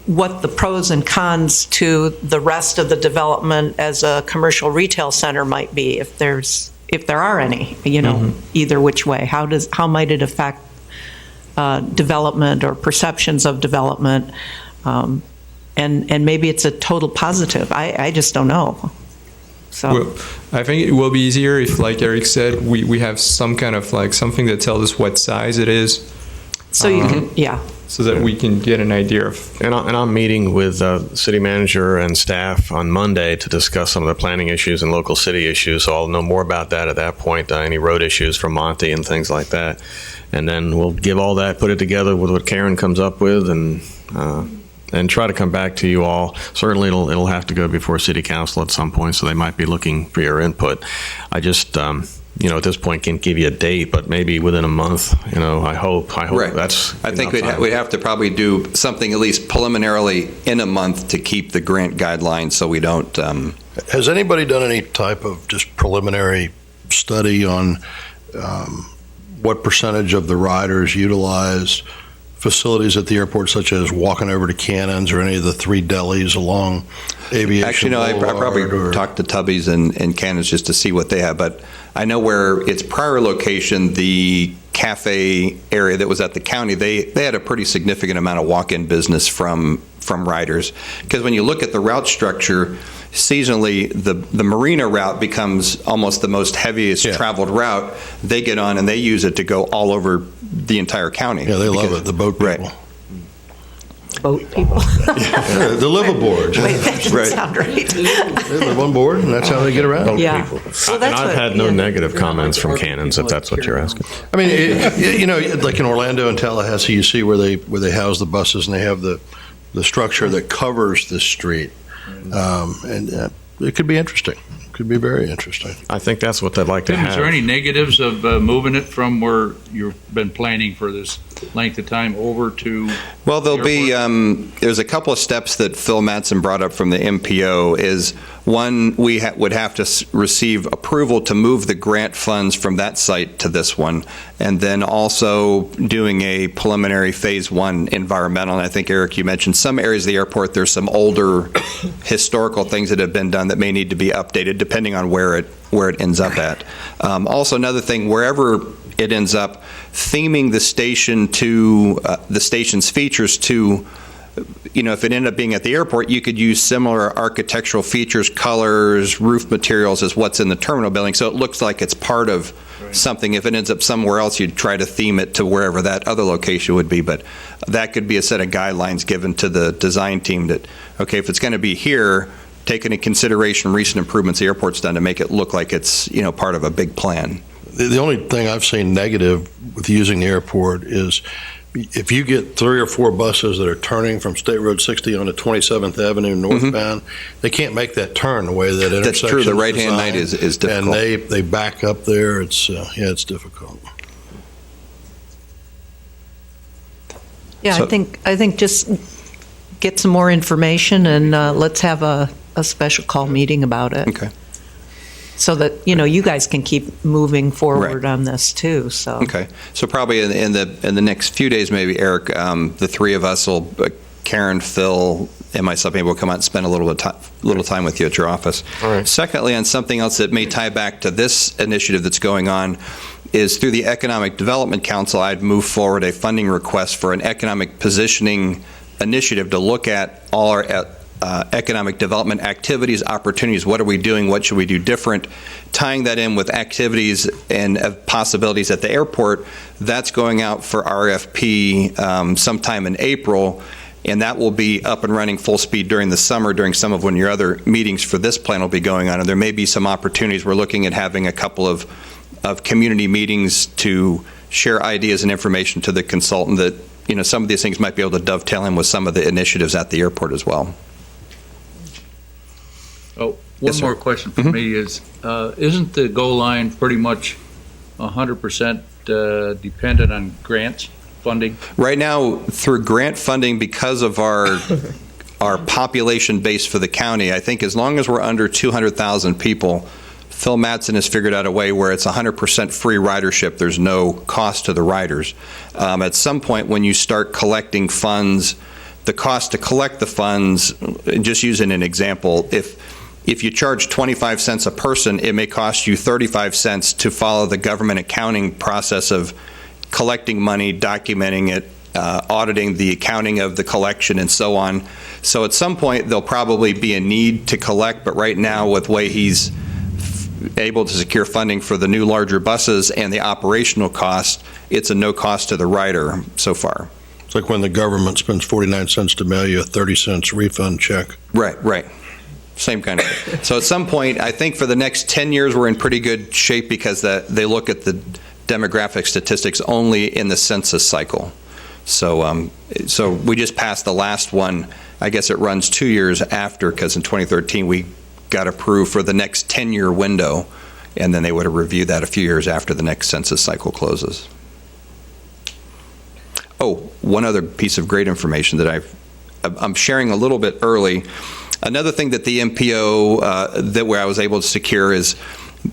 what the pros and cons to the rest of the development as a commercial retail center might be, if there are any, either which way. How might it affect development or perceptions of development? And maybe it's a total positive. I just don't know. So Well, I think it will be easier if, like Eric said, we have some kind of something that tells us what size it is. you can, yeah. So that we can get an idea of. And I'm meeting with city manager and staff on Monday to discuss some of the planning issues and local city issues. So I'll know more about that at that point, any road issues from Monty and things like that. And then we'll give all that, put it together with what Karen comes up with, and try to come back to you all. Certainly it'll have to go before city council at some point, so they might be looking for your input. I just, at this point can't give you a date, but maybe within a month, I hope Right. that's I think enough time. we'd have to probably do something at least preliminarily in a month to keep the grant guidelines so we don't. Has anybody done any type of just preliminary study on what percentage of the riders utilize facilities at the airport, such as walking over to Cannon's or any of the three delis along Aviation Actually, no, I probably Boulevard, or- talked to Tubby's and Cannon's just to see what they have, but I know where its prior location, the cafe area that was at the county, they had a pretty significant amount of walk-in business from riders. Because when you look at the route structure, seasonally, the marina route becomes almost the most heaviest traveled route. They get on and they use it to go all over the entire county. Yeah, they love it, the boat people. Right. Boat people. Yeah, the liveaboard. Wait, that doesn't Right. sound right. They live on board, and that's how they get around. Yeah. People. Well, And that's I've what- had no yeah. negative comments from Cannons, if that's what you're asking. I mean, like in Orlando and Tallahassee, you see where they house the buses, and they have the structure that covers the street, and it could be interesting. Could be very interesting. I think that's what they'd like to Tim, have. is there any negatives of moving it from where you've been planning for this length of time over to? Well, there'll be, there's a couple of steps that Phil Mattson brought up from the MPO is, one, we would have to receive approval to move the grant funds from that site to this one, and then also doing a preliminary phase 1 environmental. And I think, Eric, you mentioned some areas of the airport, there's some older historical things that have been done that may need to be updated depending on where it ends up at. Also, another thing, wherever it ends up, theming the station to the station's features to, if it ended up being at the airport, you could use similar architectural features, colors, roof materials as what's in the terminal building, so it looks like it's part of something. If it ends up somewhere else, you'd try to theme it to wherever that other location would be, but that could be a set of guidelines given to the design team that, okay, if it's going to be here, take into consideration recent improvements the airport's done to make it look like it's, part of a big plan. The only thing I've seen negative with using the airport is if you get 3 or 4 buses that are turning from State Road 60 onto 27th Avenue northbound, they can't make that turn the way that intersection That's true. The is right-hand night designed. is difficult. And they back up there. It's it's difficult. Yeah, So- I think just get some more information and let's have a special call meeting about it. Okay. So that, you guys can keep moving forward Right. on this too, so. Okay, so probably in the next few days, maybe, Eric, the three of us will, Karen, Phil, and myself, maybe we'll come out and spend a little time with you at your office. All right. Secondly, on something else that may tie back to this initiative that's going on, is through the Economic Development Council, I'd move forward a funding request for an economic positioning initiative to look at all our economic development activities, opportunities. What are we doing? What should we do different? Tying that in with activities and possibilities at the airport, that's going out for RFP sometime in April, and that will be up and running full speed during the summer, during some of when your other meetings for this plan will be going on. And there may be some opportunities. We're looking at having a couple of community meetings to share ideas and information to the consultant that, some of these things might be able to dovetail in with some of the initiatives at the airport as well. Oh, one Yes, sir. more question for me is, isn't the goal line pretty much 100% dependent on grants funding? Right now, through grant funding, because of our population base for the county, I think as long as we're under 200,000 people, Phil Mattson has figured out a way where it's 100% free ridership. There's no cost to the riders. At some point, when you start collecting funds, the cost to collect the funds, just using an example, if you charge 25 cents a person, it may cost you 35 cents to follow the government accounting process of collecting money, documenting it, auditing the accounting of the collection, and so on. So at some point, there'll probably be a need to collect, but right now, with the way he's able to secure funding for the new larger buses and the operational cost, it's a no cost to the rider so far. It's like when the government spends 49 cents to mail you a 30 cents refund check. Right. Same kind of thing. So at some point, I think for the next 10 years, we're in pretty good shape because they look at the demographic statistics only in the census cycle. So we just passed the last one. I guess it runs 2 years after, because in 2013, we got approved for the next 10-year window, and then they would have reviewed that a few years after the next census cycle closes. Oh, one other piece of great information that I'm sharing a little bit early. Another thing that the MPO where I was able to secure is,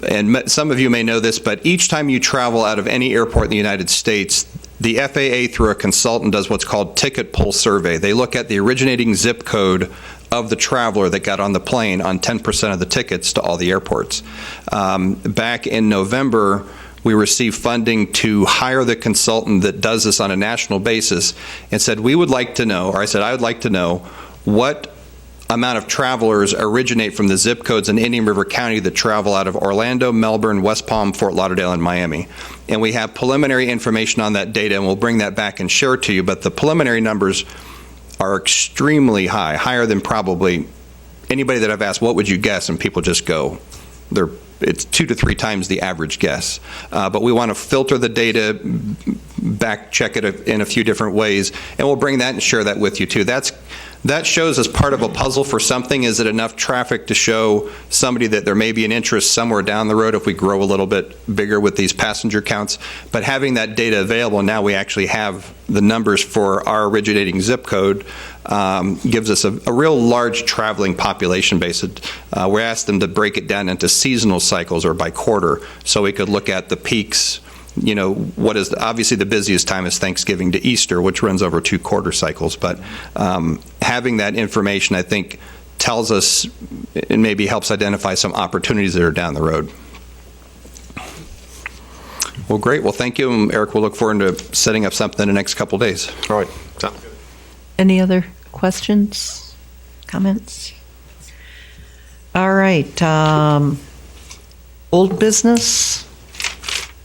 and some of you may know this, but each time you travel out of any airport in the United States, the FAA, through a consultant, does what's called ticket pull survey. They look at the originating zip code of the traveler that got on the plane on 10% of the tickets to all the airports. Back in November, we received funding to hire the consultant that does this on a national basis, and said, I would like to know what amount of travelers originate from the zip codes in Indian River County that travel out of Orlando, Melbourne, West Palm, Fort Lauderdale, and Miami. And we have preliminary information on that data, and we'll bring that back and share it to you, but the preliminary numbers are extremely high, higher than probably anybody that I've asked, what would you guess? And people just go, it's 2 to 3 times the average guess. But we want to filter the data, back check it in a few different ways, and we'll bring that and share that with you too. That's That shows as part of a puzzle for something. Is it enough traffic to show somebody that there may be an interest somewhere down the road if we grow a little bit bigger with these passenger counts? But having that data available, now we actually have the numbers for our originating zip code, gives us a real large traveling population base. We asked them to break it down into seasonal cycles or by quarter, so we could look at the peaks. You know, what is obviously the busiest time is Thanksgiving to Easter, which runs over 2 quarter cycles. But having that information, I think, tells us and maybe helps identify some opportunities that are down the road. Well, great. Well, thank you, Eric. We'll look forward to setting up something in the next couple of days. All right. Any other questions, comments? All right. Old business?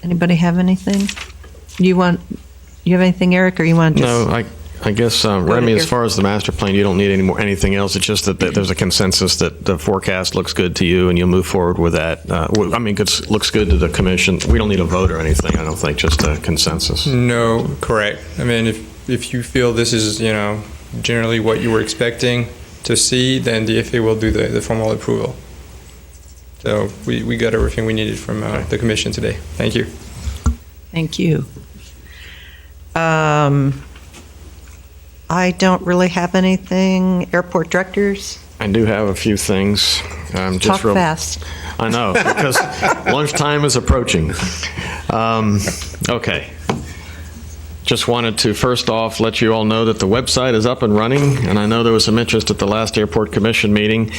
Anybody have anything? You have anything, Eric, or you want to just? No, I guess, Remy, as far as the master plan, you don't need anything else. It's just that there's a consensus that the forecast looks good to you, and you'll move forward with that. I mean, it looks good to the commission. We don't need a vote or anything, I don't think, just a consensus. No, correct. I mean, if you feel this is, generally what you were expecting to see, then the FA will do the formal approval. So we got everything we needed from the commission today. Thank you. Thank you. I don't really have anything. Airport directors? I do have a few things. Talk fast. I know, because lunchtime is approaching. Okay. Just wanted to first off let you all know that the website is up and running, and I know there was some interest at the last Airport Commission meeting.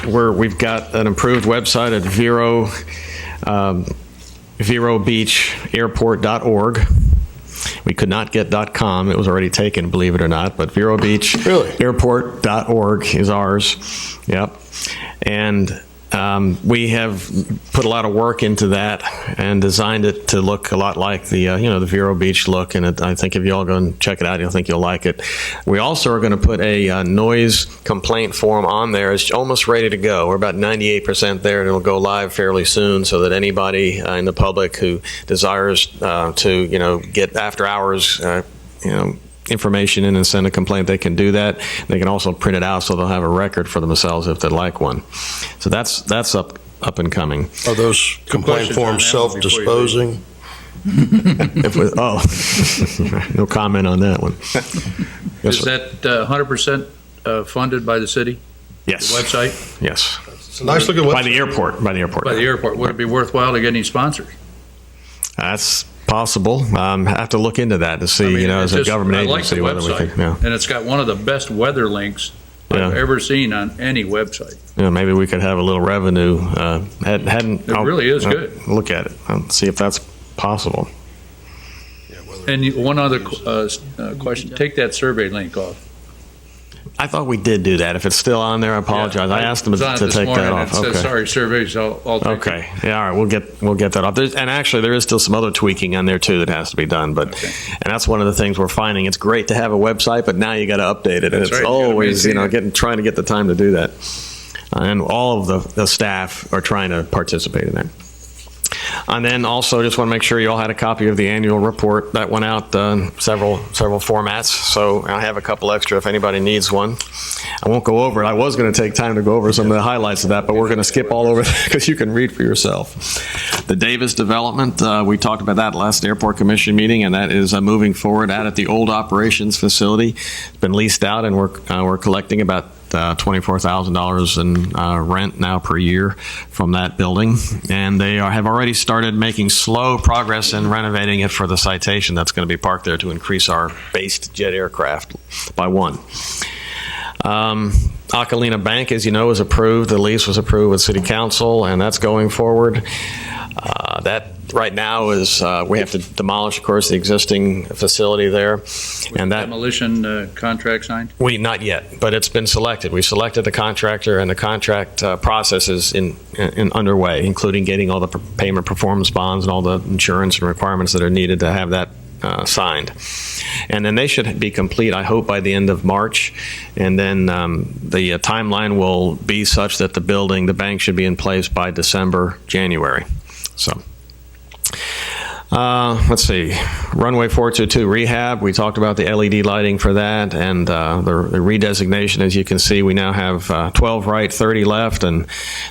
Where we've got an improved website at VeroBeachAirport.org. We could not get .com. It was already taken, believe it or not. But VeroBeachAirport.org is ours. Yep. And we have put a lot of work into that and designed it to look a lot like the the Vero Beach look. And I think if you all go and check it out, you'll think you'll like it. We also are going to put a noise complaint form on there. It's almost ready to go. We're about 98% there, and it'll go live fairly soon, so that anybody in the public who desires to get after hours information in and send a complaint, they can do that. They can also print it out so they'll have a record for themselves if they'd like one. So that's up and coming. Are those complaint forms self-disposing? No comment on that one. Is that 100% funded by the city? Yes. The website? Yes. It's a nice looking website. By the airport. By the airport. Would it be worthwhile to get any sponsors? That's possible. Have to look into that to see, as a government agency, whether we can. Yeah. And it's got one of the best weather links I've ever seen on any website. Maybe we could have a little revenue. It really is good. Look at it. See if that's possible. And one other question: take that survey link off. I thought we did do that. If it's still on there, I apologize. I asked them to take that off. It says, sorry, surveys. I'll take okay. Yeah. All right. We'll get that off. And actually, there is still some other tweaking on there too that has to be done. But and that's one of the things we're finding. It's great to have a website, but now you got to update it, and it's always trying to get the time to do that. And all of the staff are trying to participate in that. And then also just want to make sure you all had a copy of the annual report that went out several formats. So I have a couple extra if anybody needs one. I won't go over it. I was going to take time to go over some of the highlights of that, but we're going to skip all over that because you can read for yourself. The Davis development, we talked about that last Airport Commission meeting, and that is moving forward out at the old operations facility. It's been leased out, and we're collecting about $24,000 in rent now per year from that building, and they have already started making slow progress in renovating it for the Citation that's going to be parked there to increase our based jet aircraft by one. Acalina Bank, as you know, is approved. The lease was approved with City Council, and that's going forward. That right now is we have to demolish, of course, the existing facility there, and that demolition contract signed. Not yet, but it's been selected. We selected the contractor, and the contract process is in underway, including getting all the payment performance bonds and all the insurance and requirements that are needed to have that signed. And then they should be complete, I hope, by the end of March. And then the timeline will be such that the bank should be in place by December, January. So Let's see, runway 422 rehab, we talked about the LED lighting for that, and the redesignation, as you can see, we now have 12 right, 30 left, and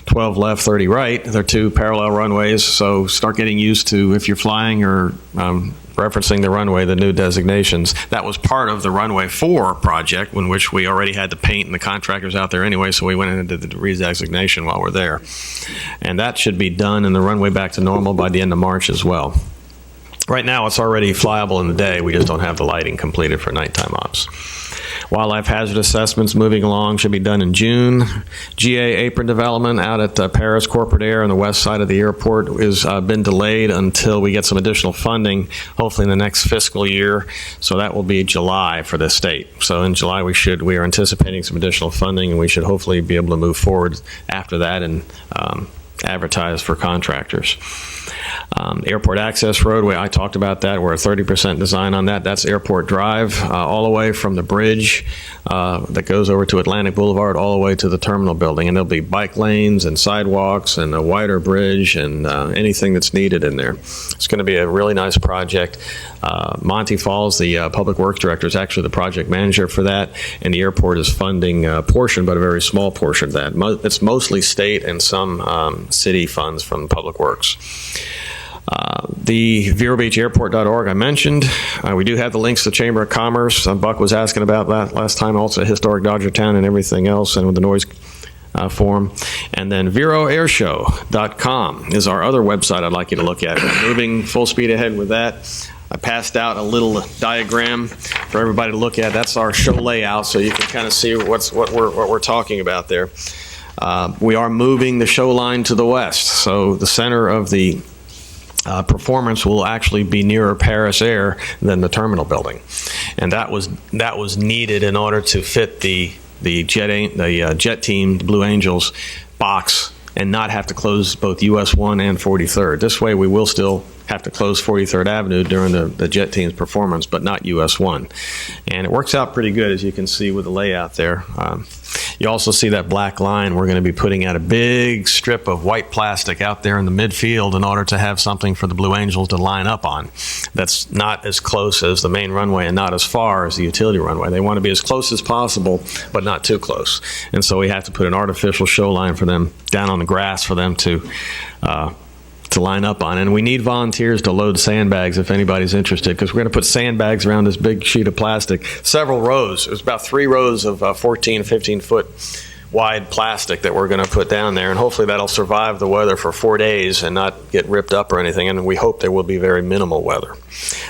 12 left, 30 right. They're two parallel runways, so start getting used to, if you're flying or referencing the runway, the new designations. That was part of the runway 4 project, in which we already had the paint and the contractors out there anyway, so we went in and did the redesignation while we're there. And that should be done in the runway back to normal by the end of March as well. Right now, it's already flyable in the day. We just don't have the lighting completed for nighttime ops. Wildlife hazard assessments moving along, should be done in June. GA apron development out at Paris Corporate Air on the west side of the airport has been delayed until we get some additional funding, hopefully in the next fiscal year. So that will be July for the state. So in July, we are anticipating some additional funding, and we should hopefully be able to move forward after that and advertise for contractors. Airport access roadway, I talked about that. We're at 30% design on that. That's Airport Drive, all the way from the bridge that goes over to Atlantic Boulevard all the way to the terminal building. And there'll be bike lanes and sidewalks and a wider bridge and anything that's needed in there. It's going to be a really nice project. Monty Falls, the Public Works Director, is actually the project manager for that, and the airport is funding a portion, but a very small portion of that. It's mostly state and some city funds from Public Works. The VeroBeachAirport.org I mentioned. We do have the links to Chamber of Commerce. Buck was asking about that last time, also Historic Dodger Town and everything else, and with the noise forum. And then VeroAirShow.com is our other website I'd like you to look at. We're moving full speed ahead with that. I passed out a little diagram for everybody to look at. That's our show layout, so you can kind of see what we're talking about there. We are moving the show line to the west, so the center of the performance will actually be nearer Paris Air than the terminal building, and that was needed in order to fit the jet team, the Blue Angels box, and not have to close both US 1 and 43rd. This way, we will still have to close 43rd Avenue during the jet team's performance, but not US 1. And it works out pretty good, as you can see with the layout there. You also see that black line. We're going to be putting out a big strip of white plastic out there in the midfield in order to have something for the Blue Angels to line up on. That's not as close as the main runway and not as far as the utility runway. They want to be as close as possible, but not too close. And so we have to put an artificial show line for them down on the grass for them to line up on. And we need volunteers to load sandbags if anybody's interested, because we're going to put sandbags around this big sheet of plastic, several rows. There's about 3 rows of 14, 15-foot wide plastic that we're going to put down there, and hopefully that'll survive the weather for 4 days and not get ripped up or anything, and we hope there will be very minimal weather.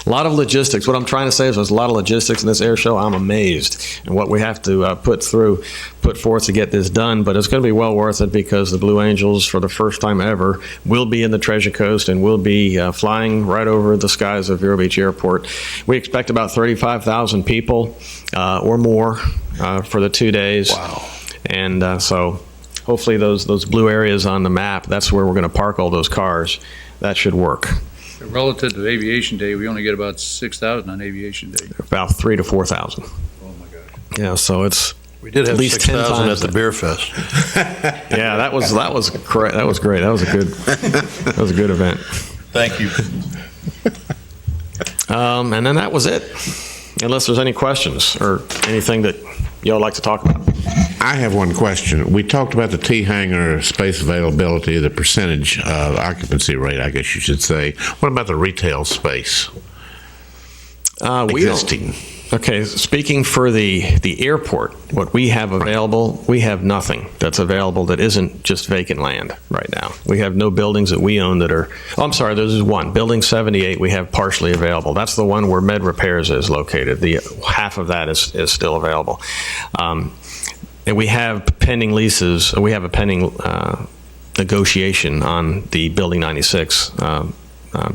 A lot of logistics. What I'm trying to say is there's a lot of logistics in this air show. I'm amazed at what we have to put forth to get this done, but it's going to be well worth it, because the Blue Angels, for the first time ever, will be in the Treasure Coast and will be flying right over the skies of Vero Beach Airport. We expect about 35,000 people or more for the 2 days. Wow. And so hopefully those blue areas on the map, that's where we're going to park all those cars. That should work. Relative to Aviation Day, we only get about 6,000 on Aviation Day. About 3,000 to 4,000. Oh my gosh. Yeah, so it's We did have at least 6,000 at the beer fest. Yeah, that was great. That was great. That was a good event. Thank you. And then that was it. Unless there's any questions or anything that y'all like to talk about. I have one question. We talked about the T-hangar space availability, the percentage occupancy rate, I guess you should say. What about the retail space existing? Okay, speaking for the airport, what we have available, we have nothing that's available that isn't just vacant land right now. We have no buildings that we own that are, I'm sorry, there's one. Building 78 we have partially available. That's the one where Med Repairs is located. The half of that is still available. And we have pending leases, we have a pending negotiation on the Building 96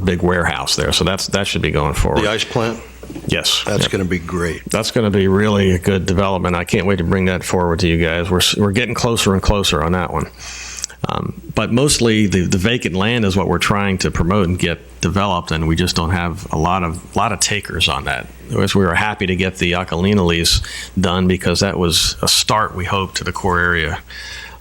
big warehouse there. So that should be going forward. The ice plant? Yes. That's going to be great. That's going to be really a good development. I can't wait to bring that forward to you guys. We're getting closer and closer on that one. But mostly the vacant land is what we're trying to promote and get developed, and we just don't have a lot of takers on that. Whereas we were happy to get the Acalina lease done, because that was a start, we hope, to the core area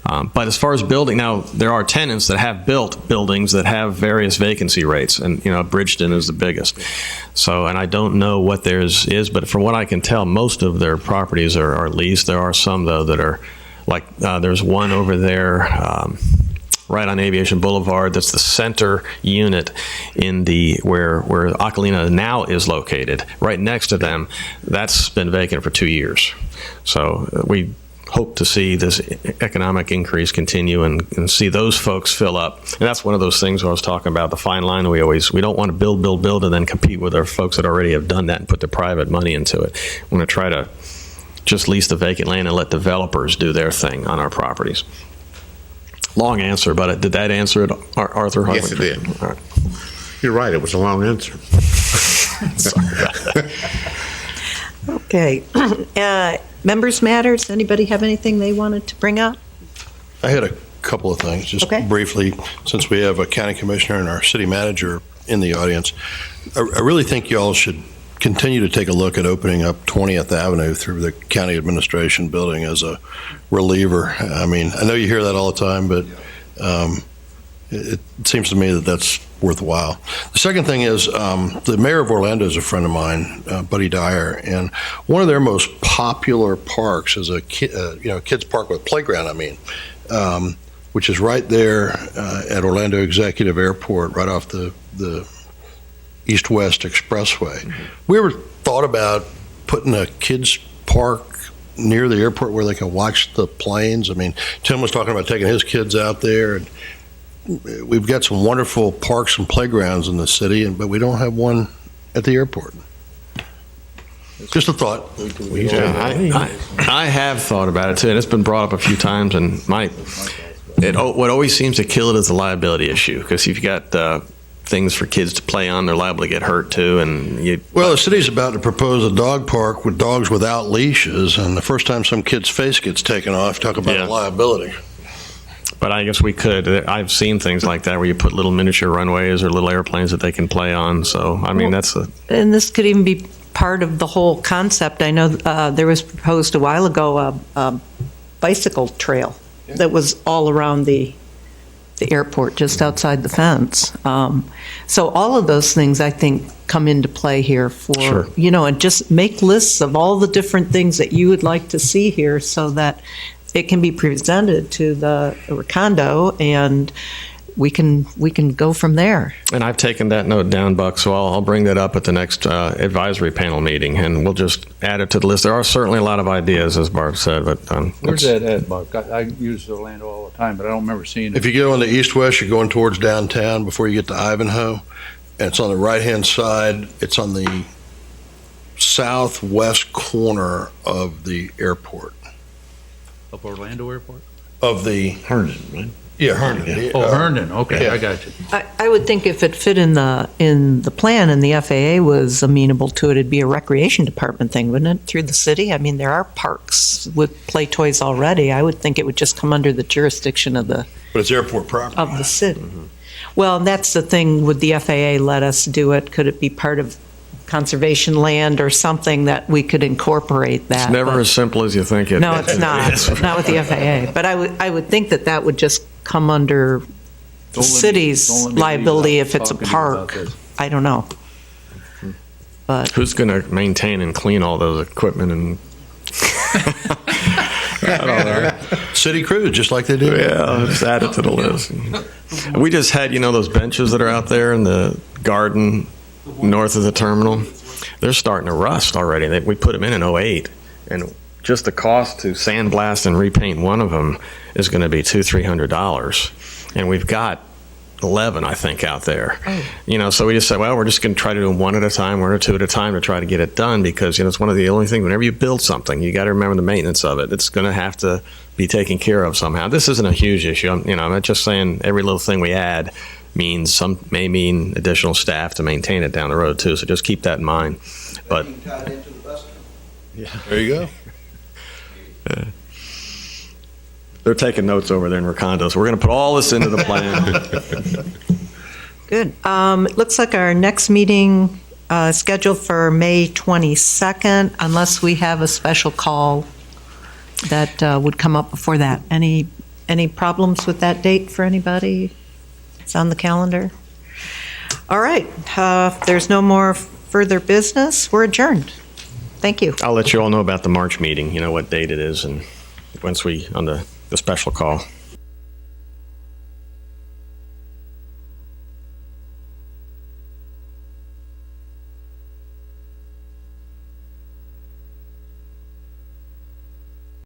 But as far as building, now, there are tenants that have built buildings that have various vacancy rates, and, Bridgeton is the biggest. So, and I don't know what theirs is, but from what I can tell, most of their properties are leased. There are some, though, that are, like, there's one over there, right on Aviation Boulevard. That's the center unit in where Acalina now is located. Right next to them, that's been vacant for 2 years. So we hope to see this economic increase continue and see those folks fill up. And that's one of those things I was talking about, the fine line that we don't want to build, and then compete with our folks that already have done that and put the private money into it. We want to try to just lease the vacant land and let developers do their thing on our properties. Long answer, but did that answer it, Arthur? Yes, it did. All right. You're right, it was a long answer. Sorry about that. Okay. Members' matters, anybody have anything they wanted to bring up? I had a couple of things, just Okay. briefly, since we have a county commissioner and our city manager in the audience. I really think y'all should continue to take a look at opening up 20th Avenue through the county administration building as a reliever. I mean, I know you hear that all the time, but it seems to me that that's worthwhile. The second thing is the mayor of Orlando is a friend of mine, Buddy Dyer, and one of their most popular parks is a kids park with playground. Which is right there at Orlando Executive Airport, right off the East-West Expressway. We ever thought about putting a kids park near the airport where they can watch the planes? I mean, Tim was talking about taking his kids out there. And we've got some wonderful parks and playgrounds in the city, but we don't have one at the airport. Just a thought. Yeah, I have thought about it too, and it's been brought up a few times. And what always seems to kill it is the liability issue, because if you got things for kids to play on, they're liable to get hurt too. Well, the city's about to propose a dog park with dogs without leashes, and the first time some kid's face gets taken off, talk about liability. But I guess we could. I've seen things like that where you put little miniature runways or little airplanes that they can play on. So, I mean, And this could even be part of the whole concept. I know there was proposed a while ago a bicycle trail that was all around the airport, just outside the fence. So all of those things, I think, come into play here for, and just make lists of all the different things that you would like to see here so that it can be presented to the Recondo, and we can go from there. And I've taken that note down, Buck, so I'll bring that up at the next advisory panel meeting, and we'll just add it to the list. There are certainly a lot of ideas, as Barb said, but where's that at, Buck? I use Orlando all the time, but I don't remember seeing it. If you go on the east-west, you're going towards downtown before you get to Ivanhoe, and it's on the right-hand side. It's on the southwest corner of the airport. Up Orlando Airport? Of the Herndon, right? Yeah, Herndon. Oh, Herndon. Okay, yeah. I got you. I would think if it fit in the plan and the FAA was amenable to it, it'd be a recreation department thing, wouldn't it, through the city? I mean, there are parks with play toys already. I would think it would just come under the jurisdiction of the But it's airport property. of the city. Well, that's the thing, would the FAA let us do it? Could it be part of conservation land or something that we could incorporate that? it's never as simple as you think it No, it's not. Not with the FAA. But I would think that would just come under the city's liability if it's a park. I don't know. But Who's going to maintain and clean all those equipment and? I don't know. City crew, just like they do. Yeah, just add it to the list. We just had, those benches that are out there in the garden north of the terminal. They're starting to rust already. We put them in 2008, and just the cost to sandblast and repaint one of them is going to be $200-300, and we've got 11, I think, out there. So we just said, well, we're just going to try to do them one at a time, one or two at a time, to try to get it done, because it's one of the only things. Whenever you build something, you got to remember the maintenance of it. It's going to have to be taken care of somehow. This isn't a huge issue. I'm not just saying every little thing we add may mean additional staff to maintain it down the road too. So just keep that in mind. But There you go. they're taking notes over there in Recondo, so we're going to put all this into the plan. good. It looks like our next meeting scheduled for May 22nd, unless we have a special call that would come up before that. Any Any problems with that date for anybody? It's on the calendar. All right, if there's no more further business, we're adjourned. Thank you. I'll let you all know about the March meeting, you know what date it is, and once on the special call.